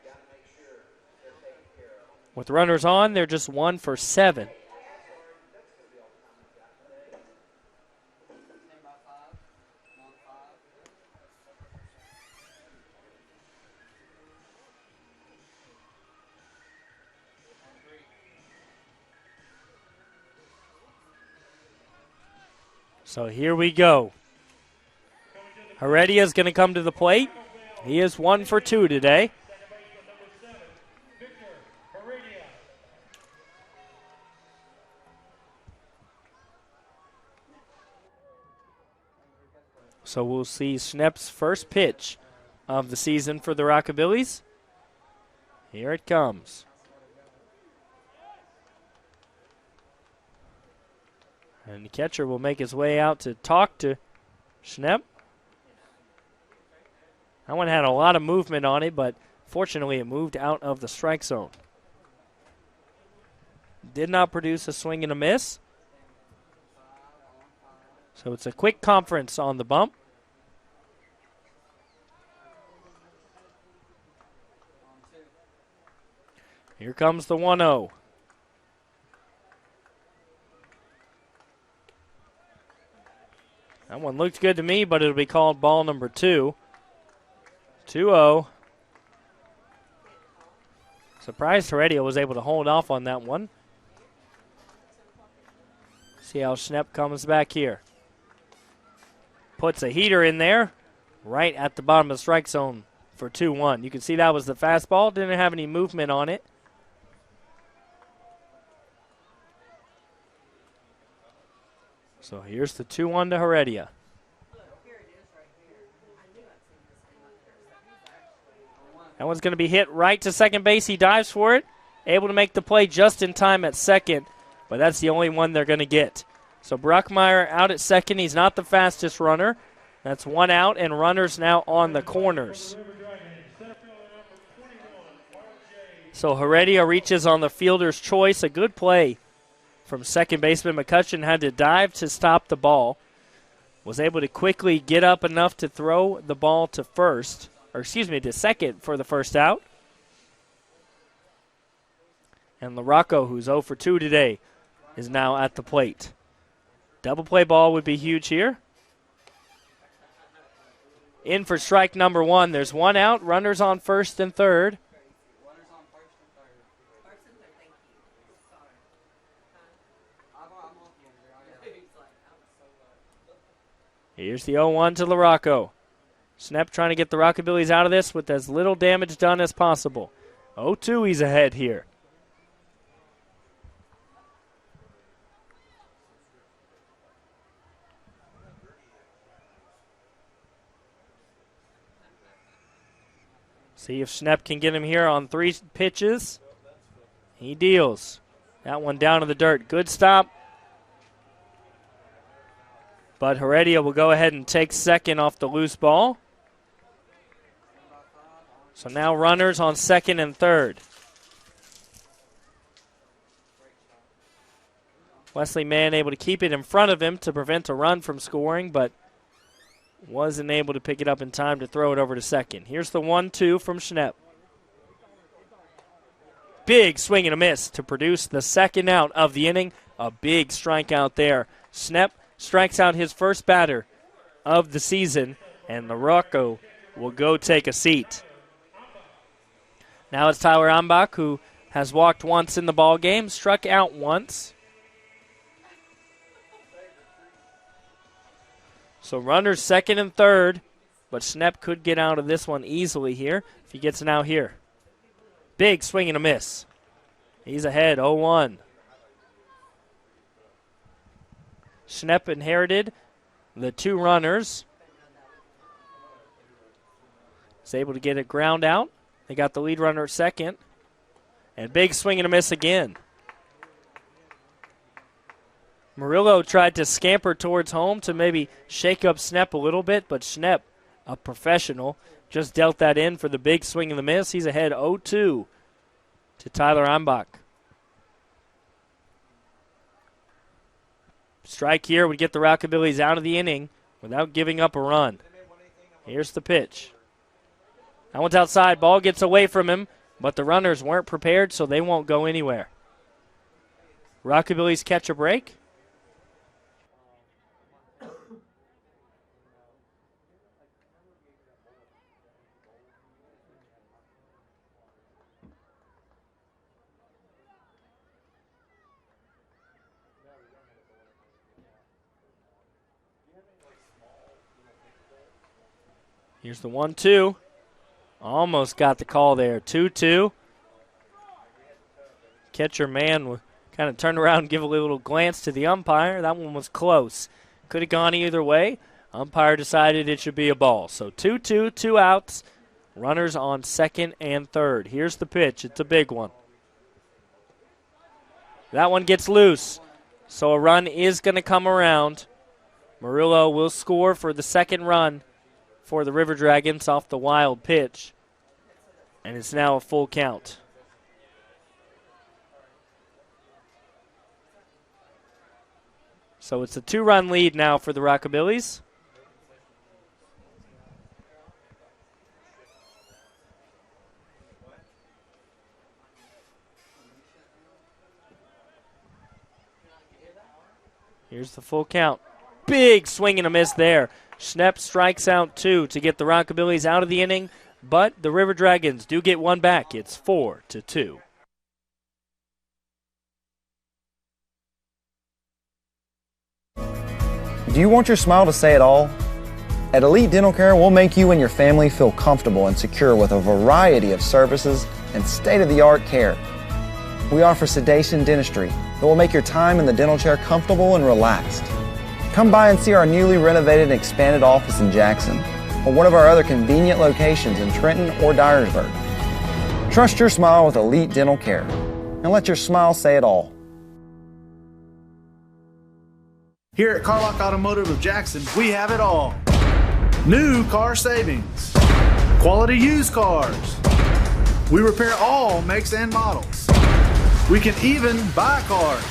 Speaker 1: With runners on, they're just 1 for 7. So here we go. Heredia's going to come to the plate. He is 1 for 2 today. So we'll see Schnepp's first pitch of the season for the Rockabillys. Here it comes. And the catcher will make his way out to talk to Schnepp. That one had a lot of movement on it, but fortunately it moved out of the strike zone. Did not produce a swing and a miss. So it's a quick conference on the bump. Here comes the 1-0. That one looked good to me, but it'll be called ball number 2. 2-0. Surprised Heredia was able to hold off on that one. See how Schnepp comes back here. Puts a heater in there right at the bottom of the strike zone for 2-1. You can see that was the fastball. Didn't have any movement on it. So here's the 2-1 to Heredia. That one's going to be hit right to second base. He dives for it. Able to make the play just in time at second, but that's the only one they're going to get. So Bruckmeyer out at second. He's not the fastest runner. That's 1 out, and runners now on the corners. So Heredia reaches on the fielder's choice. A good play from second baseman McCutcheon. Had to dive to stop the ball. Was able to quickly get up enough to throw the ball to first. To second for the first out. And LaRocco, who's 0 for 2 today, is now at the plate. Double play ball would be huge here. In for strike number 1. There's 1 out. Runners on first and third. Here's the 0-1 to LaRocco. Schnepp trying to get the Rockabillys out of this with as little damage done as possible. 0-2, he's ahead here. See if Schnepp can get him here on 3 pitches. He deals. That one down to the dirt. Good stop. But Heredia will go ahead and take second off the loose ball. So now runners on second and third. Wesley Mann able to keep it in front of him to prevent a run from scoring, but wasn't able to pick it up in time to throw it over to second. Here's the 1-2 from Schnepp. Big swing and a miss to produce the second out of the inning. A big strikeout there. Schnepp strikes out his first batter of the season, and LaRocco will go take a seat. Now it's Tyler Ambach, who has walked once in the ball game, struck out once. So runners second and third, but Schnepp could get out of this one easily here if he gets an out here. Big swing and a miss. He's ahead, 0-1. Schnepp inherited the 2 runners. He's able to get a ground out. They got the lead runner at second. And big swing and a miss again. Murillo tried to scamper towards home to maybe shake up Schnepp a little bit, but Schnepp, a professional, just dealt that in for the big swing and the miss. He's ahead 0-2 to Tyler Ambach. Strike here would get the Rockabillys out of the inning without giving up a run. Here's the pitch. That one's outside. Ball gets away from him, but the runners weren't prepared, so they won't go anywhere. Rockabillys catch a break. Here's the 1-2. Almost got the call there. 2-2. Catcher man kind of turned around and give a little glance to the umpire. That one was close. Could have gone either way. Umpire decided it should be a ball. So 2-2, 2 outs. Runners on second and third. Here's the pitch. It's a big one. That one gets loose. So a run is going to come around. Murillo will score for the second run for the River Dragons off the wild pitch. And it's now a full count. So it's a 2-run lead now for the Rockabillys. Here's the full count. Big swing and a miss there. Schnepp strikes out 2 to get the Rockabillys out of the inning, but the River Dragons do get one back. It's 4-2.
Speaker 2: Do you want your smile to say it all? At Elite Dental Care, we'll make you and your family feel comfortable and secure with a variety of services and state-of-the-art care. We offer sedation dentistry that will make your time in the dental chair comfortable and relaxed. Come by and see our newly renovated and expanded office in Jackson or one of our other convenient locations in Trenton or Dyersburg. Trust your smile with Elite Dental Care and let your smile say it all.
Speaker 3: Here at Carlock Automotive of Jackson, we have it all. New car savings, quality used cars. We repair all makes and models. We can even buy cars.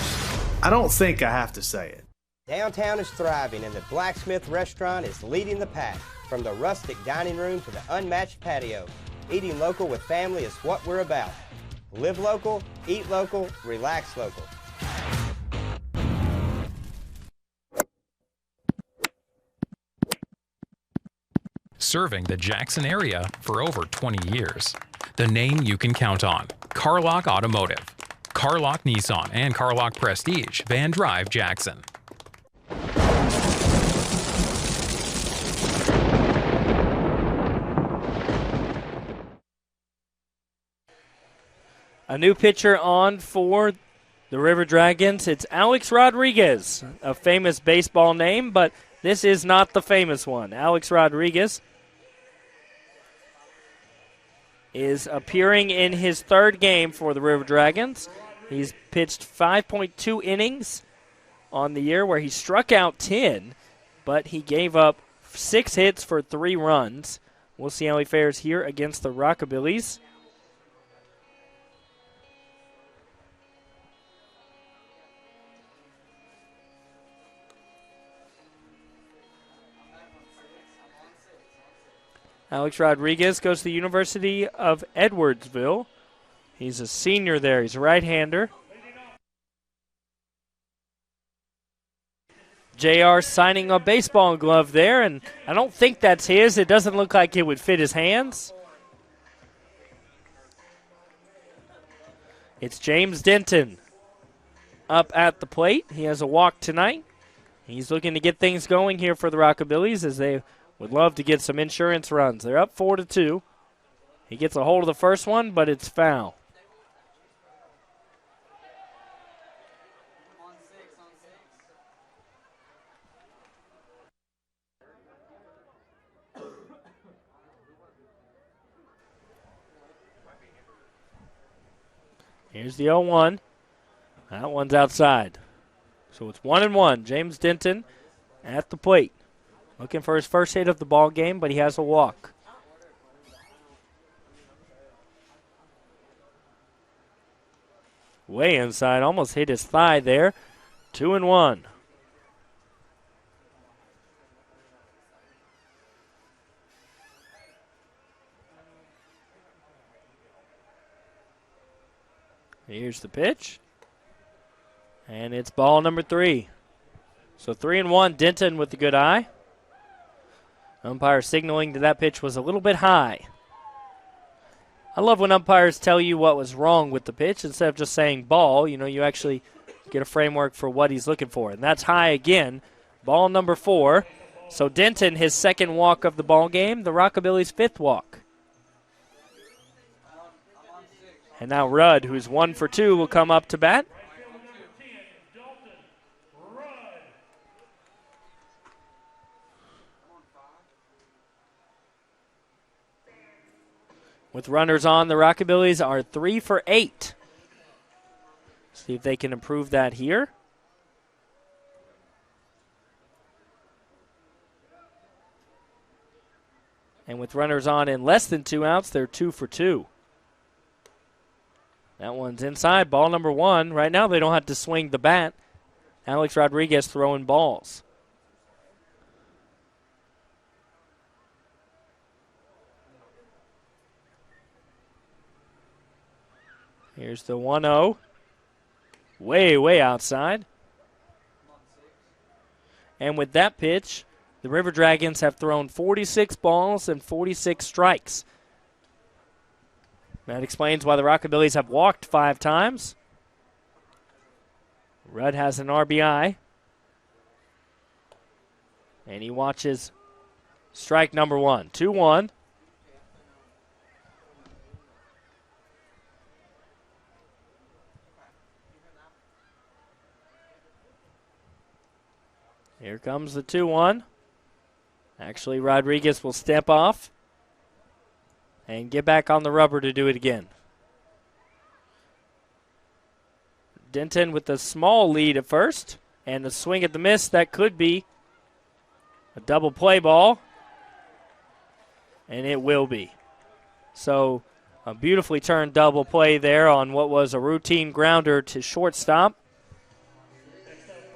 Speaker 3: I don't think I have to say it.
Speaker 4: Downtown is thriving and the Blacksmith Restaurant is leading the pack. From the rustic dining room to the unmatched patio, eating local with family is what we're about. Live local, eat local, relax local.
Speaker 7: Serving the Jackson area for over 20 years. The name you can count on. Carlock Automotive. Carlock Nissan and Carlock Prestige, Van Drive, Jackson.
Speaker 1: A new pitcher on for the River Dragons. It's Alex Rodriguez, a famous baseball name, but this is not the famous one. Alex Rodriguez is appearing in his third game for the River Dragons. He's pitched 5.2 innings on the year where he struck out 10, but he gave up 6 hits for 3 runs. We'll see how he fares here against the Rockabillys. Alex Rodriguez goes to the University of Edwardsville. He's a senior there. He's a right-hander. JR signing a baseball glove there, and I don't think that's his. It doesn't look like it would fit his hands. It's James Denton up at the plate. He has a walk tonight. He's looking to get things going here for the Rockabillys as they would love to get some insurance runs. They're up 4-2. He gets a hold of the first one, but it's foul. Here's the 0-1. That one's outside. So it's 1-1. James Denton at the plate. Looking for his first hit of the ball game, but he has a walk. Way inside, almost hit his thigh there. 2-1. Here's the pitch. And it's ball number 3. So 3-1, Denton with the good eye. Umpire signaling that pitch was a little bit high. I love when umpires tell you what was wrong with the pitch instead of just saying ball. You know, you actually get a framework for what he's looking for. And that's high again. Ball number 4. So Denton, his second walk of the ball game, the Rockabillys' fifth walk. And now Rudd, who's 1 for 2, will come up to bat. With runners on, the Rockabillys are 3 for 8. See if they can improve that here. And with runners on in less than 2 outs, they're 2 for 2. That one's inside, ball number 1. Right now they don't have to swing the bat. Alex Rodriguez throwing balls. Here's the 1-0. Way outside. And with that pitch, the River Dragons have thrown 46 balls and 46 strikes. That explains why the Rockabillys have walked 5 times. Rudd has an RBI. And he watches strike number 1. 2-1. Here comes the 2-1. Actually, Rodriguez will step off and get back on the rubber to do it again. Denton with a small lead at first, and the swing at the miss, that could be a double play ball, and it will be. So a beautifully turned double play there on what was a routine grounder to shortstop.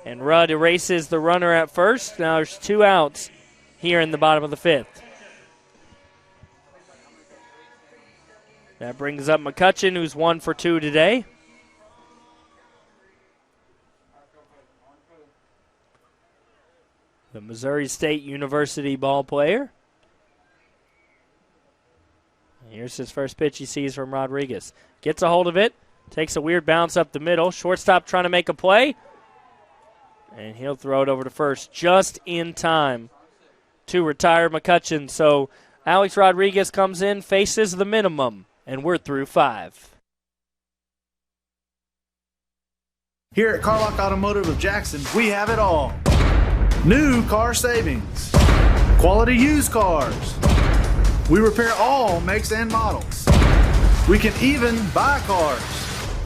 Speaker 1: And Rudd erases the runner at first. Now there's 2 outs here in the bottom of the 5th. That brings up McCutcheon, who's 1 for 2 today. The Missouri State University ball player. Here's his first pitch he sees from Rodriguez. Gets a hold of it. Takes a weird bounce up the middle. Shortstop trying to make a play. And he'll throw it over to first just in time to retire McCutcheon. So Alex Rodriguez comes in, faces the minimum, and we're through 5.
Speaker 3: Here at Carlock Automotive of Jackson, we have it all. New car savings, quality used cars. We repair all makes and models. We can even buy cars.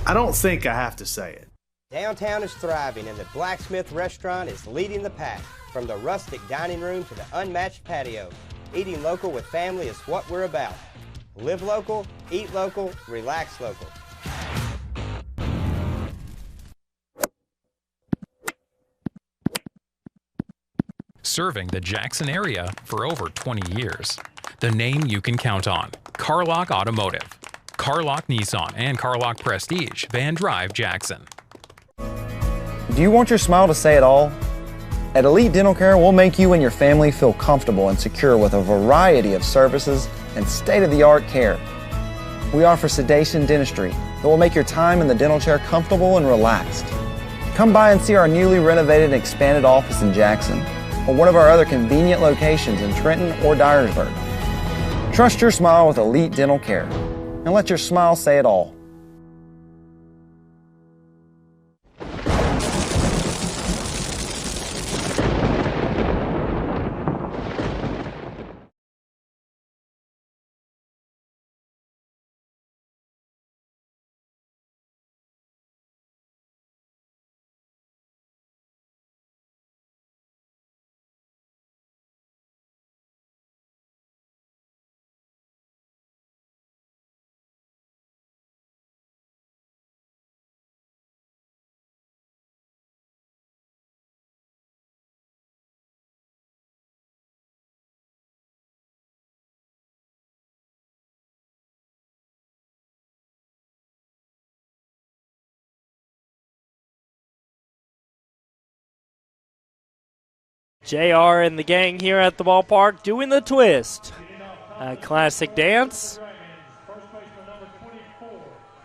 Speaker 3: I don't think I have to say it.
Speaker 4: Downtown is thriving, and the Blacksmith Restaurant is leading the pack. From the rustic dining room to the unmatched patio, eating local with family is what we're about. Live local, eat local, relax local.
Speaker 7: Serving the Jackson area for over 20 years. The name you can count on. Carlock Automotive. Carlock Nissan and Carlock Prestige, Van Drive, Jackson.
Speaker 2: Do you want your smile to say it all? At Elite Dental Care, we'll make you and your family feel comfortable and secure with a variety of services and state-of-the-art care. We offer sedation dentistry that will make your time in the dental chair comfortable and relaxed. Come by and see our newly renovated and expanded office in Jackson, or one of our other convenient locations in Trenton or Dyersburg. Trust your smile with Elite Dental Care, and let your smile say it all.
Speaker 1: JR and the gang here at the ballpark doing the twist. A classic dance.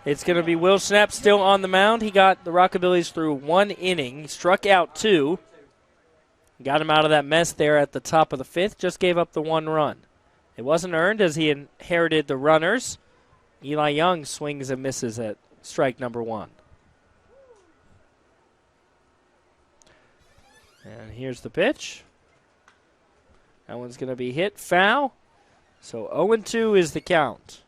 Speaker 1: It's going to be Will Schnapp still on the mound. He got the Rockabillys through 1 inning. He struck out 2. Got him out of that mess there at the top of the 5th. Just gave up the 1 run. It wasn't earned as he inherited the runners. Eli Young swings and misses at strike number 1. And here's the pitch. That one's going to be hit foul. So 0-2 is the count.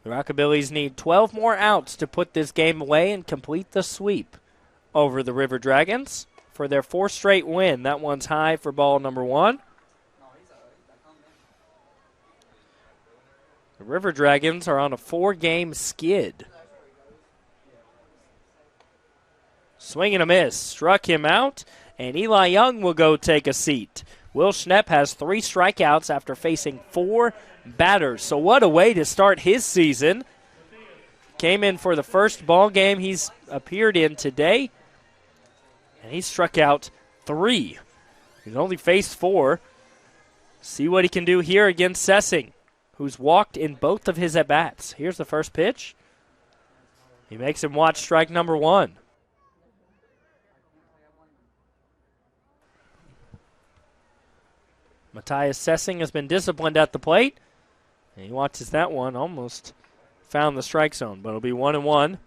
Speaker 1: The Rockabillys need 12 more outs to put this game away and complete the sweep over the River Dragons for their 4th straight win. That one's high for ball number 1. The River Dragons are on a 4-game skid. Swing and a miss. Struck him out, and Eli Young will go take a seat. Will Schnepp has 3 strikeouts after facing 4 batters. So what a way to start his season. Came in for the first ball game he's appeared in today, and he struck out 3. He's only faced 4. See what he can do here against Sessing, who's walked in both of his at-bats. Here's the first pitch. He makes him watch strike number 1. Matthias Sessing has been disciplined at the plate. And he watches that one, almost found the strike zone, but it'll be 1-1.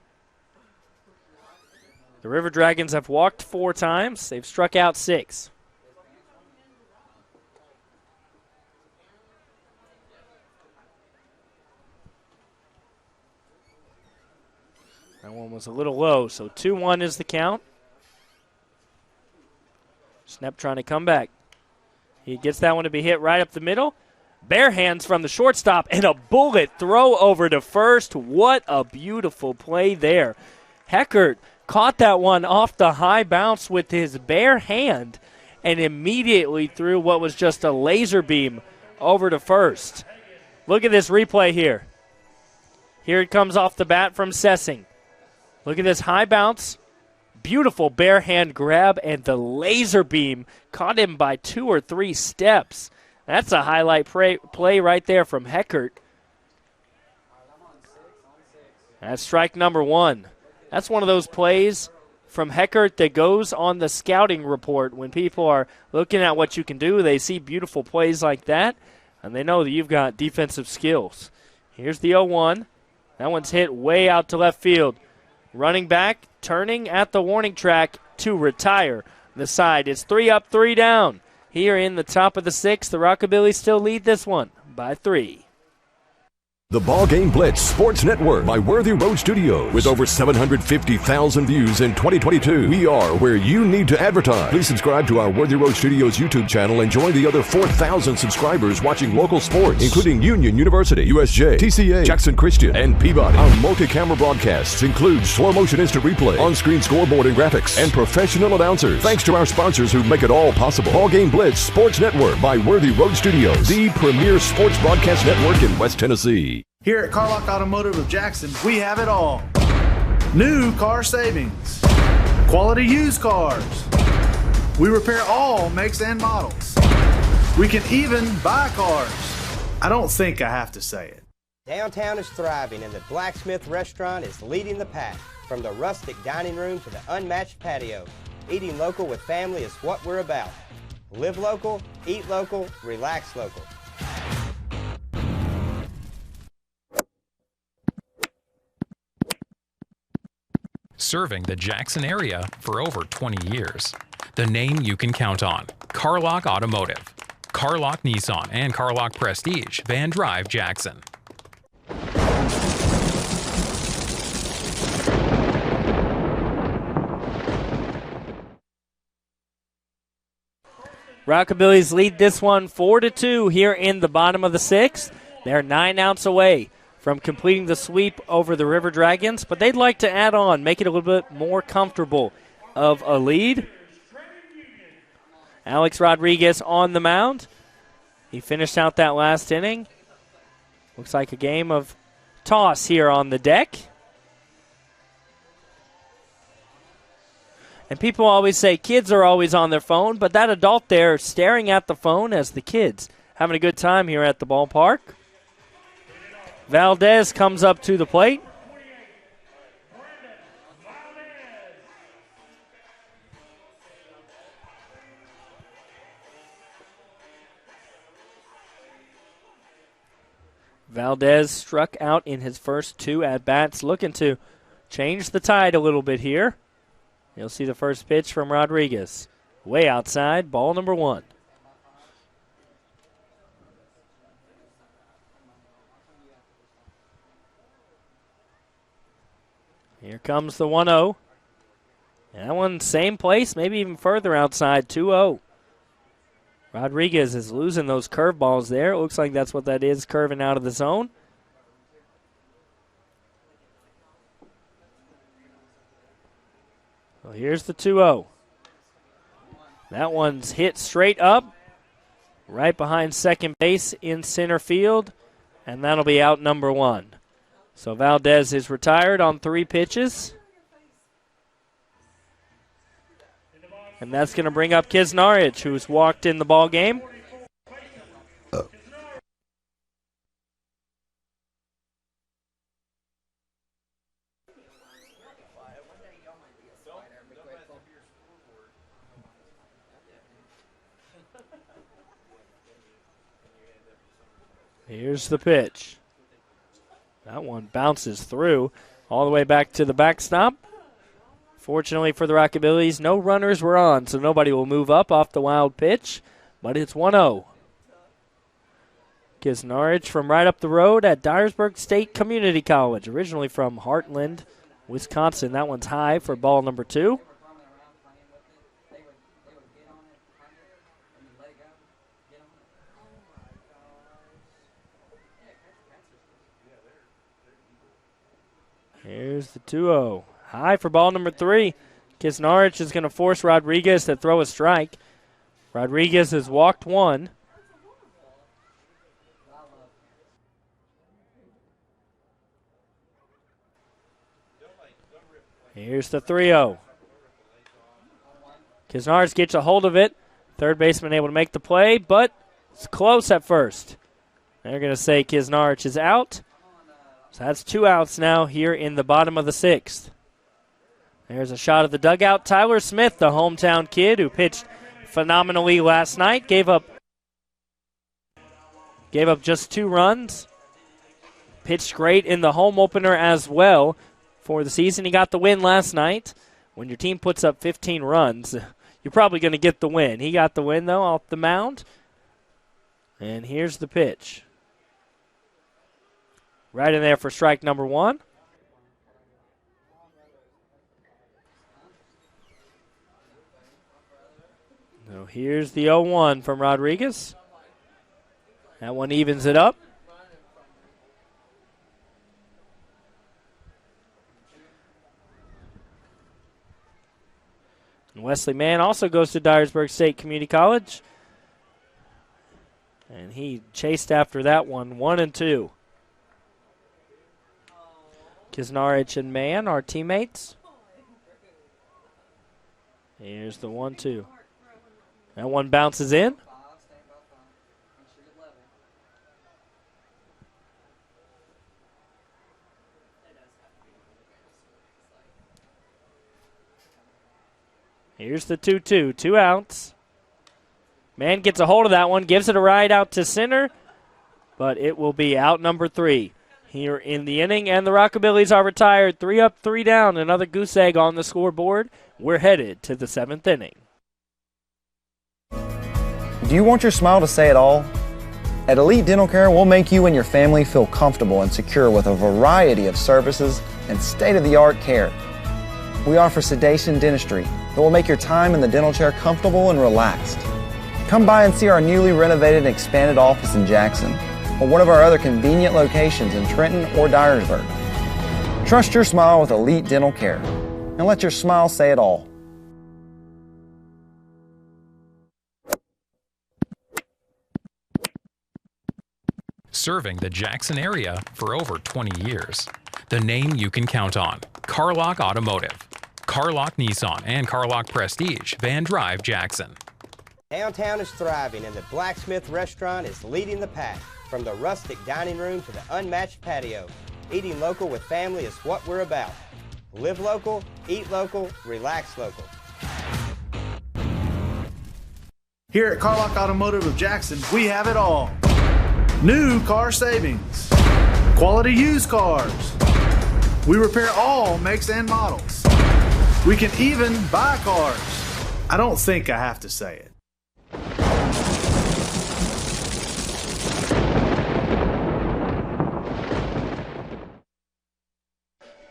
Speaker 1: The River Dragons have walked 4 times. They've struck out 6. That one was a little low, so 2-1 is the count. Schnepp trying to come back. He gets that one to be hit right up the middle. Bare hands from the shortstop and a bullet throw over to first. What a beautiful play there. Heckert caught that one off the high bounce with his bare hand and immediately threw what was just a laser beam over to first. Look at this replay here. Here it comes off the bat from Sessing. Look at this high bounce. Beautiful bare hand grab, and the laser beam caught him by 2 or 3 steps. That's a highlight play right there from Heckert. That's strike number 1. That's one of those plays from Heckert that goes on the scouting report. When people are looking at what you can do, they see beautiful plays like that, and they know that you've got defensive skills. Here's the 0-1. That one's hit way out to left field. Running back, turning at the warning track to retire. The side is 3 up, 3 down. Here in the top of the 6th, the Rockabillys still lead this one by 3.
Speaker 6: The BallGame Blitz Sports Network by Worthy Road Studios. With over 750,000 views in 2022, we are where you need to advertise. Please subscribe to our Worthy Road Studios YouTube channel and join the other 4,000 subscribers watching local sports, including Union University, USJ, TCA, Jackson Christian, and Peabody. Our multi-camera broadcasts include slow motion instant replay, on-screen scoreboard and graphics, and professional announcers. Thanks to our sponsors who make it all possible. BallGame Blitz Sports Network by Worthy Road Studios, the premier sports broadcast network in West Tennessee.
Speaker 3: Here at Carlock Automotive of Jackson, we have it all. New car savings, quality used cars. We repair all makes and models. We can even buy cars. I don't think I have to say it.
Speaker 4: Downtown is thriving, and the Blacksmith Restaurant is leading the pack. From the rustic dining room to the unmatched patio, eating local with family is what we're about. Live local, eat local, relax local.
Speaker 7: Serving the Jackson area for over 20 years. The name you can count on. Carlock Automotive. Carlock Nissan and Carlock Prestige, Van Drive, Jackson.
Speaker 1: Rockabillys lead this one 4-2 here in the bottom of the 6th. They're 9 outs away from completing the sweep over the River Dragons, but they'd like to add on, make it a little bit more comfortable of a lead. Alex Rodriguez on the mound. He finished out that last inning. Looks like a game of toss here on the deck. And people always say kids are always on their phone, but that adult there staring at the phone as the kids having a good time here at the ballpark. Valdez comes up to the plate. Valdez struck out in his first 2 at-bats, looking to change the tide a little bit here. You'll see the first pitch from Rodriguez. Way outside, ball number 1. Here comes the 1-0. And that one, same place, maybe even further outside, 2-0. Rodriguez is losing those curveballs there. It looks like that's what that is, curving out of the zone. Well, here's the 2-0. That one's hit straight up, right behind second base in center field, and that'll be out number 1. So Valdez is retired on 3 pitches. And that's going to bring up Kisnarich, who's walked in the ball game. Here's the pitch. That one bounces through all the way back to the backstop. Fortunately for the Rockabillys, no runners were on, so nobody will move up off the wild pitch, but it's 1-0. Kisnarich from right up the road at Dyersburg State Community College, originally from Heartland, Wisconsin. That one's high for ball number 2. Here's the 2-0. High for ball number 3. Kisnarich is going to force Rodriguez to throw a strike. Rodriguez has walked 1. Here's the 3-0. Kisnarich gets a hold of it. Third baseman able to make the play, but it's close at first. They're going to say Kisnarich is out. So that's 2 outs now here in the bottom of the 6th. There's a shot of the dugout. Tyler Smith, the hometown kid who pitched phenomenally last night, gave up just 2 runs. Pitched great in the home opener as well for the season. He got the win last night. When your team puts up 15 runs, you're probably going to get the win. He got the win, though, off the mound. And here's the pitch. Right in there for strike number 1. So here's the 0-1 from Rodriguez. That one evens it up. And Wesley Mann also goes to Dyersburg State Community College. And he chased after that one, 1-2. Kisnarich and Mann are teammates. Here's the 1-2. That one bounces in. Here's the 2-2. 2 outs. Mann gets a hold of that one, gives it a ride out to center, but it will be out number 3 here in the inning, and the Rockabillys are retired. 3 up, 3 down. Another goose egg on the scoreboard. We're headed to the 7th inning.
Speaker 2: Do you want your smile to say it all? At Elite Dental Care, we'll make you and your family feel comfortable and secure with a variety of services and state-of-the-art care. We offer sedation dentistry that will make your time in the dental chair comfortable and relaxed. Come by and see our newly renovated and expanded office in Jackson, or one of our other convenient locations in Trenton or Dyersburg. Trust your smile with Elite Dental Care, and let your smile say it all.
Speaker 7: Serving the Jackson area for over 20 years. The name you can count on. Carlock Automotive. Carlock Nissan and Carlock Prestige, Van Drive, Jackson.
Speaker 4: Downtown is thriving and the Blacksmith Restaurant is leading the pack. From the rustic dining room to the unmatched patio, eating local with family is what we're about. Live local, eat local, relax local.
Speaker 3: Here at Carlock Automotive of Jackson, we have it all. New car savings, quality used cars. We repair all makes and models. We can even buy cars. I don't think I have to say it.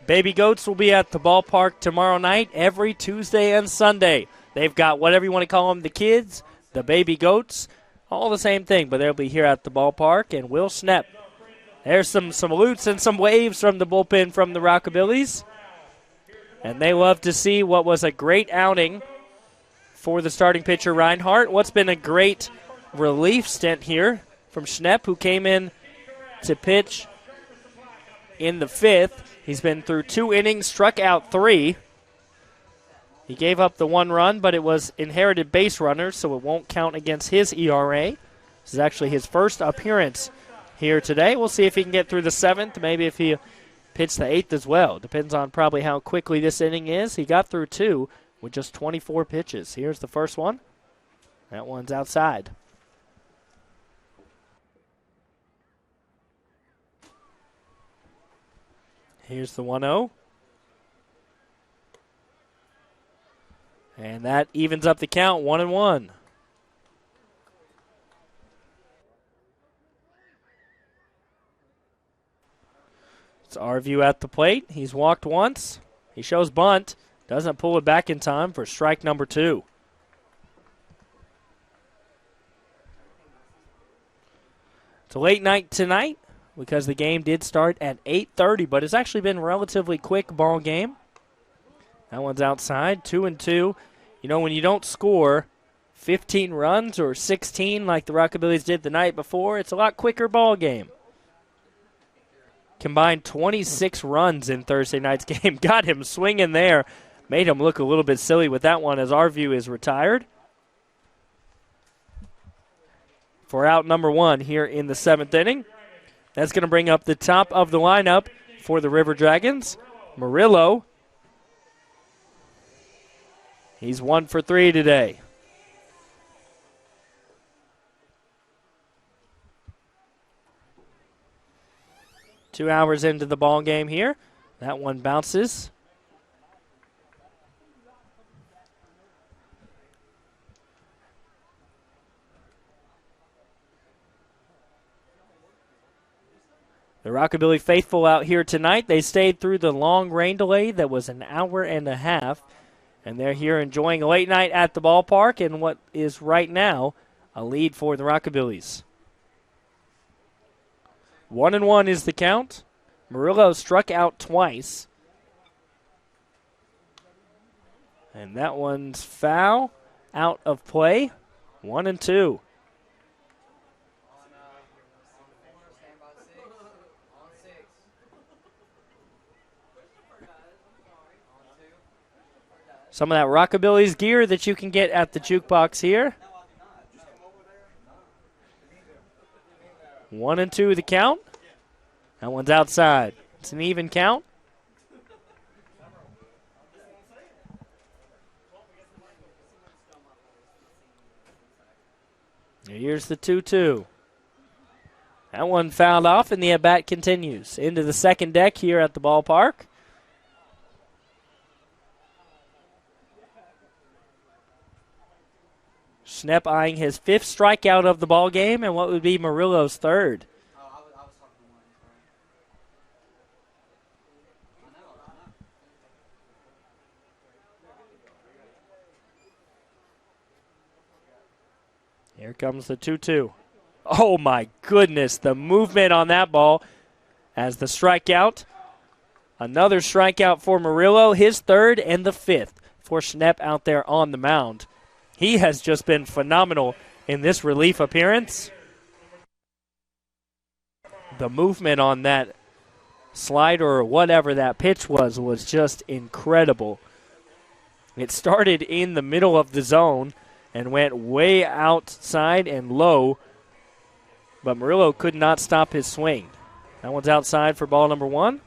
Speaker 1: Baby Goats will be at the ballpark tomorrow night, every Tuesday and Sunday. They've got whatever you want to call them, the kids, the Baby Goats, all the same thing, but they'll be here at the ballpark, and Will Schnepp. There's some salutes and some waves from the bullpen from the Rockabillys, and they love to see what was a great outing for the starting pitcher, Reinhardt. What's been a great relief stint here from Schnepp, who came in to pitch in the fifth. He's been through 2 innings, struck out 3. He gave up the 1 run, but it was inherited base runners, so it won't count against his ERA. This is actually his first appearance here today. We'll see if he can get through the 7th, maybe if he pitched the 8th as well. Depends on probably how quickly this inning is. He got through 2 with just 24 pitches. Here's the first one. That one's outside. Here's the 1-0. And that evens up the count, 1-1. It's our view at the plate. He's walked once. He shows bunt. Doesn't pull it back in time for strike number 2. It's a late night tonight, because the game did start at 8:30, but it's actually been a relatively quick ball game. That one's outside, 2-2. You know, when you don't score 15 runs or 16 like the Rockabillys did the night before, it's a lot quicker ball game. Combined 26 runs in Thursday night's game. Got him swinging there. Made him look a little bit silly with that one as our view is retired. For out number 1 here in the 7th inning. That's going to bring up the top of the lineup for the River Dragons. Murillo. He's 1 for 3 today. Two hours into the ball game here. That one bounces. The Rockabilly faithful out here tonight. They stayed through the long rain delay that was an hour and a half. And they're here enjoying a late night at the ballpark and what is right now a lead for the Rockabillys. 1-1 is the count. Murillo struck out twice. And that one's foul, out of play. 1-2. Some of that Rockabillys gear that you can get at the jukebox here. 1-2 the count. That one's outside. It's an even count. Here's the 2-2. That one fouled off, and the at-bat continues. Into the second deck here at the ballpark. Schnepp eyeing his 5th strikeout of the ball game and what would be Murillo's 3rd. Here comes the 2-2. Oh my goodness, the movement on that ball as the strikeout. Another strikeout for Murillo, his 3rd and the 5th for Schnepp out there on the mound. He has just been phenomenal in this relief appearance. The movement on that slider or whatever that pitch was just incredible. It started in the middle of the zone and went way outside and low but Murillo could not stop his swing. That one's outside for ball number 1.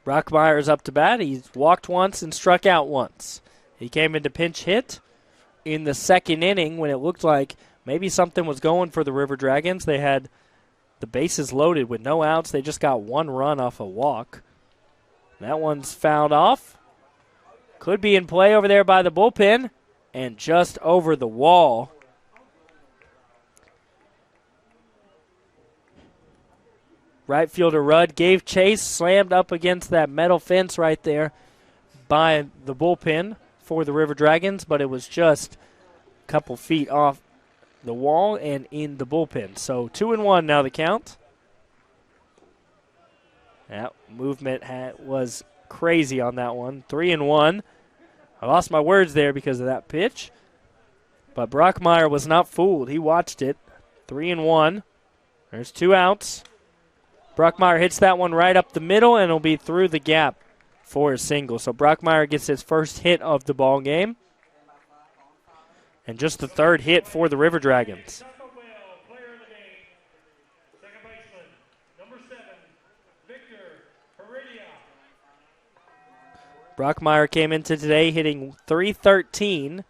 Speaker 1: Brockmeyer's up to bat. He's walked once and struck out once. He came into pinch hit in the second inning when it looked like maybe something was going for the River Dragons. They had the bases loaded with no outs. They just got 1 run off a walk. That one's fouled off. Could be in play over there by the bullpen and just over the wall. Right fielder Rudd gave chase, slammed up against that metal fence right there by the bullpen for the River Dragons, but it was just a couple feet off the wall and in the bullpen. So 2-1 now the count. That movement was crazy on that one. 3-1. I lost my words there because of that pitch, but Brockmeyer was not fooled. He watched it. 3-1. There's 2 outs. Brockmeyer hits that one right up the middle, and it'll be through the gap for a single. So Brockmeyer gets his first hit of the ball game, and just the 3rd hit for the River Dragons. Brockmeyer came into today hitting .313.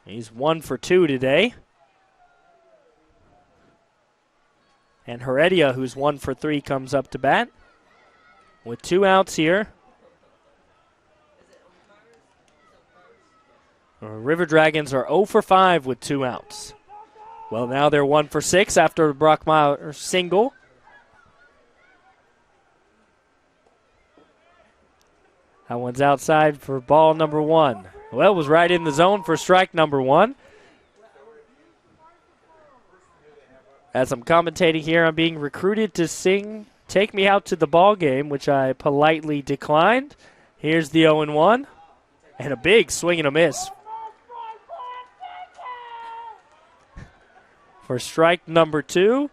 Speaker 1: He's 1 for 2 today. And Heredia, who's 1 for 3, comes up to bat with 2 outs here. The River Dragons are 0 for 5 with 2 outs. Well, now they're 1 for 6 after Brockmeyer single. That one's outside for ball number 1. Well, it was right in the zone for strike number 1. As I'm commentating here, I'm being recruited to sing Take Me Out to the Ball Game, which I politely declined. Here's the 0-1, and a big swing and a miss for strike number 2.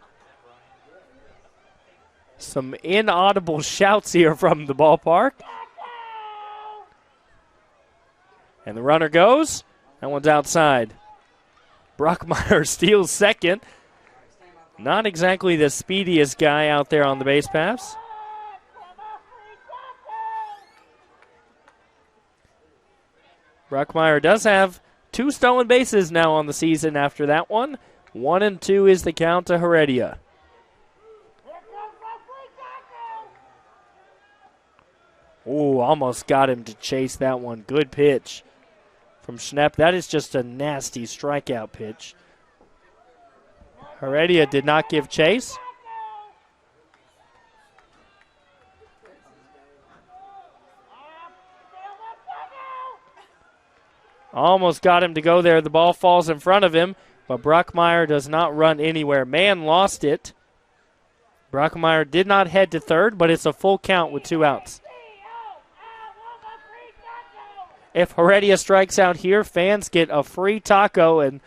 Speaker 1: Some inaudible shouts here from the ballpark. And the runner goes. That one's outside. Brockmeyer steals second. Not exactly the speediest guy out there on the base paths. Brockmeyer does have 2 stolen bases now on the season after that one. 1-2 is the count to Heredia. Oh, almost got him to chase that one. Good pitch from Schnepp. That is just a nasty strikeout pitch. Heredia did not give chase. Almost got him to go there. The ball falls in front of him, but Brockmeyer does not run anywhere. Man lost it. Brockmeyer did not head to third, but it's a full count with 2 outs. If Heredia strikes out here, fans get a free taco, and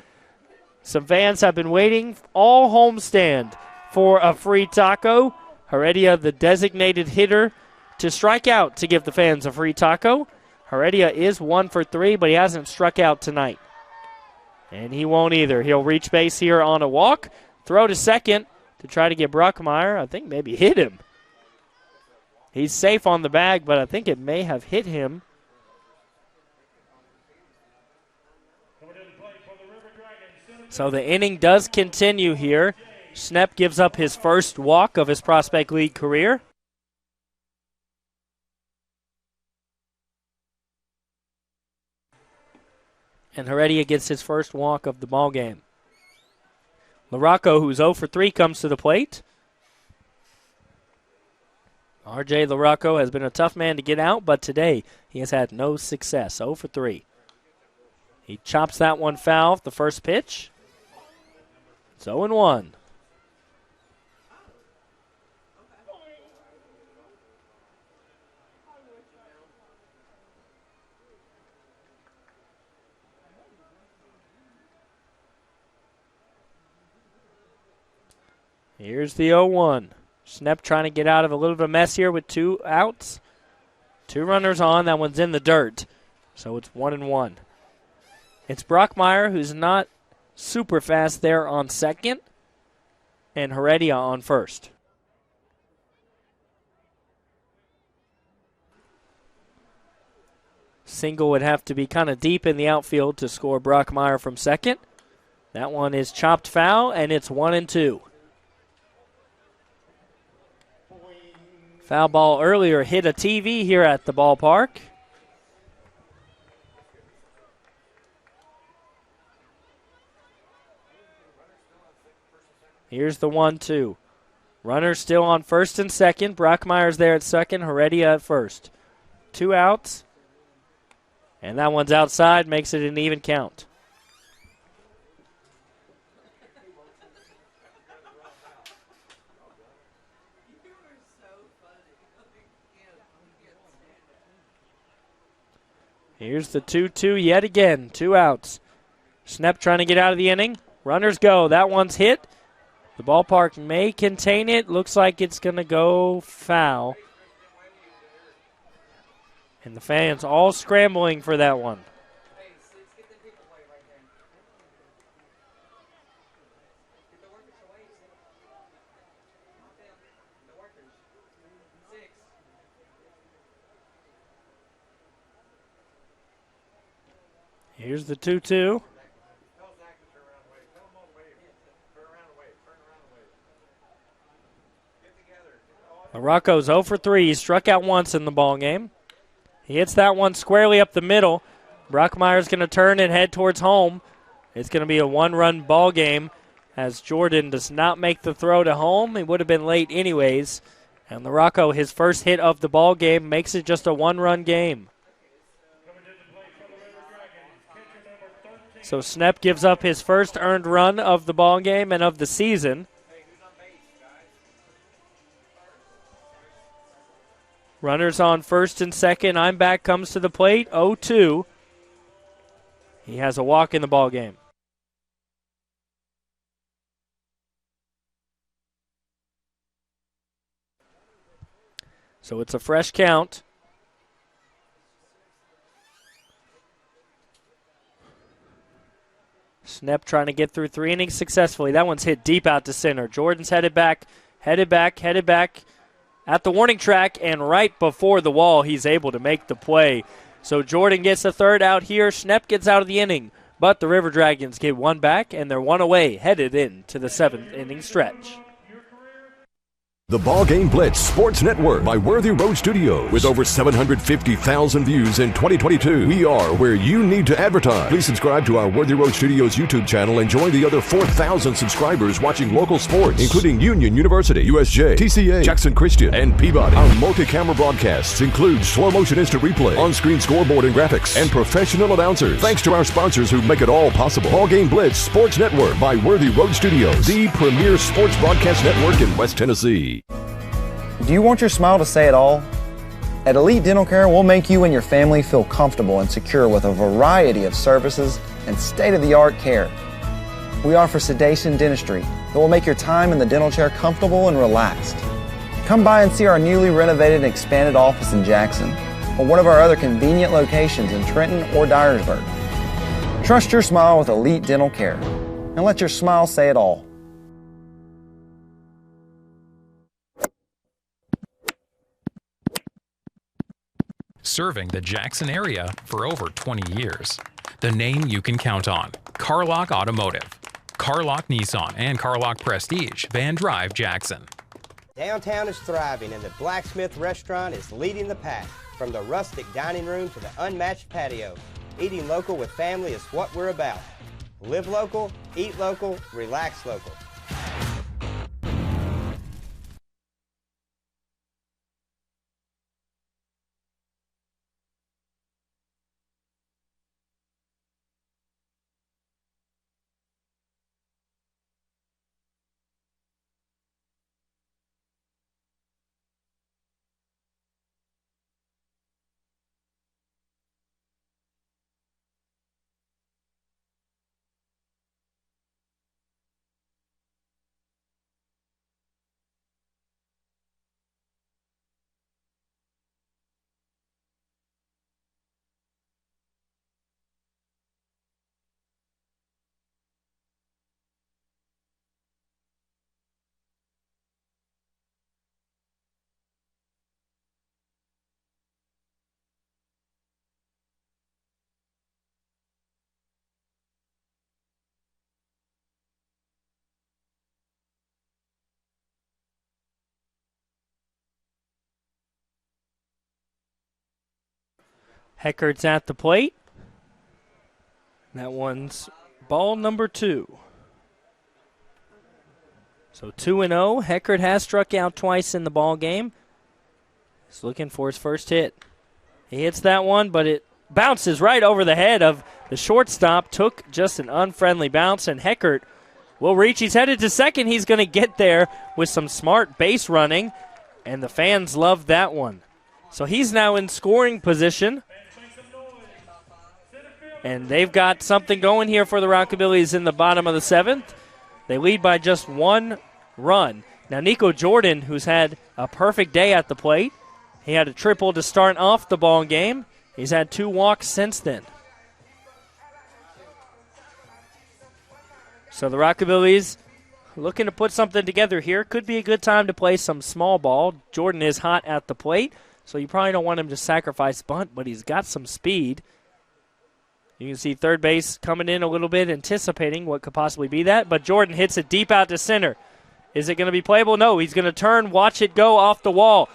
Speaker 1: some fans have been waiting all homestand for a free taco. Heredia, the designated hitter, to strike out to give the fans a free taco. Heredia is 1 for 3, but he hasn't struck out tonight. And he won't either. He'll reach base here on a walk, throw to second to try to get Brockmeyer. I think maybe hit him. He's safe on the bag, but I think it may have hit him. So the inning does continue here. Schnepp gives up his first walk of his Prospect League career. And Heredia gets his first walk of the ball game. LaRocco, who's 0 for 3, comes to the plate. R.J. LaRocco has been a tough man to get out, but today he has had no success. 0 for 3. He chops that one foul, the first pitch. It's 0-1. Here's the 0-1. Schnepp trying to get out of a little bit of a mess here with 2 outs. 2 runners on. That one's in the dirt. So it's 1-1. It's Brockmeyer, who's not super fast there on second, and Heredia on first. Single would have to be kind of deep in the outfield to score Brockmeyer from second. That one is chopped foul, and it's 1-2. Foul ball earlier hit a TV here at the ballpark. Here's the 1-2. Runners still on first and second. Brockmeyer's there at second, Heredia at first. 2 outs. And that one's outside, makes it an even count. Here's the 2-2 yet again. 2 outs. Snep trying to get out of the inning. Runners go. That one's hit. The ballpark may contain it. Looks like it's going to go foul. And the fans all scrambling for that one. Here's the 2-2. Rocco's 0 for 3. He struck out once in the ball game. He hits that one squarely up the middle. Brockmeyer's going to turn and head towards home. It's going to be a 1-run ball game as Jordan does not make the throw to home. He would have been late anyways. And the Rocco, his first hit of the ball game, makes it just a 1-run game. So Snep gives up his first earned run of the ball game and of the season. Runners on first and second. Imbach comes to the plate, 0-2. He has a walk in the ball game. So it's a fresh count. Snep trying to get through 3 innings successfully. That one's hit deep out to center. Jordan's headed back at the warning track, and right before the wall, he's able to make the play. So Jordan gets the third out here. Snep gets out of the inning, but the River Dragons get 1 back, and they're 1 away, headed into the 7th inning stretch.
Speaker 6: The BallGame Blitz Sports Network by Worthy Road Studios. With over 750,000 views in 2022, we are where you need to advertise. Please subscribe to our Worthy Road Studios YouTube channel and join the other 4,000 subscribers watching local sports, including Union University, USJ, TCA, Jackson Christian, and Peabody. Our multi-camera broadcasts include slow motion instant replay, on-screen scoreboard and graphics, and professional announcers. Thanks to our sponsors who make it all possible. BallGame Blitz Sports Network by Worthy Road Studios, the premier sports broadcast network in West Tennessee.
Speaker 2: Do you want your smile to say it all? At Elite Dental Care, we'll make you and your family feel comfortable and secure with a variety of services and state-of-the-art care. We offer sedation dentistry that will make your time in the dental chair comfortable and relaxed. Come by and see our newly renovated and expanded office in Jackson or one of our other convenient locations in Trenton or Dyersburg. Trust your smile with Elite Dental Care and let your smile say it all.
Speaker 7: Serving the Jackson area for over 20 years. The name you can count on. Carlock Automotive. Carlock Nissan and Carlock Prestige, Van Drive, Jackson.
Speaker 4: Downtown is thriving and the Blacksmith restaurant is leading the pack. From the rustic dining room to the unmatched patio, eating local with family is what we're about. Live local, eat local, relax local.
Speaker 1: Heckert's at the plate. That one's ball number 2. So 2-0. Heckert has struck out twice in the ball game. He's looking for his first hit. He hits that one, but it bounces right over the head of the shortstop. Took just an unfriendly bounce, and Heckert will reach. He's headed to second. He's going to get there with some smart base running, and the fans love that one. So he's now in scoring position. And they've got something going here for the Rockabillys in the bottom of the 7th. They lead by just 1 run. Now Nico Jordan, who's had a perfect day at the plate, he had a triple to start off the ball game. He's had 2 walks since then. So the Rockabillys looking to put something together here. Could be a good time to play some small ball. Jordan is hot at the plate, so you probably don't want him to sacrifice bunt, but he's got some speed. You can see third base coming in a little bit, anticipating what could possibly be that, but Jordan hits it deep out to center. Is it going to be playable? No, he's going to turn, watch it go off the wall.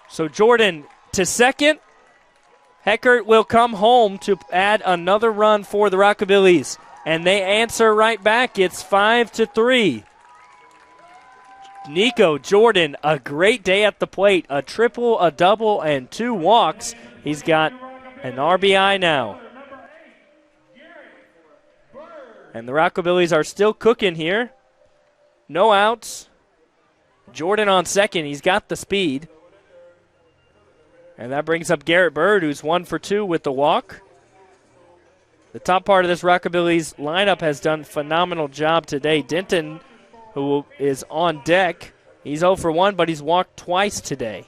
Speaker 1: So Jordan to second. Heckert will come home to add another run for the Rockabillys, and they answer right back. It's 5-3. Nico Jordan, a great day at the plate. A triple, a double, and 2 walks. He's got an RBI now. And the Rockabillys are still cooking here. No outs. Jordan on second. He's got the speed. And that brings up Garrett Bird, who's 1 for 2 with the walk. The top part of this Rockabillys lineup has done a phenomenal job today. Denton, who is on deck, he's 0 for 1, but he's walked twice today.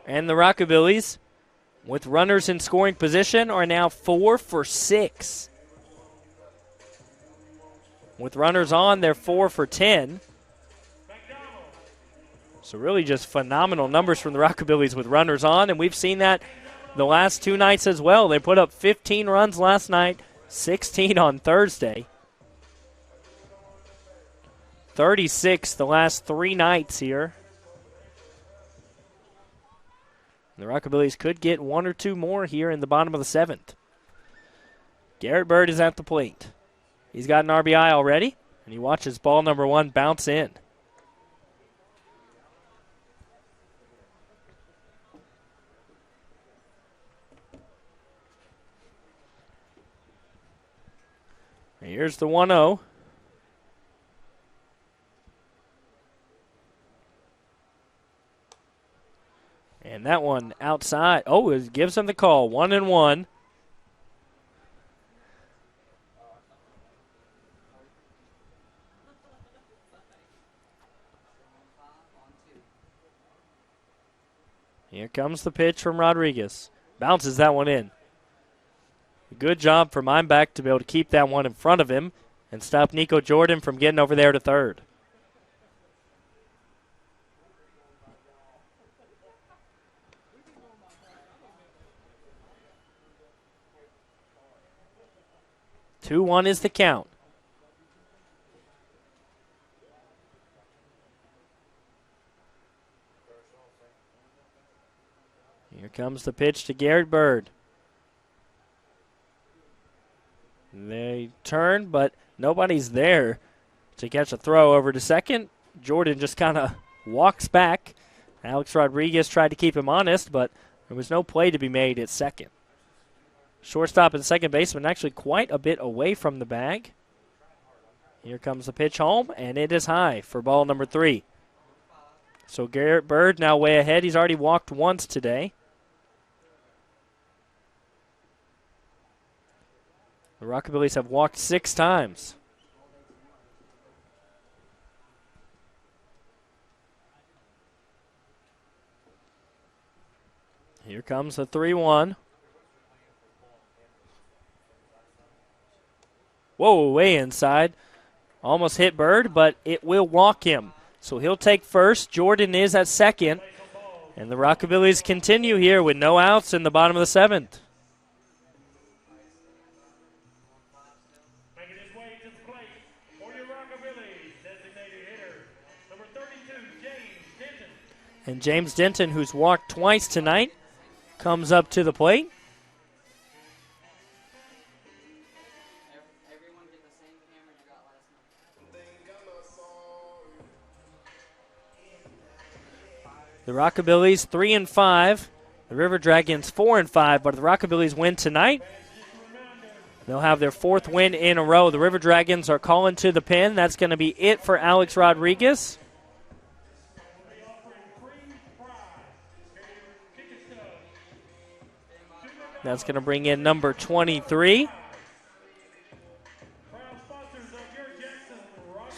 Speaker 1: And the Rockabillys, with runners in scoring position, are now 4 for 6. With runners on, they're 4 for 10. So really just phenomenal numbers from the Rockabillys with runners on, and we've seen that the last 2 nights as well. They put up 15 runs last night, 16 on Thursday. 36 the last 3 nights here. The Rockabillys could get 1 or 2 more here in the bottom of the 7th. Garrett Bird is at the plate. He's got an RBI already, and he watches ball number 1 bounce in. Here's the 1-0. And that one outside. Oh, it gives him the call. 1-1. Here comes the pitch from Rodriguez. Bounces that one in. Good job for Mineback to be able to keep that one in front of him and stop Nico Jordan from getting over there to third. Two 2-1 is the count. Here comes the pitch to Garrett Bird. They turn, but nobody's there to catch a throw over to second. Jordan just kind of walks back. Alex Rodriguez tried to keep him honest, but there was no play to be made at second. Shortstop and second baseman actually quite a bit away from the bag. Here comes the pitch home, and it is high for ball number 3. So Garrett Bird now way ahead. He's already walked once today. The Rockabillys have walked 6 times. Here comes the 3-1. Whoa, way inside. Almost hit Bird, but it will walk him. So he'll take first. Jordan is at second. And the Rockabillys continue here with no outs in the bottom of the 7th.
Speaker 5: Making his way to the plate for your Rockabillys, designated hitter, number 32, James Denton.
Speaker 1: And James Denton, who's walked twice tonight, comes up to the plate. The Rockabillys 3-5. The River Dragons 4-5, but the Rockabillys win tonight. They'll have their 4th win in a row. The River Dragons are calling to the pin. That's going to be it for Alex Rodriguez. That's going to bring in number 23.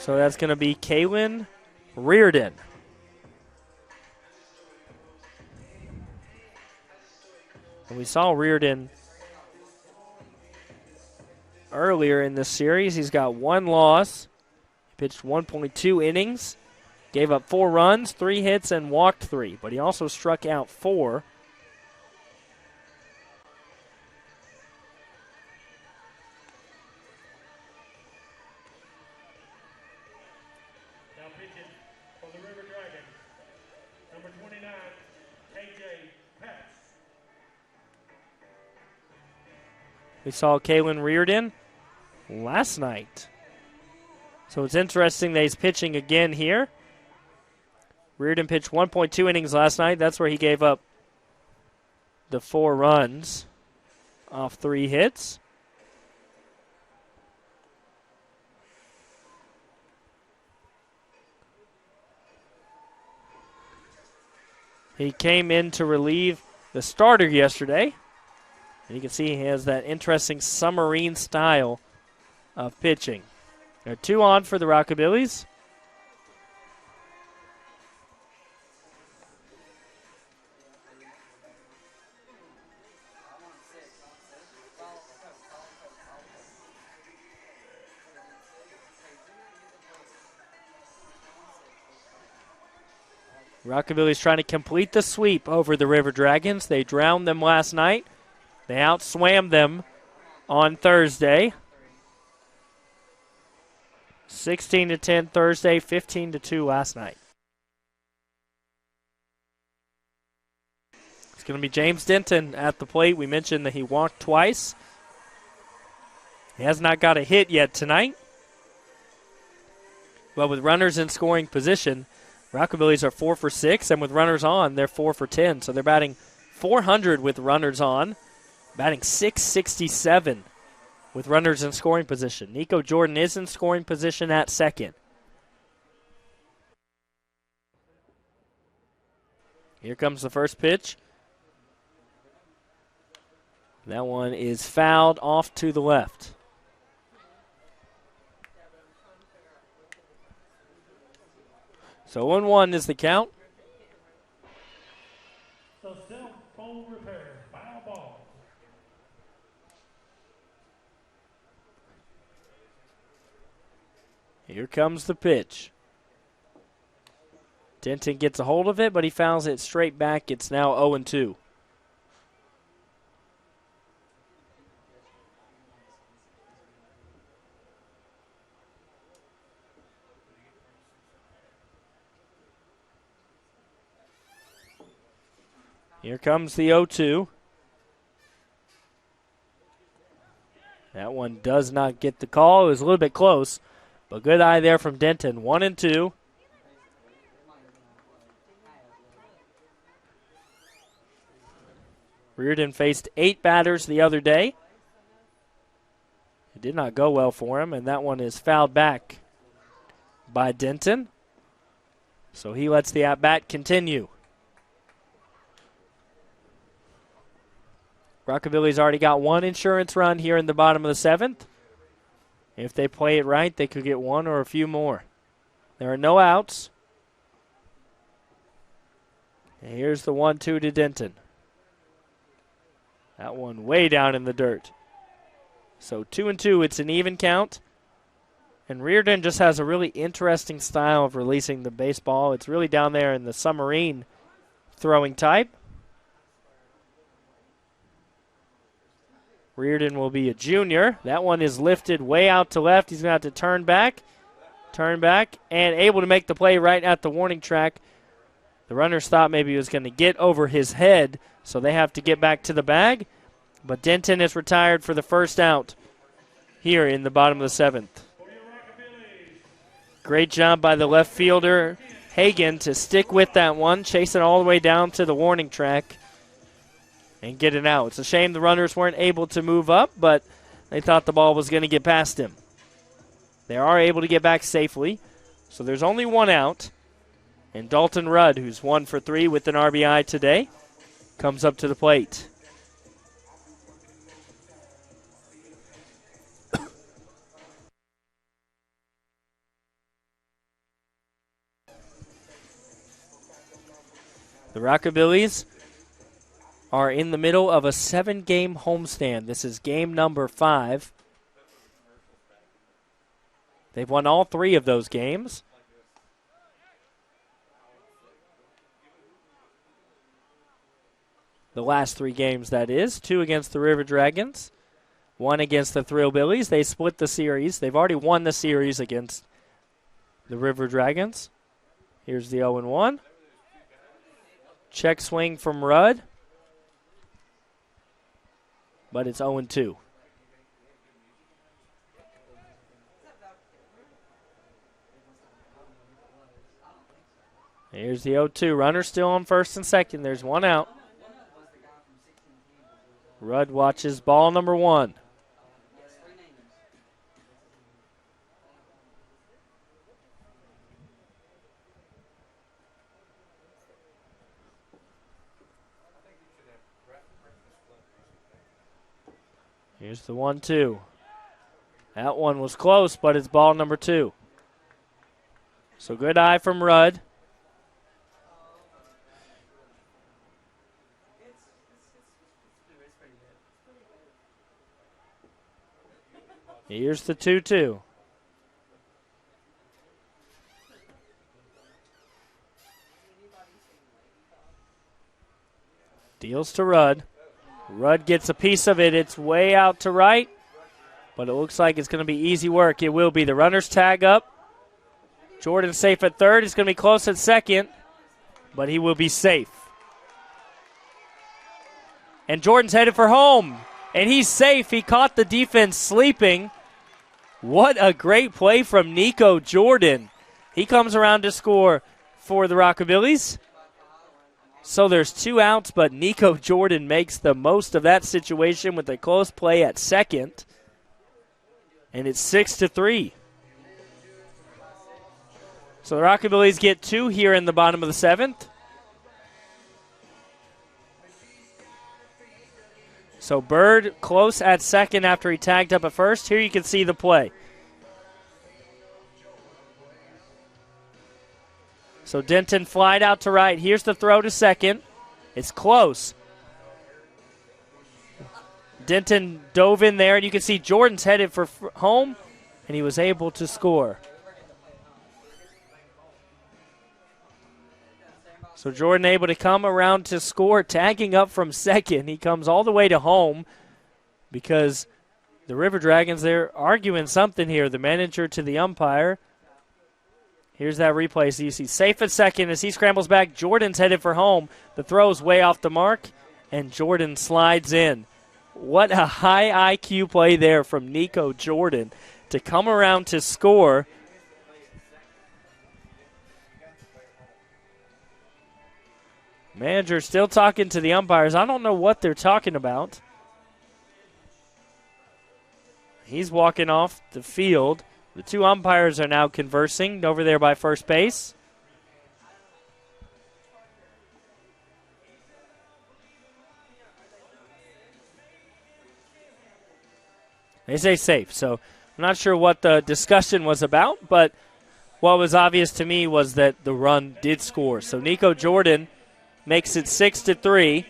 Speaker 1: So that's going to be Kaylin Reardon. And we saw Reardon earlier in this series. He's got 1 loss. He pitched 1.2 innings, gave up 4 runs, 3 hits, and walked 3. But he also struck out 4.
Speaker 5: Now pitching for the River Dragons, number 29, KJ Patz.
Speaker 1: We saw Kaylin Reardon last night. So it's interesting that he's pitching again here. Reardon pitched 1.2 innings last night. That's where he gave up the 4 runs off 3 hits. He came in to relieve the starter yesterday. And you can see he has that interesting submarine style of pitching. There are 2 on for the Rockabillys. Rockabillys trying to complete the sweep over the River Dragons. They drowned them last night. They outswam them on Thursday. 16-10 Thursday, 15-2 last night. It's going to be James Denton at the plate. We mentioned that he walked twice. He has not got a hit yet tonight. But with runners in scoring position, Rockabillys are 4 for 6, and with runners on, they're 4 for 10. So they're batting 400 with runners on, batting .667 with runners in scoring position. Nico Jordan is in scoring position at second. Here comes the first pitch. That one is fouled off to the left. So 1-1 is the count.
Speaker 5: So cell phone repair, foul ball.
Speaker 1: Here comes the pitch. Denton gets a hold of it, but he fouls it straight back. It's now 0-2. Here comes the 0-2. That one does not get the call. It was a little bit close, but good eye there from Denton. 1-2. Reardon faced 8 batters the other day. It did not go well for him, and that one is fouled back by Denton. So he lets the at-bat continue. Rockabillys already got 1 insurance run here in the bottom of the 7th. If they play it right, they could get 1 or a few more. There are no outs. And here's the 1-2 to Denton. That one way down in the dirt. So 2-2, it's an even count. And Reardon just has a really interesting style of releasing the baseball. It's really down there in the submarine throwing type. Reardon will be a junior. That one is lifted way out to left. He's going to have to turn back, and able to make the play right at the warning track The runners thought maybe he was going to get over his head, so they have to get back to the bag. But Denton is retired for the first out here in the bottom of the 7th. Great job by the left fielder, Hagan, to stick with that one, chase it all the way down to the warning track and get it out. It's a shame the runners weren't able to move up, but they thought the ball was going to get past him. They are able to get back safely, so there's only one out. And Dalton Rudd, who's 1 for 3 with an RBI today, comes up to the plate. The Rockabillys are in the middle of a 7-game homestand. This is game number 5. They've won all 3 of those games. The last 3 games, that is. 2 against the River Dragons, 1 against the Thrillbillies. They split the series. They've already won the series against the River Dragons. Here's the 0-1. Check swing from Rudd, but it's 0-2. Here's the 0-2. Runner still on first and second. There's one out. Rudd watches ball number 1. Here's the 1-2. That one was close, but it's ball number 2. So good eye from Rudd. Here's the 2-2. Deals to Rudd. Rudd gets a piece of it. It's way out to right, but it looks like it's going to be easy work. It will be. The runners tag up. Jordan's safe at third. He's going to be close at second, but he will be safe. And Jordan's headed for home, and he's safe. He caught the defense sleeping. What a great play from Nico Jordan. He comes around to score for the Rockabillys. So there's 2 outs, but Nico Jordan makes the most of that situation with a close play at second. And it's 6-3. So the Rockabillys get 2 here in the bottom of the 7th. So Bird close at second after he tagged up at first. Here you can see the play. So Denton flied out to right. Here's the throw to second. It's close. Denton dove in there, and you can see Jordan's headed for home, and he was able to score. So Jordan able to come around to score, tagging up from second. He comes all the way to home because the River Dragons, they're arguing something here. The manager to the umpire. Here's that replay. So you see safe at second as he scrambles back. Jordan's headed for home. The throw's way off the mark, and Jordan slides in. What a high IQ play there from Nico Jordan to come around to score. Manager still talking to the umpires. I don't know what they're talking about. He's walking off the field. The 2 umpires are now conversing over there by first base. They say safe, so I'm not sure what the discussion was about, but what was obvious to me was that the run did score. So Nico Jordan makes it 6-3.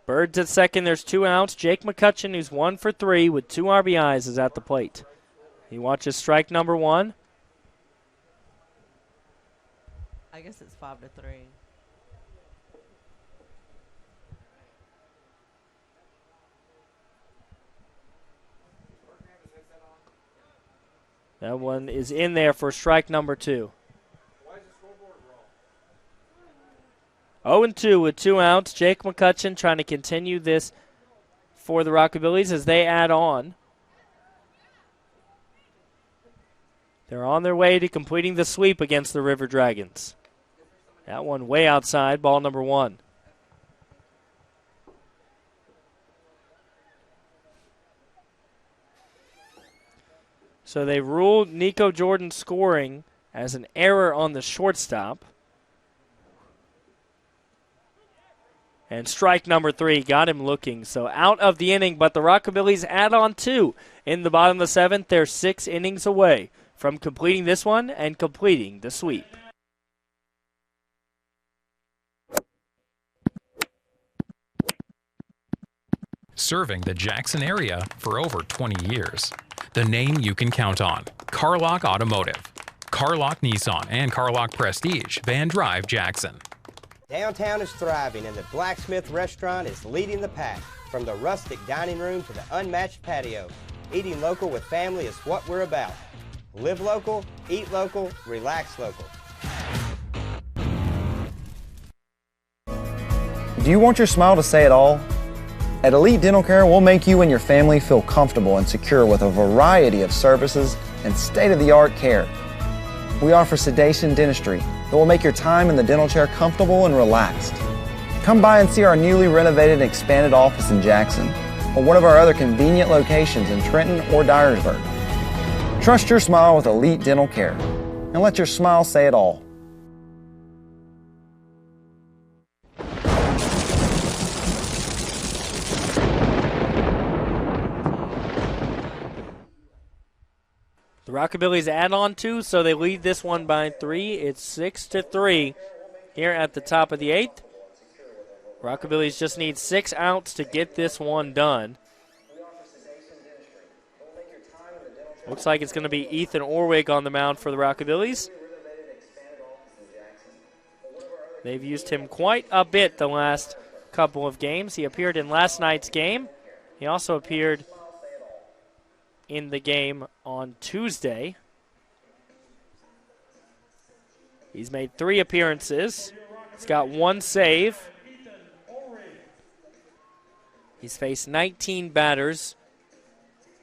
Speaker 1: Birds at second. There's 2 outs. Jake McCutcheon, who's 1 for 3 with 2 RBIs, is at the plate. He watches strike number 1.
Speaker 8: I guess it's 5-3.
Speaker 1: That one is in there for strike number 2. 0-2 with 2 outs. Jake McCutcheon trying to continue this for the Rockabillys as they add on. They're on their way to completing the sweep against the River Dragons. That one way outside, ball number 1. So they ruled Nico Jordan scoring as an error on the shortstop. And strike number 3 got him looking. So out of the inning, but the Rockabillys add on 2 in the bottom of the 7th. They're 6 innings away from completing this one and completing the sweep.
Speaker 7: Serving the Jackson area for over 20 years. The name you can count on. Carlock Automotive. Carlock Nissan and Carlock Prestige, Van Drive, Jackson.
Speaker 4: Downtown is thriving and the Blacksmith Restaurant is leading the pack. From the rustic dining room to the unmatched patio, eating local with family is what we're about. Live local, eat local, relax local.
Speaker 2: Do you want your smile to say it all? At Elite Dental Care, we'll make you and your family feel comfortable and secure with a variety of services and state-of-the-art care. We offer sedation dentistry that will make your time in the dental chair comfortable and relaxed. Come by and see our newly renovated and expanded office in Jackson or one of our other convenient locations in Trenton or Dyersburg. Trust your smile with Elite Dental Care and let your smile say it all.
Speaker 1: The Rockabillys add on 2, so they lead this one by 3. It's 6-3 here at the top of the 8th. Rockabillys just need 6 outs to get this one done. Looks like it's going to be Ethan Orwig on the mound for the Rockabillys. They've used him quite a bit the last couple of games. He appeared in last night's game. He also appeared in the game on Tuesday. He's made 3 appearances. He's got 1 save. He's faced 19 batters.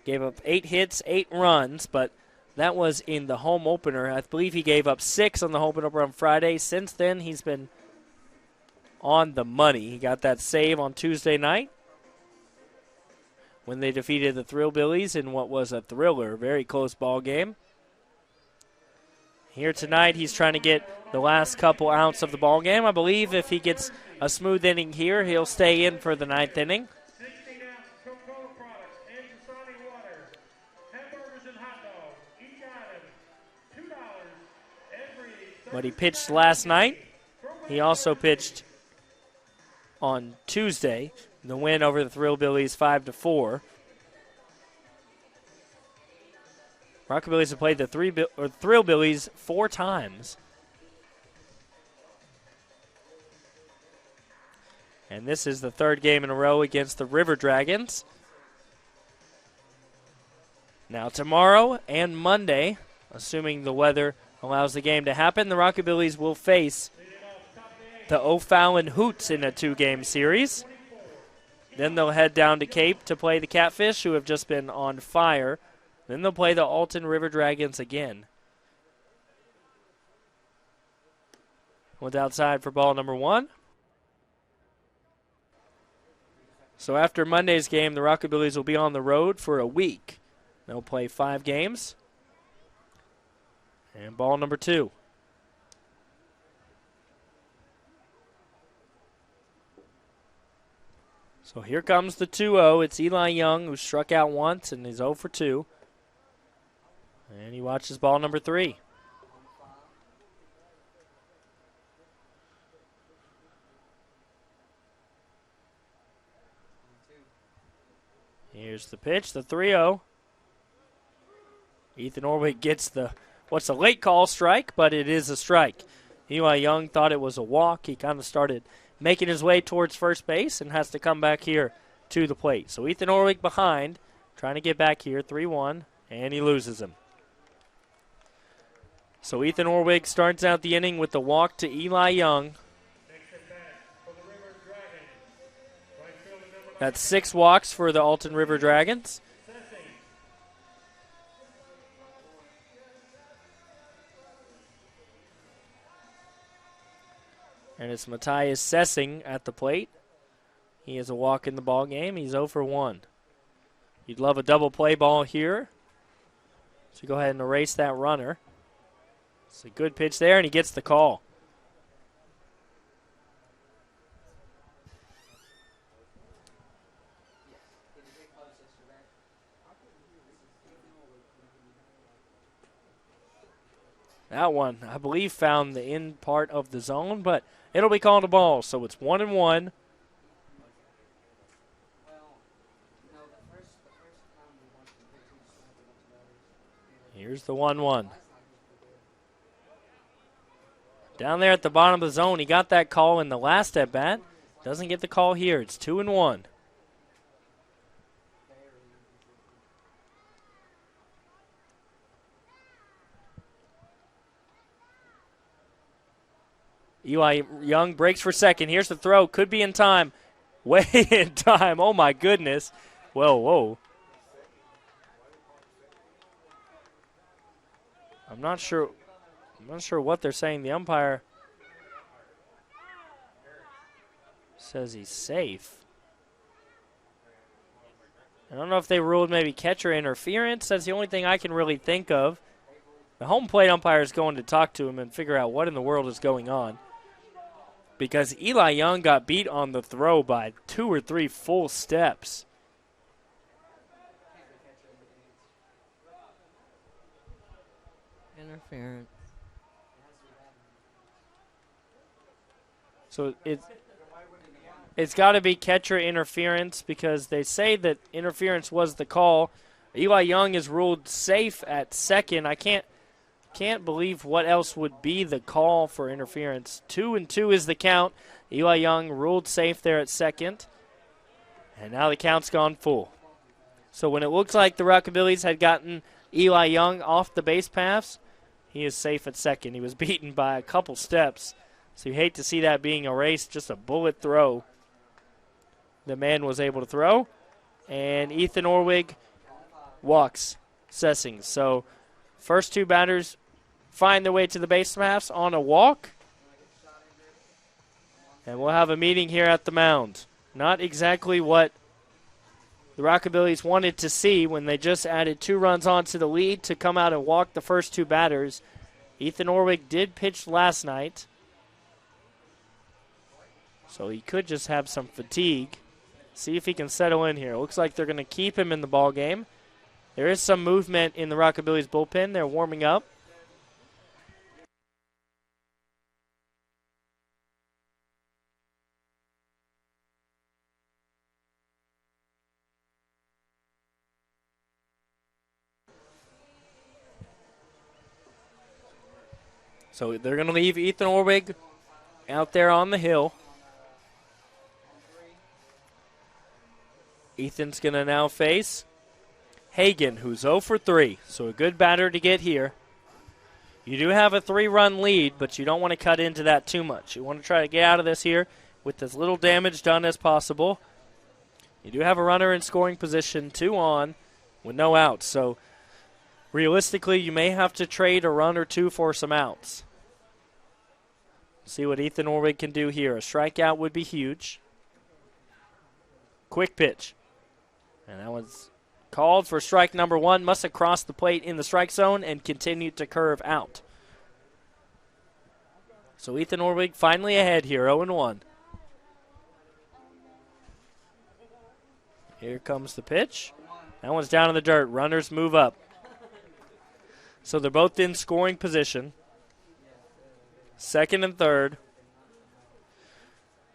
Speaker 1: Gave up 8 hits, 8 runs, but that was in the home opener. I believe he gave up 6 on the home opener on Friday. Since then, he's been on the money. He got that save on Tuesday night when they defeated the Thrillbillies in what was a thriller, very close ball game. Here tonight, he's trying to get the last couple outs of the ball game. I believe if he gets a smooth inning here, he'll stay in for the 9th inning.
Speaker 5: 16-ounce Coca-Cola products and Dasani water, hamburgers and hot dogs, each item $2 every.
Speaker 1: But he pitched last night. He also pitched on Tuesday. The win over the Thrillbillies 5-4. Rockabillys have played the Thrillbillies 4 times. And this is the 3rd game in a row against the River Dragons. Now tomorrow and Monday, assuming the weather allows the game to happen, the Rockabillys will face the O'Fallon Hoots in a 2-game series. Then they'll head down to Cape to play the Catfish, who have just been on fire. Then they'll play the Alton River Dragons again. One's outside for ball number 1. So after Monday's game, the Rockabillys will be on the road for a week. They'll play 5 games. And ball number 2. So here comes the 2-0. It's Eli Young, who struck out once and is 0 for 2. And he watches ball number 3. Here's the pitch, the 3-0. Ethan Orwig gets what's a late call strike, but it is a strike. Eli Young thought it was a walk. He kind of started making his way towards first base and has to come back here to the plate. So Ethan Orwig behind, trying to get back here, 3-1, and he loses him. So Ethan Orwig starts out the inning with the walk to Eli Young. That's 6 walks for the Alton River Dragons. And it's Matthias Sessing at the plate. He has a walk in the ball game. He's 0 for 1. You'd love a double play ball here. So go ahead and erase that runner. It's a good pitch there, and he gets the call. That one, I believe, found the end part of the zone, but it'll be called a ball, so it's 1-1. Here's the 1-1. Down there at the bottom of the zone, he got that call in the last at-bat. Doesn't get the call here. It's 2-1. Eli Young breaks for second. Here's the throw. Could be in time. Way in time. Oh, my goodness. Whoa. I'm not sure what they're saying. The umpire says he's safe. I don't know if they ruled maybe catcher interference. That's the only thing I can really think of. The home plate umpire is going to talk to him and figure out what in the world is going on, because Eli Young got beat on the throw by 2 or 3 full steps.
Speaker 8: Interference.
Speaker 1: So it's got to be catcher interference, because they say that interference was the call. Eli Young is ruled safe at second. I can't believe what else would be the call for interference. 2-2 is the count. Eli Young ruled safe there at second. And now the count's gone full. So when it looks like the Rockabillys had gotten Eli Young off the base paths, he is safe at second. He was beaten by a couple steps, so you hate to see that being erased. Just a bullet throw the man was able to throw. And Ethan Orwig walks Sessing. So first 2 batters find their way to the base paths on a walk. And we'll have a meeting here at the mound. Not exactly what the Rockabillys wanted to see when they just added 2 runs onto the lead to come out and walk the first 2 batters. Ethan Orwig did pitch last night, so he could just have some fatigue. See if he can settle in here. Looks like they're going to keep him in the ball game. There is some movement in the Rockabillys bullpen. They're warming up. So they're going to leave Ethan Orwig out there on the hill. Ethan's going to now face Hagan, who's 0 for 3. So a good batter to get here. You do have a 3-run lead, but you don't want to cut into that too much. You want to try to get out of this here with as little damage done as possible. You do have a runner in scoring position, 2 on, with no outs. So realistically, you may have to trade a run or 2 for some outs. See what Ethan Orwig can do here. A strikeout would be huge. Quick pitch. And that one's called for strike number 1. Must have crossed the plate in the strike zone and continued to curve out. So Ethan Orwig finally ahead here, 0-1. Here comes the pitch. That one's down in the dirt. Runners move up. So they're both in scoring position. Second and third.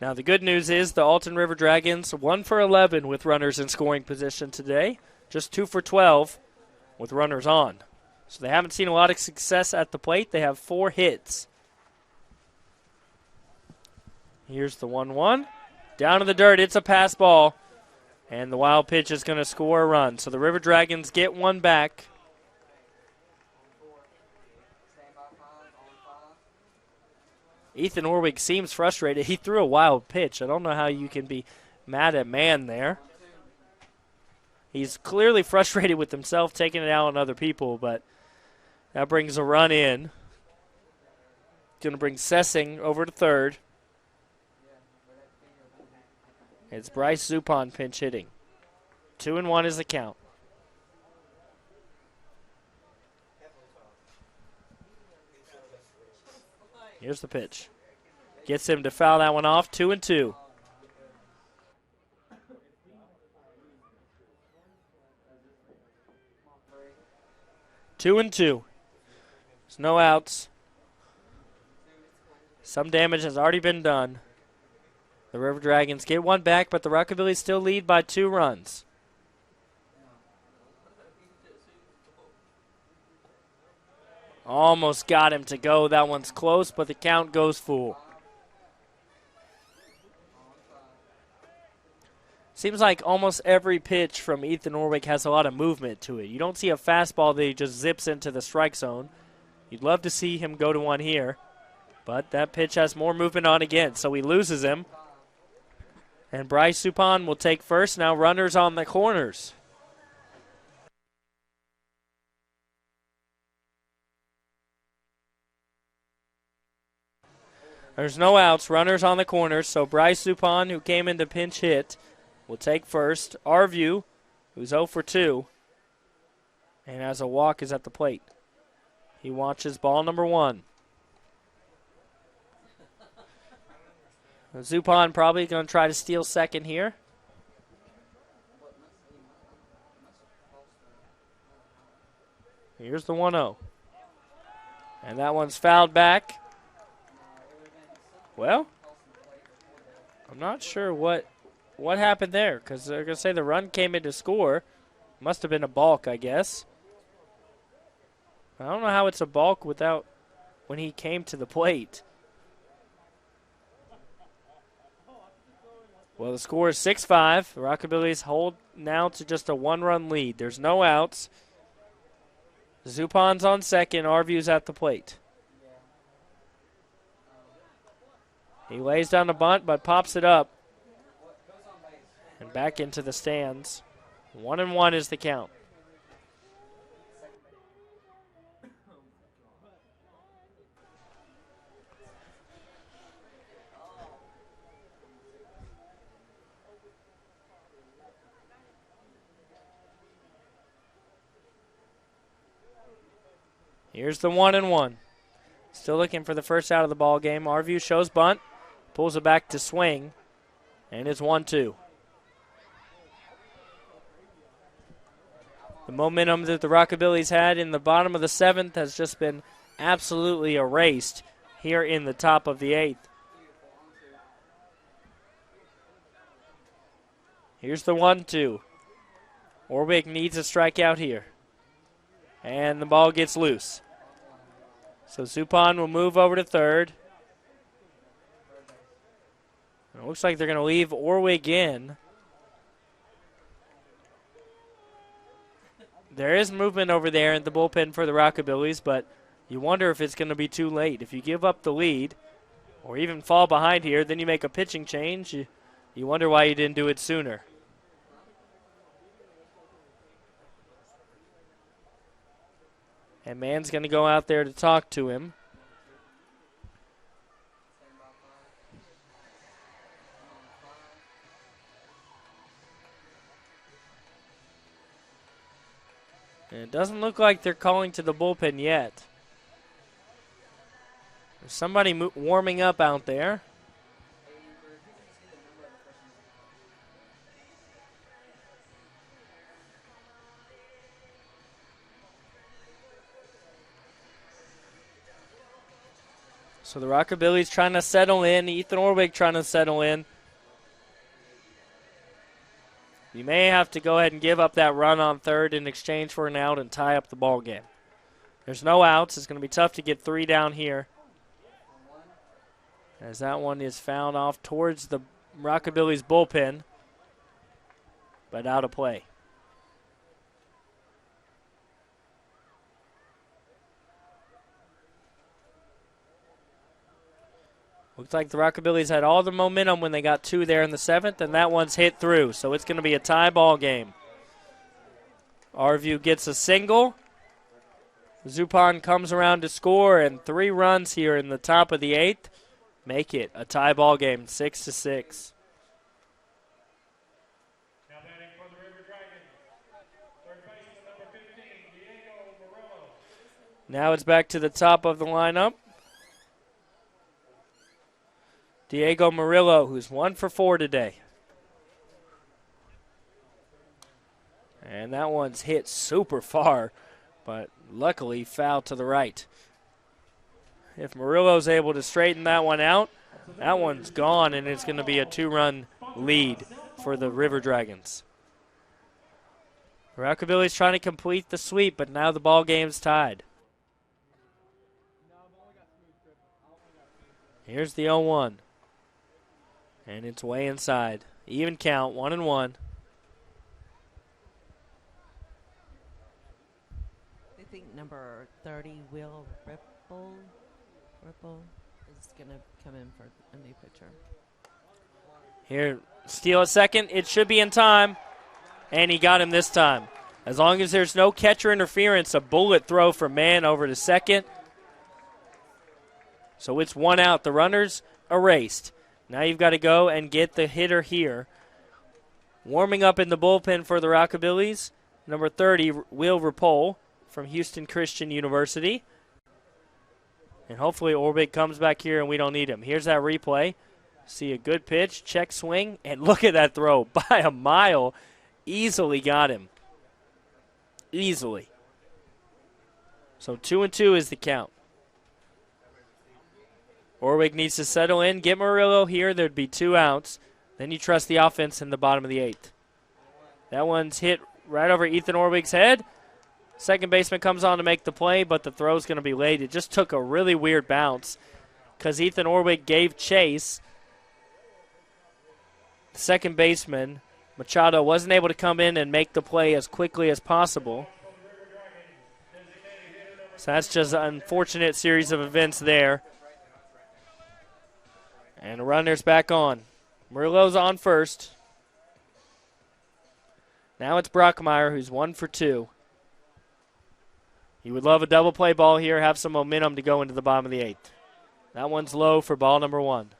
Speaker 1: Now the good news is the Alton River Dragons 1 for 11 with runners in scoring position today. Just 2 for 12 with runners on. So they haven't seen a lot of success at the plate. They have 4 hits. Here's the 1-1. Down in the dirt. It's a pass ball. And the wild pitch is going to score a run. So the River Dragons get one back. Ethan Orwig seems frustrated. He threw a wild pitch. I don't know how you can be mad at man there. He's clearly frustrated with himself, taking it out on other people, but that brings a run in. Going to bring Sessing over to third. It's Bryce Zupan pinch hitting. 2-1 is the count. Here's the pitch. Gets him to foul that one off. 2-2. Two and two. There's no outs. Some damage has already been done. The River Dragons get one back, but the Rockabillys still lead by 2 runs. Almost got him to go. That one's close, but the count goes full. Seems like almost every pitch from Ethan Orwig has a lot of movement to it. You don't see a fastball that he just zips into the strike zone. You'd love to see him go to one here, but that pitch has more movement on again, so he loses him. And Bryce Zupan will take first. Now runners on the corners. There's no outs, runners on the corners, so Bryce Zupan, who came in to pinch hit, will take first. Arview, who's 0 for 2, and has a walk, is at the plate. He watches ball number 1. Zupan probably going to try to steal second here. Here's the 1-0. And that one's fouled back. Well, I'm not sure what happened there, because they're going to say the run came in to score. Must have been a balk, I guess. I don't know how it's a balk without when he came to the plate. Well, the score is 6-5. The Rockabillys hold now to just a 1-run lead. There's no outs. Zupan's on second. Arview's at the plate. He lays down the bunt, but pops it up. And back into the stands. 1-1 is the count. Here's the 1-1. Still looking for the first out of the ball game. Arview shows bunt, pulls it back to swing, and it's 1-2. The momentum that the Rockabillys had in the bottom of the 7th has just been absolutely erased here in the top of the 8th. Here's the 1-2. Orwig needs a strikeout here. And the ball gets loose. So Zupan will move over to third. It looks like they're going to leave Orwig in. There is movement over there in the bullpen for the Rockabillys, but you wonder if it's going to be too late. If you give up the lead or even fall behind here, then you make a pitching change. You wonder why you didn't do it sooner. And Mann's going to go out there to talk to him. And it doesn't look like they're calling to the bullpen yet. There's somebody warming up out there. So the Rockabillys trying to settle in. Ethan Orwig trying to settle in. You may have to go ahead and give up that run on third in exchange for an out and tie up the ball game. There's no outs. It's going to be tough to get 3 down here, as that one is fouled off towards the Rockabillys bullpen, but out of play. Looks like the Rockabillys had all the momentum when they got 2 there in the 7th, and that one's hit through. So it's going to be a tie ball game. Arview gets a single. Zupan comes around to score, and 3 runs here in the top of the 8th make it a tie ball game, 6-6.
Speaker 5: Now batting for the River Dragons, third baseman number 15, Diego Murillo.
Speaker 1: Now it's back to the top of the lineup. Diego Murillo, who's 1 for 4 today. And that one's hit super far, but luckily foul to the right. If Murillo's able to straighten that one out, that one's gone, and it's going to be a 2-run lead for the River Dragons. Rockabillys trying to complete the sweep, but now the ball game's tied. Here's the 0-1. And it's way inside. Even count, 1-1.
Speaker 8: I think number 30, Will Ripple is going to come in for a new pitcher.
Speaker 1: Here, steal at second. It should be in time. And he got him this time. As long as there's no catcher interference, a bullet throw from Mann over to second. So it's 1 out. The runner's erased. Now you've got to go and get the hitter here. Warming up in the bullpen for the Rockabillys, number 30, Will Rapole from Houston Christian University. And hopefully Orbig comes back here and we don't need him. Here's that replay. See a good pitch, check swing, and look at that throw by a mile. Easily got him. Easily. So 2-2 is the count. Orwig needs to settle in, get Murillo here. There'd be 2 outs. Then you trust the offense in the bottom of the 8th. That one's hit right over Ethan Orwig's head. Second baseman comes on to make the play, but the throw's going to be late. It just took a really weird bounce because Ethan Orwig gave chase. The second baseman, Machado, wasn't able to come in and make the play as quickly as possible. So that's just an unfortunate series of events there. And the runner's back on. Murillo's on first. Now it's Brockmeyer, who's 1 for 2. You would love a double play ball here, have some momentum to go into the bottom of the 8th. That one's low for ball number 1.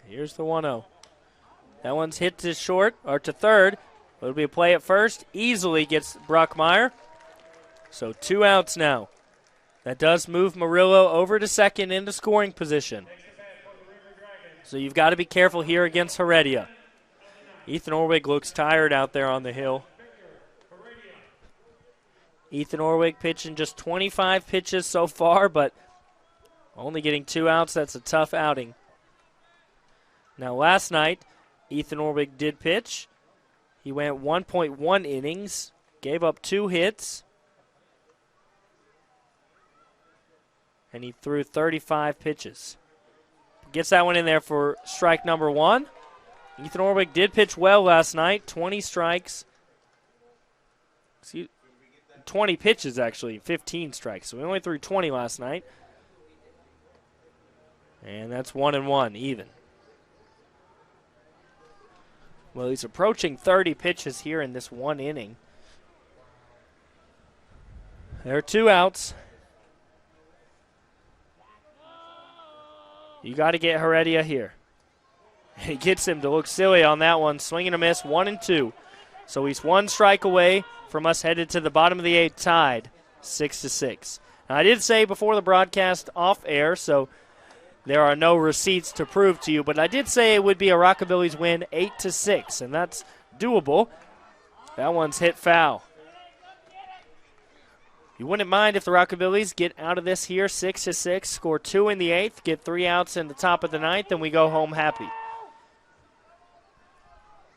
Speaker 1: Here's the 1-0. That one's hit to short, or to third. It'll be a play at first. Easily gets Brockmeyer. So 2 outs now. That does move Murillo over to second into scoring position. So you've got to be careful here against Heredia. Ethan Orwig looks tired out there on the hill. Ethan Orwig pitching just 25 pitches so far, but only getting 2 outs. That's a tough outing. Now last night, Ethan Orwig did pitch. He went 1.1 innings, gave up 2 hits, and he threw 35 pitches. Gets that one in there for strike number 1. Ethan Orwig did pitch well last night, 20 strikes. 20 pitches, actually, 15 strikes. So we only threw 20 last night. And that's 1-1, even. Well, he's approaching 30 pitches here in this 1 inning. There are 2 outs. You got to get Heredia here. He gets him to look silly on that one. Swing and a miss, 1-2. So he's 1 strike away from us headed to the bottom of the 8th, tied 6-6. Now, I did say before the broadcast off air, so there are no receipts to prove to you, but I did say it would be a Rockabillys win 8-6, and that's doable. That one's hit foul. You wouldn't mind if the Rockabillys get out of this here 6-6, score 2 in the 8th, get 3 outs in the top of the 9th, and we go home happy.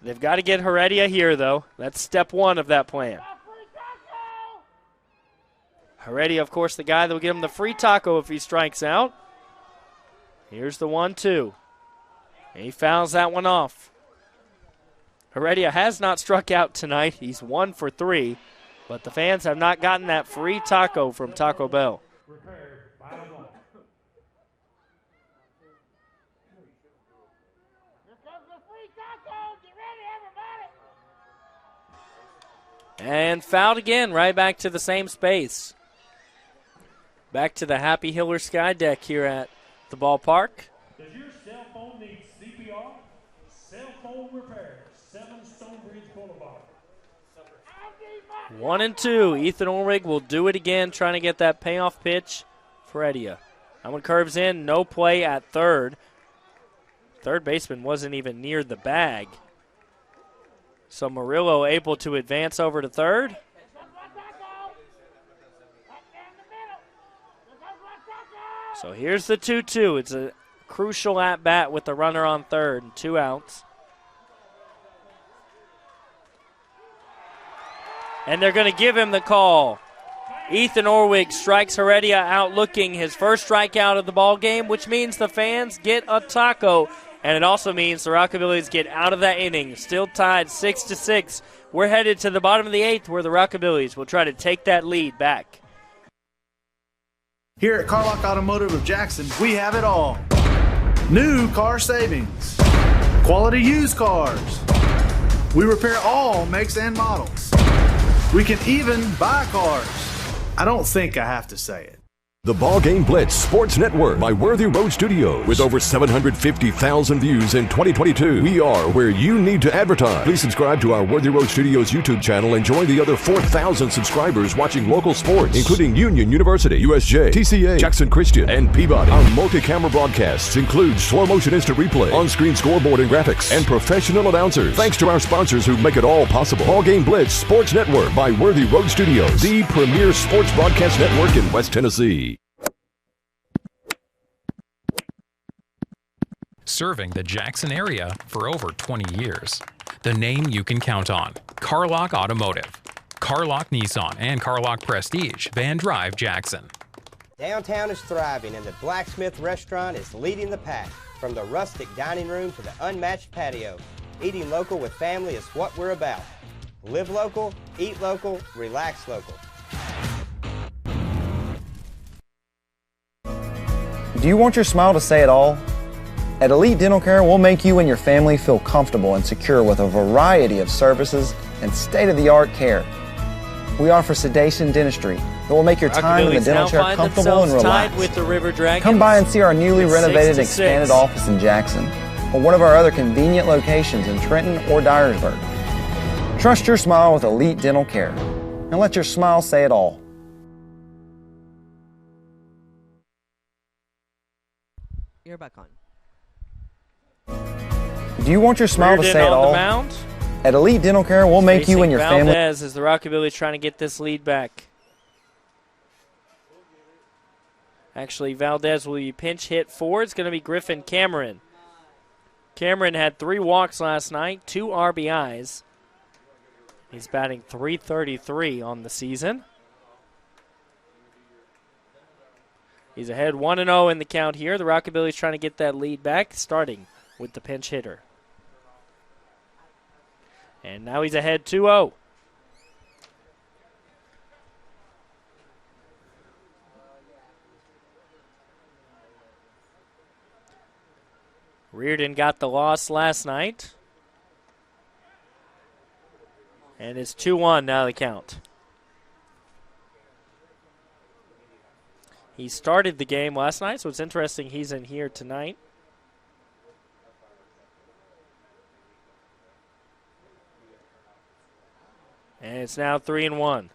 Speaker 1: They've got to get Heredia here, though. That's step 1 of that plan. Heredia, of course, the guy that will get him the free taco if he strikes out. Here's the 1-2. And he fouls that one off. Heredia has not struck out tonight. He's 1 for 3, but the fans have not gotten that free taco from Taco Bell. And fouled again, right back to the same space. Back to the Happy Hiller Sky Deck here at the ballpark.
Speaker 5: Does your cell phone need CPR? Cell phone repair, 7 Stonebridge Boulevard.
Speaker 1: 1-2. Ethan Ulrich will do it again, trying to get that payoff pitch for Heredia. That one curves in, no play at third. Third baseman wasn't even near the bag. So Murillo able to advance over to third. So here's the 2-2. It's a crucial at-bat with the runner on third and 2 outs. And they're going to give him the call. Ethan Orwig strikes Heredia out looking his first strikeout of the ball game, which means the fans get a taco. And it also means the Rockabillys get out of that inning. Still tied 6-6. We're headed to the bottom of the 8th where the Rockabillys will try to take that lead back.
Speaker 3: Here at Carlock Automotive of Jackson, we have it all. New car savings. Quality used cars. We repair all makes and models. We can even buy cars. I don't think I have to say it.
Speaker 6: The BallGame Blitz Sports Network by Worthy Road Studios. With over 750,000 views in 2022, we are where you need to advertise. Please subscribe to our Worthy Road Studios YouTube channel and join the other 4,000 subscribers watching local sports, including Union University, USJ, TCA, Jackson Christian, and Peabody. Our multi-camera broadcasts include slow motion instant replay, on-screen scoreboard and graphics, and professional announcers. Thanks to our sponsors who make it all possible. BallGame Blitz Sports Network by Worthy Road Studios, the premier sports broadcast network in West Tennessee.
Speaker 7: Serving the Jackson area for over 20 years. The name you can count on. Carlock Automotive. Carlock Nissan and Carlock Prestige, Van Drive, Jackson.
Speaker 4: Downtown is thriving and the Blacksmith Restaurant is leading the pack. From the rustic dining room to the unmatched patio, eating local with family is what we're about. Live local, eat local, relax local.
Speaker 2: Do you want your smile to say it all? At Elite Dental Care, we'll make you and your family feel comfortable and secure with a variety of services and state-of-the-art care. We offer sedation dentistry that will make your time in the dental chair comfortable and relaxed.
Speaker 1: With the River Dragons.
Speaker 2: Come by and see our newly renovated and
Speaker 1: 6-6.
Speaker 2: expanded office in Jackson or one of our other convenient locations in Trenton or Dyersburg. Trust your smile with Elite Dental Care and let your smile say it all.
Speaker 8: You're back on.
Speaker 2: Do you want your smile to say it all?
Speaker 1: Mound.
Speaker 2: At Elite Dental Care, we'll make you and your family.
Speaker 1: Valdez as the Rockabillys trying to get this lead back. Actually, Valdez will be pinch hit for. It's going to be Griffin Cameron. Cameron had 3 walks last night, 2 RBIs. He's batting .333 on the season. He's ahead 1-0 in the count here. The Rockabillys trying to get that lead back, starting with the pinch hitter. And now he's ahead 2-0. Reardon got the loss last night. And it's 2-1 now the count. He started the game last night, so it's interesting he's in here tonight. And it's now 3-1.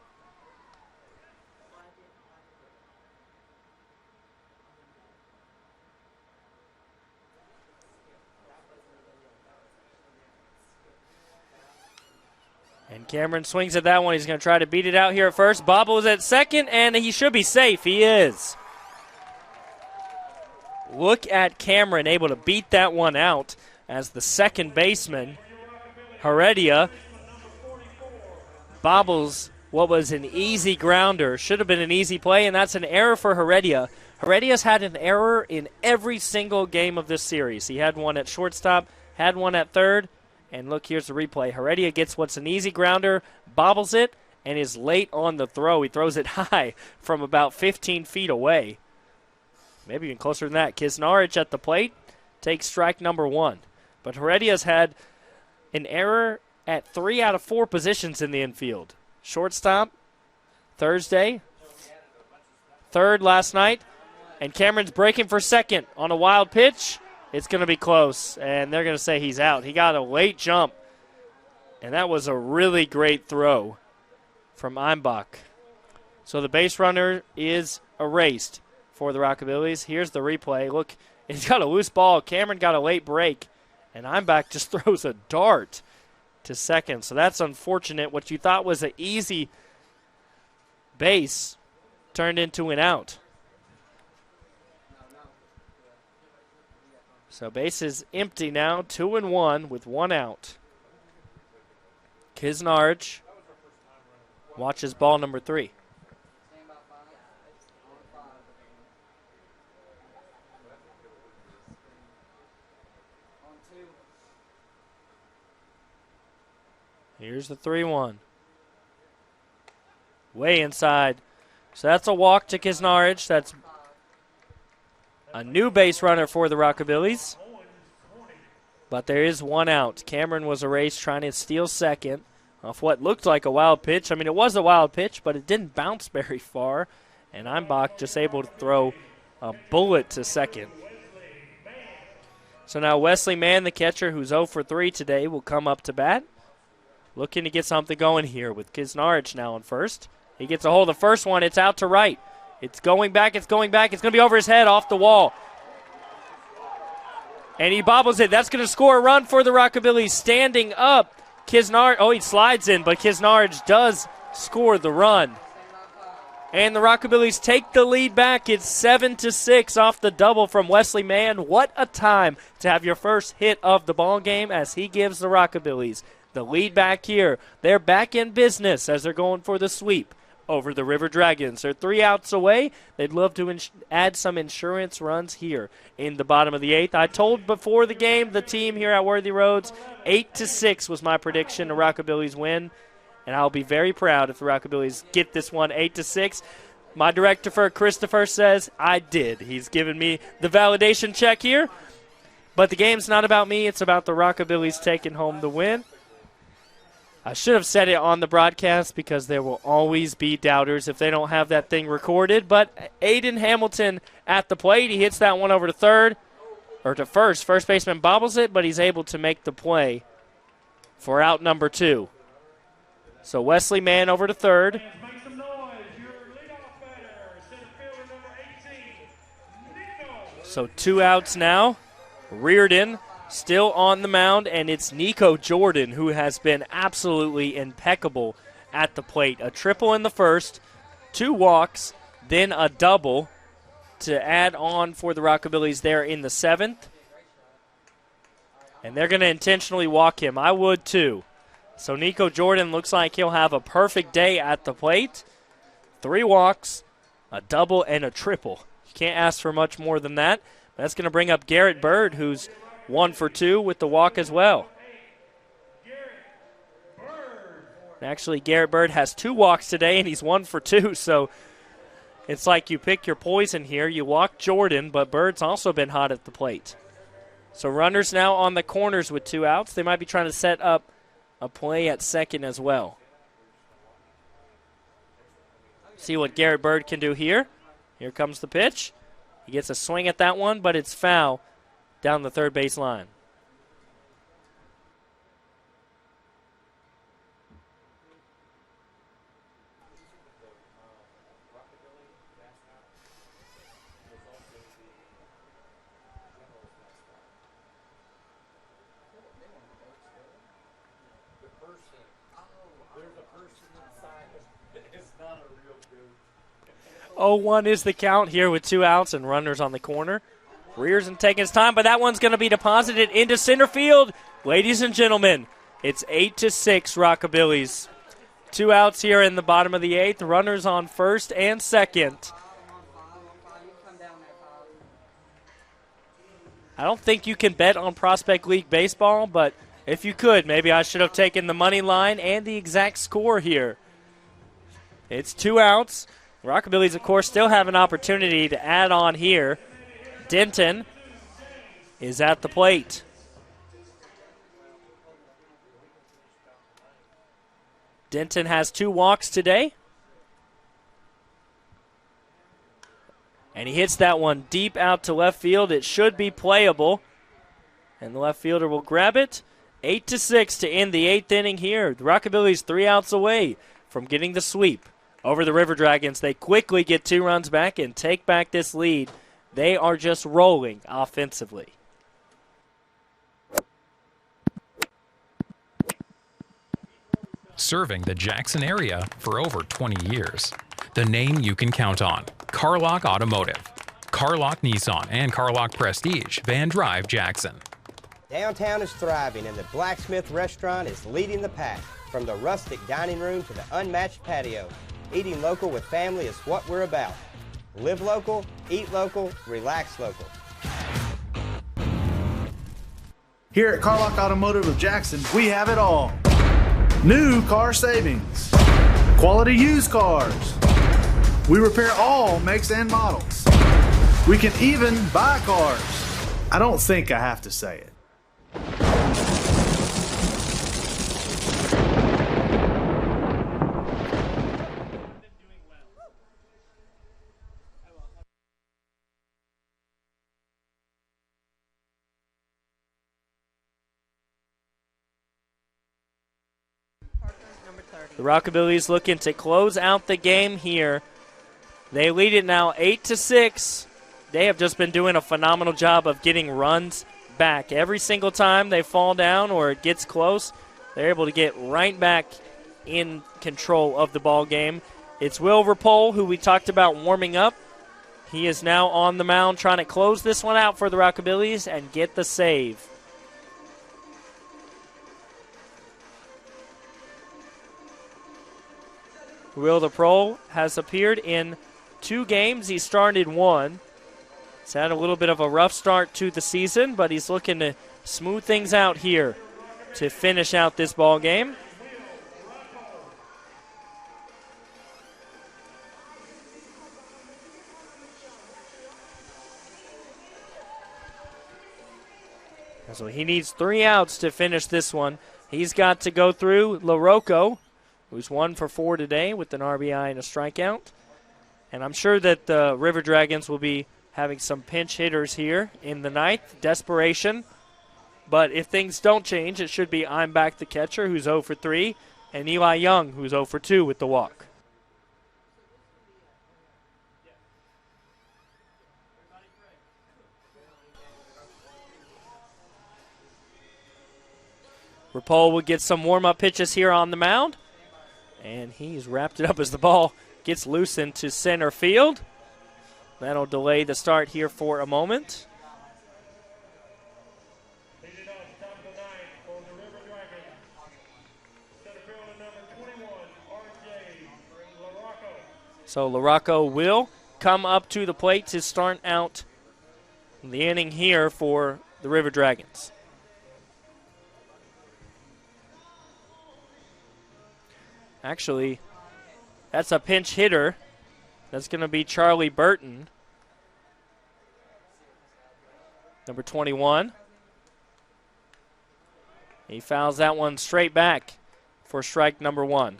Speaker 1: And Cameron swings at that one. He's going to try to beat it out here at first. Bobble is at second, and he should be safe. He is. Look at Cameron able to beat that one out as the second baseman, Heredia, bobbles what was an easy grounder. Should have been an easy play, and that's an error for Heredia. Heredia's had an error in every single game of this series. He had one at shortstop, had one at third, And look, here's the replay. Heredia gets what's an easy grounder, bobbles it, and is late on the throw. He throws it high from about 15 feet away. Maybe even closer than that. Kisnarich at the plate takes strike number 1. But Heredia's had an error at 3 out of 4 positions in the infield. Shortstop, Thursday, third last night, and Cameron's breaking for second on a wild pitch. It's going to be close, and they're going to say he's out. He got a late jump, and that was a really great throw from Eimbach. So the base runner is erased for the Rockabillys. Here's the replay. Look, he's got a loose ball. Cameron got a late break, and Eimbach just throws a dart to second. So that's unfortunate. What you thought was an easy base turned into an out. So base is empty now, 2-1 with 1 out. Kisnarich watches ball number 3. Here's the 3-1. Way inside. So that's a walk to Kisnarich. That's a new base runner for the Rockabillys. But there is 1 out. Cameron was erased trying to steal second off what looked like a wild pitch. I mean, it was a wild pitch, but it didn't bounce very far. And Eimbach just able to throw a bullet to second. So now Wesley Mann, the catcher, who's 0 for 3 today, will come up to bat. Looking to get something going here with Kisnarich now on first. He gets a hold of the first one. It's out to right. It's going back. It's going back. It's going to be over his head off the wall. And he bobbles it. That's going to score a run for the Rockabillys. Standing up, Kisnarich. Oh, he slides in, but Kisnarich does score the run. And the Rockabillys take the lead back. It's 7-6 off the double from Wesley Mann. What a time to have your first hit of the ball game as he gives the Rockabillys the lead back here. They're back in business as they're going for the sweep over the River Dragons. They're 3 outs away. They'd love to add some insurance runs here in the bottom of the 8th. I told before the game the team here at Worthy Roads, 8-6 was my prediction. The Rockabillys win, and I'll be very proud if the Rockabillys get this one 8-6. My director, Christopher, says I did. He's given me the validation check here. But the game's not about me. It's about the Rockabillys taking home the win. I should have said it on the broadcast because there will always be doubters if they don't have that thing recorded. But Aiden Hamilton at the plate. He hits that one over to third, or to first. First baseman bobbles it, but he's able to make the play for out number 2. So Wesley Mann over to third.
Speaker 5: Make some noise. Your leadoff batter, center fielder number 18, Nico.
Speaker 1: So 2 outs now. Reardon still on the mound, and it's Nico Jordan who has been absolutely impeccable at the plate. A triple in the first, 2 walks, then a double to add on for the Rockabillys there in the 7th. And they're going to intentionally walk him. I would too. So Nico Jordan looks like he'll have a perfect day at the plate. 3 walks, a double, and a triple. You can't ask for much more than that. That's going to bring up Garrett Bird, who's 1 for 2 with the walk as well. Actually, Garrett Bird has 2 walks today, and he's 1 for 2, so it's like you pick your poison here. You walk Jordan, but Bird's also been hot at the plate. So runners now on the corners with 2 outs. They might be trying to set up a play at second as well. See what Garrett Bird can do here. Here comes the pitch. He gets a swing at that one, but it's foul down the third base line. Oh, 1 is the count here with 2 outs and runners on the corner. Reardon taking his time, but that one's going to be deposited into center field. Ladies and gentlemen, it's 8-6 Rockabillys. 2 outs here in the bottom of the 8th. Runners on first and second. I don't think you can bet on Prospect League baseball, but If you could, maybe I should have taken the money line and the exact score here. It's 2 outs. Rockabillys, of course, still have an opportunity to add on here. Denton is at the plate. Denton has 2 walks today. And he hits that one deep out to left field. It should be playable. And the left fielder will grab it. 8-6 to end the 8th inning here. The Rockabillys 3 outs away from getting the sweep over the River Dragons. They quickly get 2 runs back and take back this lead. They are just rolling offensively.
Speaker 7: Serving the Jackson area for over 20 years. The name you can count on. Carlock Automotive. Carlock Nissan and Carlock Prestige, Van Drive, Jackson.
Speaker 4: Downtown is thriving and the Blacksmith Restaurant is leading the pack. From the rustic dining room to the unmatched patio, eating local with family is what we're about. Live local, eat local, relax local.
Speaker 3: Here at Carlock Automotive of Jackson, we have it all. New car savings, quality used cars. We repair all makes and models. We can even buy cars. I don't think I have to say it.
Speaker 1: The Rockabillys looking to close out the game here. They lead it now 8-6. They have just been doing a phenomenal job of getting runs back. Every single time they fall down or it gets close, they're able to get right back in control of the ball game. It's Will Rapole, who we talked about warming up. He is now on the mound trying to close this one out for the Rockabillys and get the save. Will Rapole has appeared in 2 games. He started 1. He's had a little bit of a rough start to the season, but he's looking to smooth things out here to finish out this ball game. So he needs 3 outs to finish this one. He's got to go through LaRocco, who's 1 for 4 today with an RBI and a strikeout. And I'm sure that the River Dragons will be having some pinch hitters here in the 9th. Desperation. But if things don't change, it should be I'm Back the catcher, who's 0 for 3, and Eli Young, who's 0 for 2 with the walk. Rapole will get some warm-up pitches here on the mound. And he's wrapped it up as the ball gets loose into center field. That'll delay the start here for a moment. So LaRocco will come up to the plate to start out the inning here for the River Dragons. Actually, that's a pinch hitter. That's going to be Charlie Burton, number 21. He fouls that one straight back for strike number 1.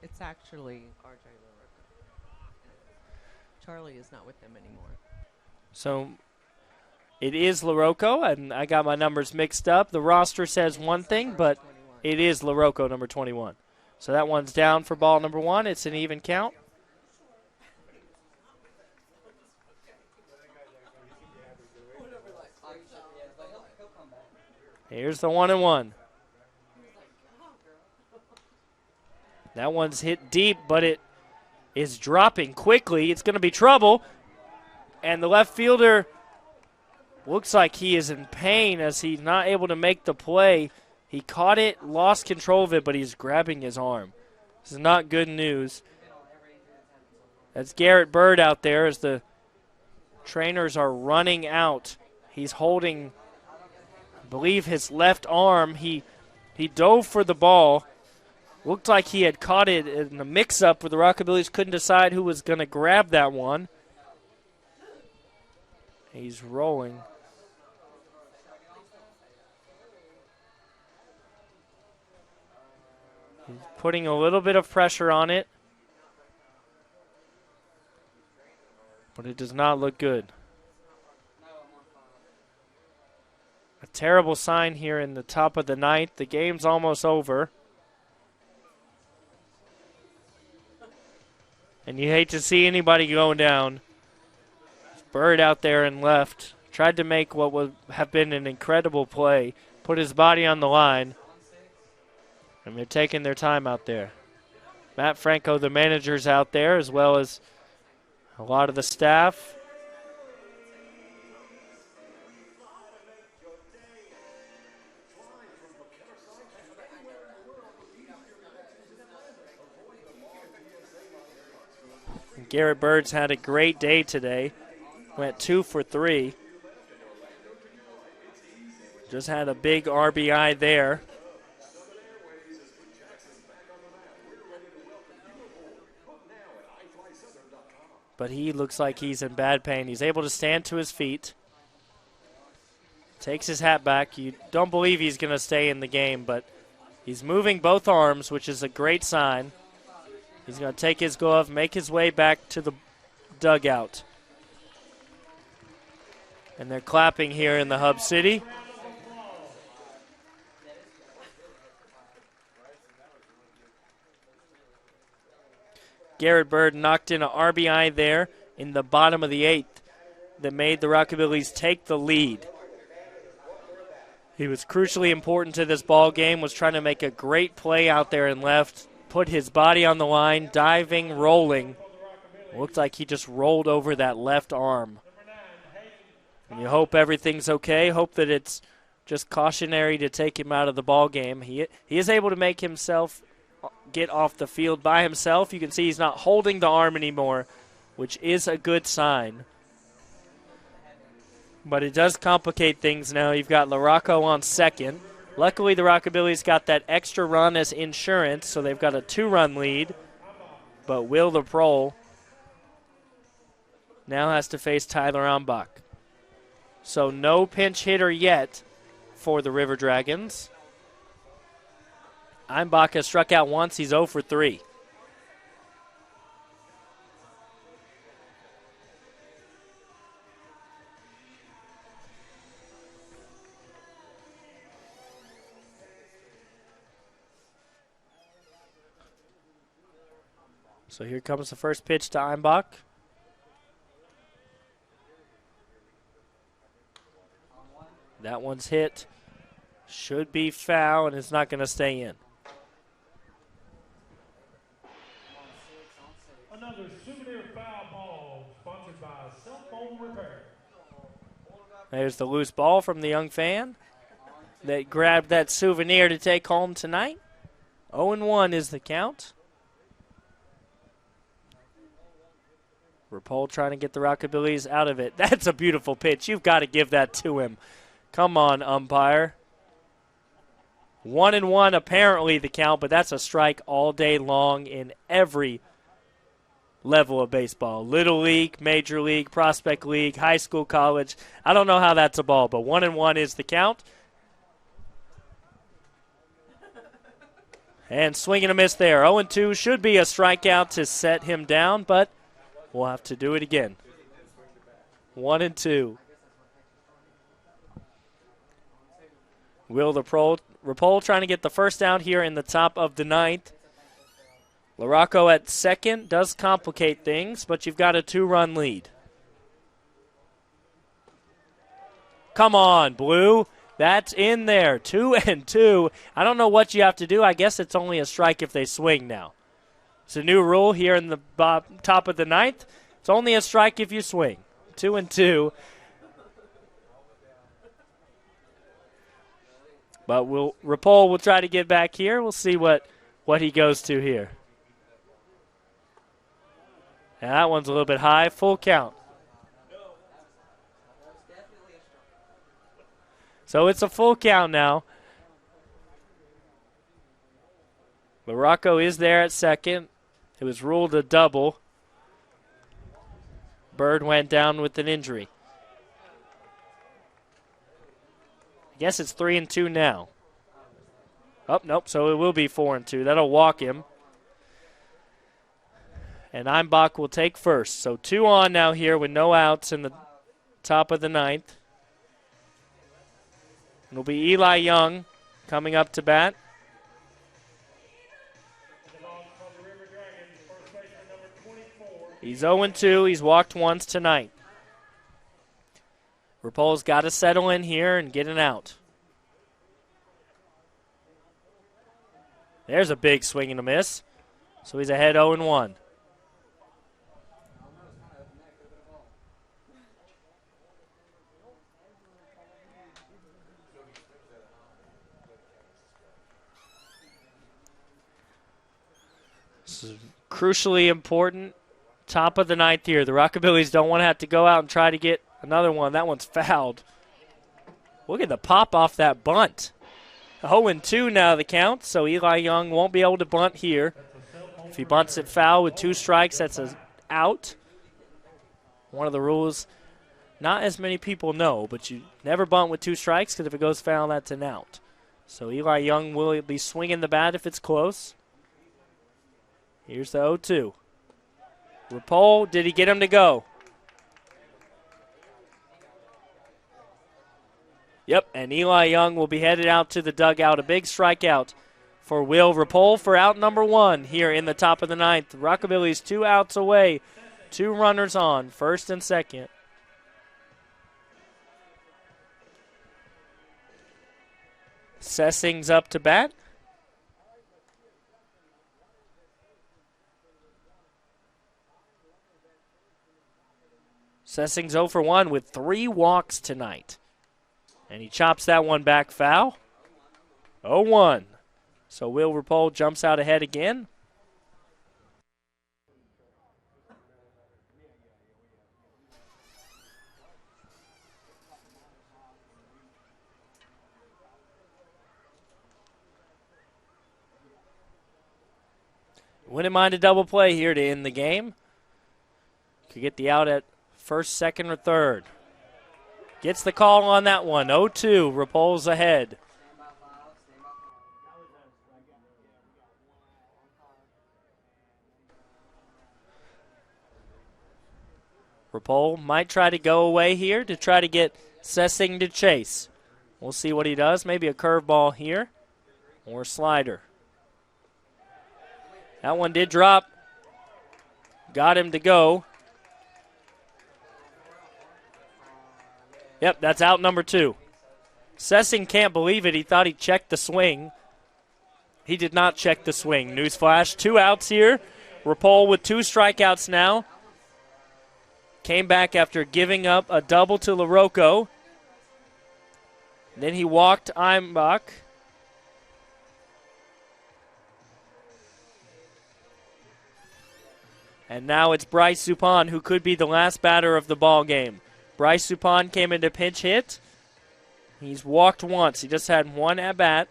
Speaker 8: It's actually RJ LaRocco. Charlie is not with them anymore.
Speaker 1: So it is LaRocco, and I got my numbers mixed up. The roster says one thing, but it is LaRocco, number 21. So that one's down for ball number 1. It's an even count. Here's the 1-1. That one's hit deep, but it is dropping quickly. It's going to be trouble. And the left fielder looks like he is in pain as he's not able to make the play. He caught it, lost control of it, but he's grabbing his arm. This is not good news. That's Garrett Bird out there as the trainers are running out He's holding, I believe, his left arm. He dove for the ball. Looked like he had caught it in a mix-up where the Rockabillys couldn't decide who was going to grab that one. He's rolling. He's putting a little bit of pressure on it. But it does not look good. A terrible sign here in the top of the ninth. The game's almost over. And you hate to see anybody going down. Bird out there and left. Tried to make what would have been an incredible play. Put his body on the line. And they're taking their time out there. Matt Franco, the manager's out there, as well as a lot of the staff. Garrett Bird's had a great day today. Went 2 for 3. Just had a big RBI there. But he looks like he's in bad pain. He's able to stand to his feet. Takes his hat back. You don't believe he's going to stay in the game, but he's moving both arms, which is a great sign. He's going to take his glove, make his way back to the dugout. And they're clapping here in the Hub City. Garrett Bird knocked in an RBI there in the bottom of the 8th that made the Rockabillys take the lead. He was crucially important to this ball game, was trying to make a great play out there and left, put his body on the line, diving, rolling. Looked like he just rolled over that left arm. And you hope everything's okay, hope that it's just cautionary to take him out of the ball game. He is able to make himself get off the field by himself. You can see he's not holding the arm anymore, which is a good sign. But it does complicate things now. You've got LaRocco on second. Luckily, the Rockabillys got that extra run as insurance, so they've got a 2-run lead. But Will the Prole now has to face Tyler Umbach. So no pinch hitter yet for the River Dragons. Umbach has struck out once. He's 0 for 3. So here comes the first pitch to Umbach. That one's hit. Should be foul, and it's not going to stay in.
Speaker 5: Another souvenir foul ball sponsored by Cell Phone Repair.
Speaker 1: There's the loose ball from the young fan that grabbed that souvenir to take home tonight. 0-1 is the count. Rapole trying to get the Rockabillys out of it. That's a beautiful pitch. You've got to give that to him. Come on, umpire. 1-1 apparently the count, but that's a strike all day long in every level of baseball. Little league, major league, prospect league, high school, college. I don't know how that's a ball, but 1-1 is the count. And swing and a miss there. 0-2 should be a strikeout to set him down, but we'll have to do it again. 1-2. Will the Rapole trying to get the first out here in the top of the ninth. LaRocco at second does complicate things, but you've got a 2-run lead. Come on, Blue. That's in there. 2-2. I don't know what you have to do. I guess it's only a strike if they swing now. It's a new rule here in the top of the ninth. It's only a strike if you swing. 2-2. But Rapole will try to get back here. We'll see what he goes to here. And that one's a little bit high. Full count. So it's a full count now. But Rocco is there at second. It was ruled a double. Bird went down with an injury. I guess it's 3-2 now. Oh, nope, so it will be 4-2. That'll walk him. And Einbach will take first. So 2 on now here with no outs in the top of the ninth. It'll be Eli Young coming up to bat. He's 0-2. He's walked once tonight. Rapol's got to settle in here and get an out. There's a big swing and a miss. So he's ahead 0-1. This is crucially important. Top of the ninth here. The Rockabillys don't want to have to go out and try to get another one. That one's fouled. Look at the pop off that bunt. 0-2 now the count, so Eli Young won't be able to bunt here. If he bunts it foul with 2 strikes, that's an out. One of the rules not as many people know, but you never bunt with 2 strikes because if it goes foul, that's an out. So Eli Young will be swinging the bat if it's close. Here's the 0-2. Rapol, did he get him to go? Yep, and Eli Young will be headed out to the dugout. A big strikeout for Will Rapol for out number 1 here in the top of the ninth. Rockabillys 2 outs away, 2 runners on, first and second. Sessing's up to bat. Sessing's 0-1 with 3 walks tonight. And he chops that one back foul. 0-1. So Will Rapol jumps out ahead again. Wouldn't mind a double play here to end the game. Could get the out at first, second, or third. Gets the call on that one. 0-2. Rapol's ahead. Rapol might try to go away here to try to get Sessing to chase. We'll see what he does. Maybe a curveball here or a slider. That one did drop. Got him to go. Yep, that's out number 2. Sessing can't believe it. He thought he checked the swing. He did not check the swing. Newsflash, 2 outs here. Rapol with 2 strikeouts now. Came back after giving up a double to LaRocco. Then he walked Einbach. And now it's Bryce Suppan who could be the last batter of the ball game. Bryce Suppan came into pinch hit. He's walked once. He just had 1 at bat.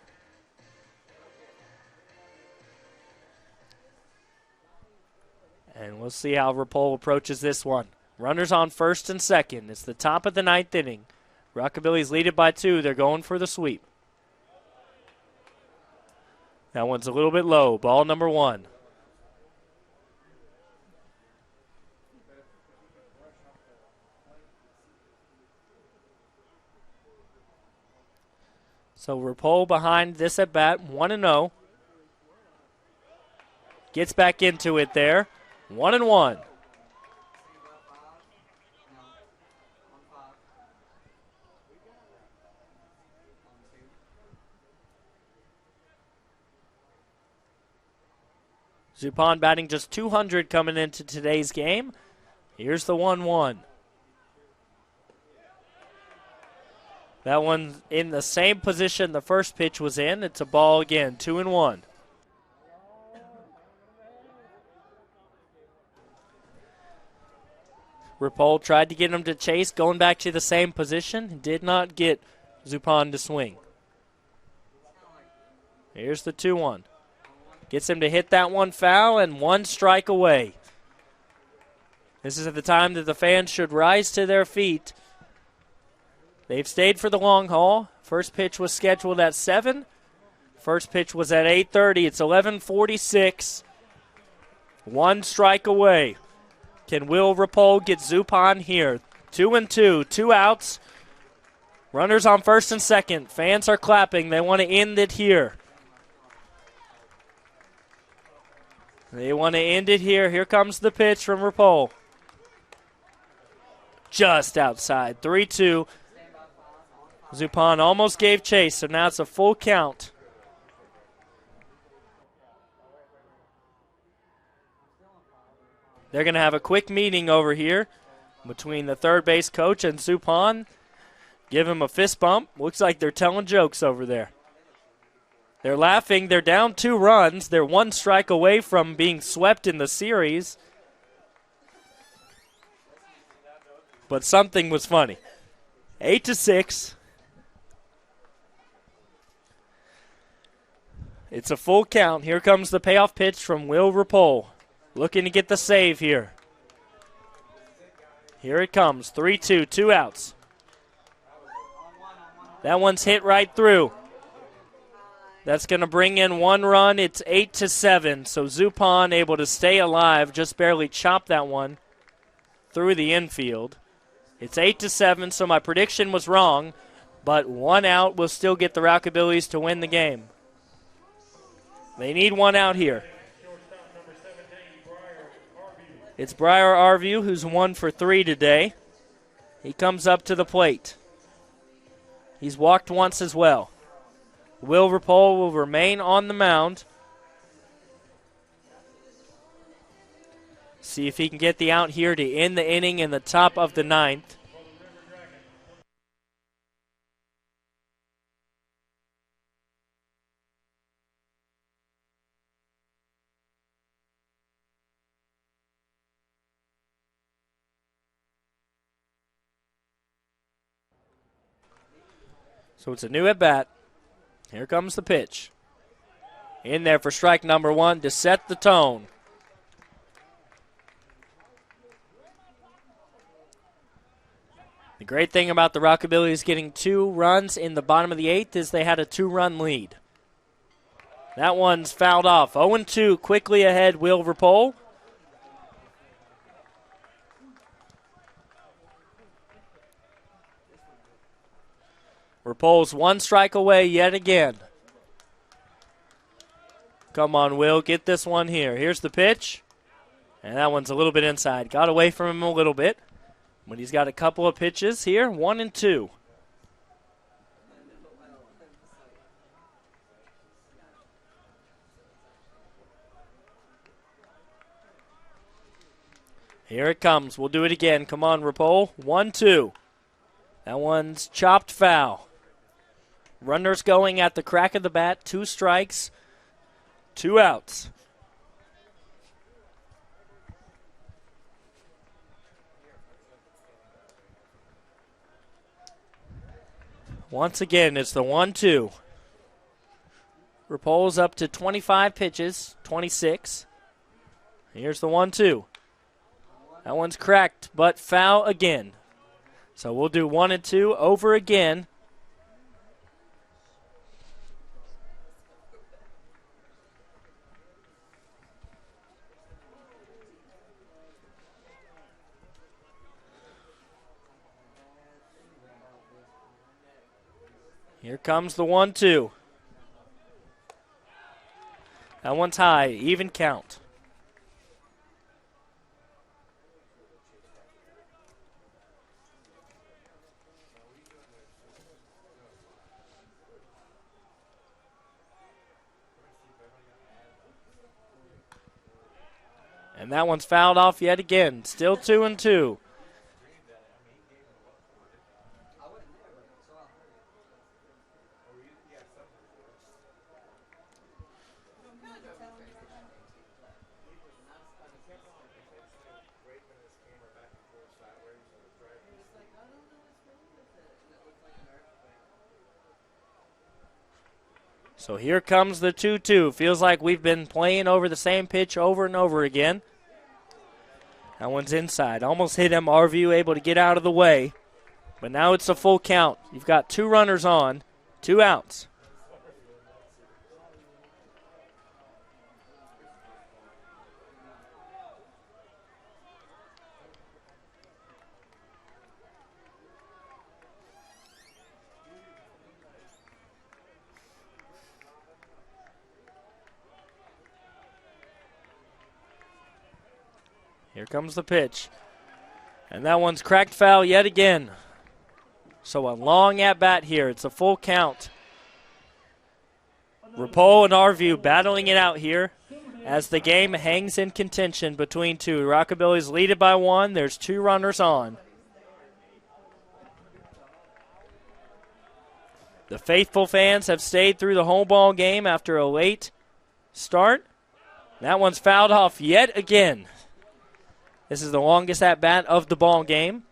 Speaker 1: And we'll see how Rapol approaches this one. Runners on first and second. It's the top of the ninth inning. Rockabillys lead it by 2. They're going for the sweep. That one's a little bit low. Ball number 1. So Rapol behind this at bat, 1-0. Gets back into it there, 1-1. Suppan batting just 200 coming into today's game. Here's the 1-1. That one in the same position the first pitch was in. It's a ball again, 2-1. Rapol tried to get him to chase, going back to the same position. Did not get Zupan to swing. Here's the 2-1. Gets him to hit that one foul, and 1 strike away. This is at the time that the fans should rise to their feet. They've stayed for the long haul. First pitch was scheduled at 7. First pitch was at 8:30. It's 11:46. 1 strike away. Can Will Rapole get Zupan here? 2-2, 2 outs. Runners on first and second. Fans are clapping. They want to end it here. They want to end it here. Here comes the pitch from Rapole. Just outside. 3-2. Zupan almost gave chase, so now it's a full count. They're going to have a quick meeting over here between the third base coach and Zupan. Give him a fist bump. Looks like they're telling jokes over there. They're laughing. They're down 2 runs. They're 1 strike away from being swept in the series. But something was funny. 8-6. It's a full count. Here comes the payoff pitch from Will Rapole. Looking to get the save here. Here it comes. 3-2, 2 outs. That one's hit right through. That's going to bring in 1 run. It's 8-7. So Zupan able to stay alive, just barely chop that one through the infield. It's 8-7, so my prediction was wrong, but 1 out will still get the Rockabillys to win the game. They need 1 out here. It's Briar Arview, who's 1 for 3 today. He comes up to the plate. He's walked once as well. Will Rapole will remain on the mound. See if he can get the out here to end the inning in the top of the 9th. So it's a new at-bat. Here comes the pitch. In there for strike number 1 to set the tone. The great thing about the Rockabillys getting 2 runs in the bottom of the 8th is they had a 2-run lead. That one's fouled off. 0-2 quickly ahead, Will Rapole. Rapole's 1 strike away yet again. Come on, Will. Get this one here. Here's the pitch. And that one's a little bit inside. Got away from him a little bit. But he's got a couple of pitches here. 1-2. Here it comes. We'll do it again. Come on, Rapole. 1-2. That one's chopped foul. Runners going at the crack of the bat. 2 strikes, 2 outs. Once again, it's the 1-2. Rapole's up to 25 pitches, 26. Here's the 1-2. That one's cracked, but foul again. So we'll do 1-2 over again. Here comes the 1-2. That one's high, even count. And that one's fouled off yet again. Still 2-2. So here comes the 2-2. Feels like we've been playing over the same pitch over and over again. That one's inside. Almost hit him. RVU able to get out of the way. But now it's a full count. You've got 2 runners on, 2 outs. Here comes the pitch. And that one's cracked foul yet again. So a long at-bat here. It's a full count. Rapole and RVU battling it out here as the game hangs in contention between 2. Rockabillys lead it by 1. There's 2 runners on. The faithful fans have stayed through the whole ball game after a late start. That one's fouled off yet again. This is the longest at-bat of the ball game.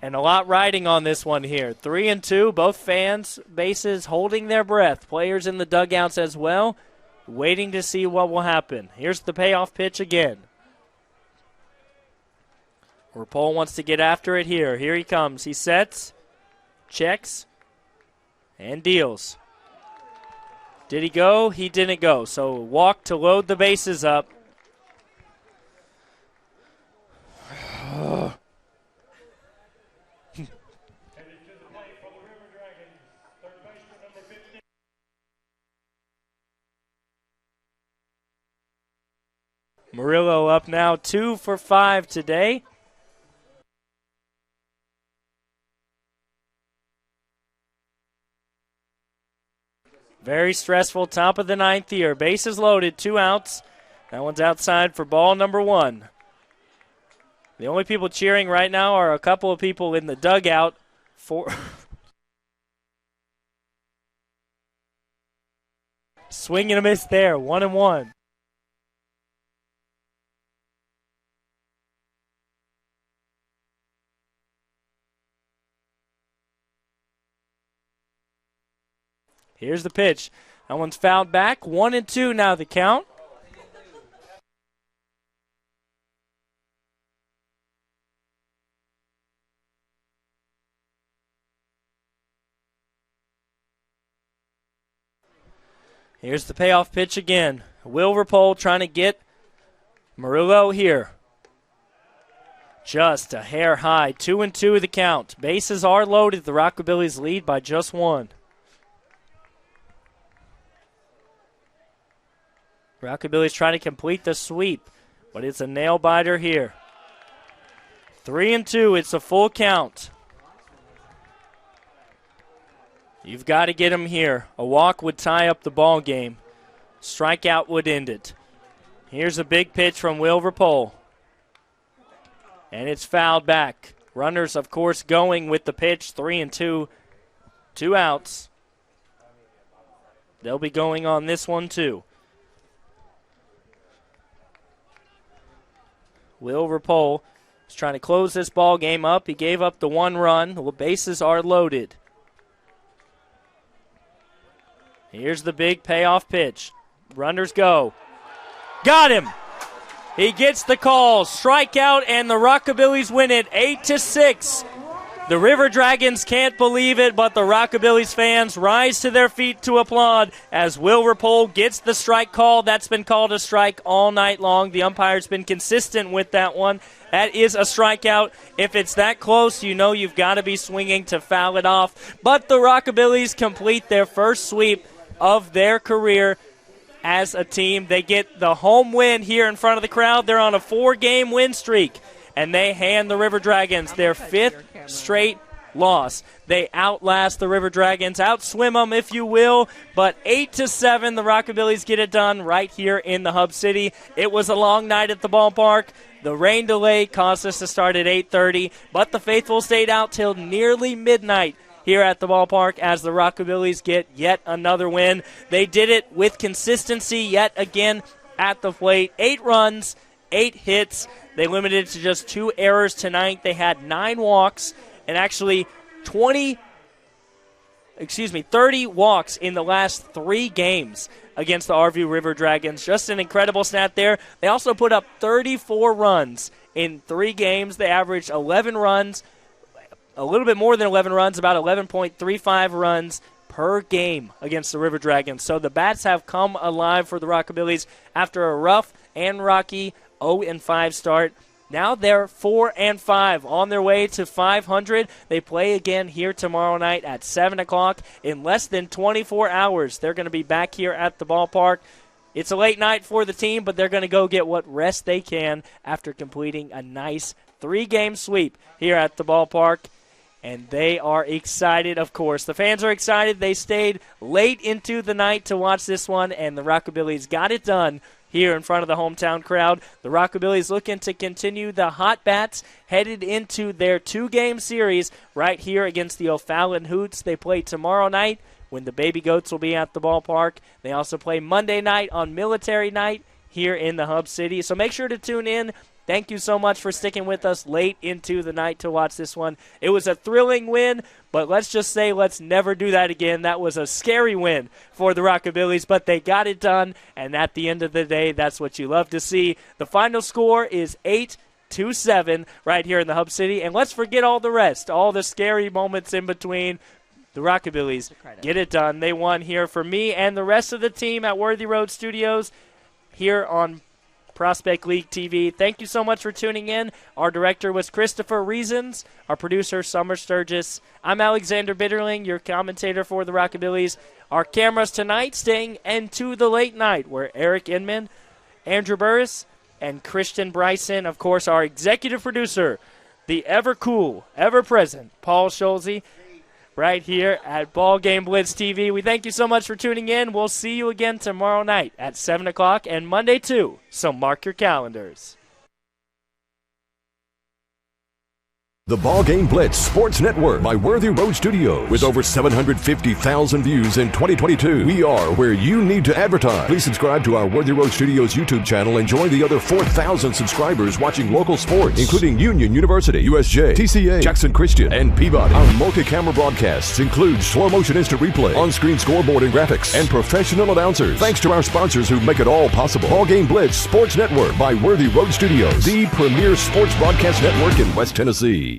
Speaker 1: And a lot riding on this one here. 3-2, both fans, bases holding their breath. Players in the dugouts as well, waiting to see what will happen. Here's the payoff pitch again. Rapole wants to get after it here. Here he comes. He sets, checks, and deals. Did he go? He didn't go. So walk to load the bases up. Murillo up now 2 for 5 today. Very stressful top of the 9th here. Bases loaded, 2 outs. That one's outside for ball number 1. The only people cheering right now are a couple of people in the dugout for swing and a miss there, 1-1. Here's the pitch. That one's fouled back. 1-2 now the count. Here's the payoff pitch again. Will Rapole trying to get Murillo here. Just a hair high. 2-2 the count. Bases are loaded. The Rockabillys lead by just 1. Rockabillys trying to complete the sweep, but it's a nail biter here. 3-2, it's a full count. You've got to get him here. A walk would tie up the ball game. Strikeout would end it. Here's a big pitch from Will Rapole. And it's fouled back. Runners, of course, going with the pitch. 3-2, 2 outs. They'll be going on this one, too. Will Rapole is trying to close this ball game up. He gave up the 1 run. The bases are loaded. Here's the big payoff pitch. Runners go. Got him. He gets the call. Strikeout, and the Rockabillys win it 8-6. The River Dragons can't believe it, but the Rockabillys fans rise to their feet to applaud as Will Rapole gets the strike call. That's been called a strike all night long. The umpire's been consistent with that one. That is a strikeout. If it's that close, you know you've got to be swinging to foul it off. But the Rockabillys complete their first sweep of their career as a team. They get the home win here in front of the crowd. They're on a 4-game win streak. And they hand the River Dragons their 5th straight loss. They outlast the River Dragons, outswim them, if you will. But 8-7, the Rockabillys get it done right here in the Hub City. It was a long night at the ballpark. The rain delay caused us to start at 8:30, but the faithful stayed out till nearly midnight here at the ballpark as the Rockabillys get yet another win. They did it with consistency yet again at the plate. 8 runs, 8 hits. They limited it to just 2 errors tonight. They had 9 walks and actually 20 30 walks in the last 3 games against the RVU River Dragons. Just an incredible stat there. They also put up 34 runs in 3 games. They averaged 11 runs, a little bit more than 11 runs, about 11.35 runs per game against the River Dragons. So the Bats have come alive for the Rockabillys after a rough and rocky 0-5 start. Now they're 4-5 on their way to 500. They play again here tomorrow night at 7 o'clock. In less than 24 hours, they're going to be back here at the ballpark. It's a late night for the team, but they're going to go get what rest they can after completing a nice 3-game sweep here at the ballpark. And they are excited, of course. The fans are excited. They stayed late into the night to watch this one, and the Rockabillys got it done here in front of the hometown crowd. The Rockabillys looking to continue the hot bats headed into their 2-game series right here against the O'Fallon Hoots. They play tomorrow night when the Baby Goats will be at the ballpark. They also play Monday night on Military Night here in the Hub City. So make sure to tune in. Thank you so much for sticking with us late into the night to watch this one. It was a thrilling win, but let's just say let's never do that again. That was a scary win for the Rockabillys, but they got it done, and at the end of the day, that's what you love to see. The final score is 8-7 right here in the Hub City, and let's forget all the rest, all the scary moments in between. The Rockabillys get it done. They won here for me and the rest of the team at Worthy Road Studios here on Prospect League TV. Thank you so much for tuning in. Our director was Christopher Reasons. Our producer, Summer Sturgis. I'm Alexander Bitterling, your commentator for the Rockabillys. Our cameras tonight staying into the late night, where Eric Inman, Andrew Burris, and Christian Bryson, of course, our executive producer, the ever-cool, ever-present Paul Schulze, right here at BallGame Blitz TV. We thank you so much for tuning in. We'll see you again tomorrow night at 7 o'clock and Monday too, so mark your calendars.
Speaker 6: The BallGame Blitz Sports Network by Worthy Road Studios. With over 750,000 views in 2022, we are where you need to advertise. Please subscribe to our Worthy Road Studios YouTube channel and join the other 4,000 subscribers watching local sports, including Union University, USJ, TCA, Jackson Christian, and Peabody. Our multi-camera broadcasts include slow-motion instant replay, on-screen scoreboard and graphics, and professional announcers. Thanks to our sponsors who make it all possible. BallGame Blitz Sports Network by Worthy Road Studios, the premier sports broadcast network in West Tennessee.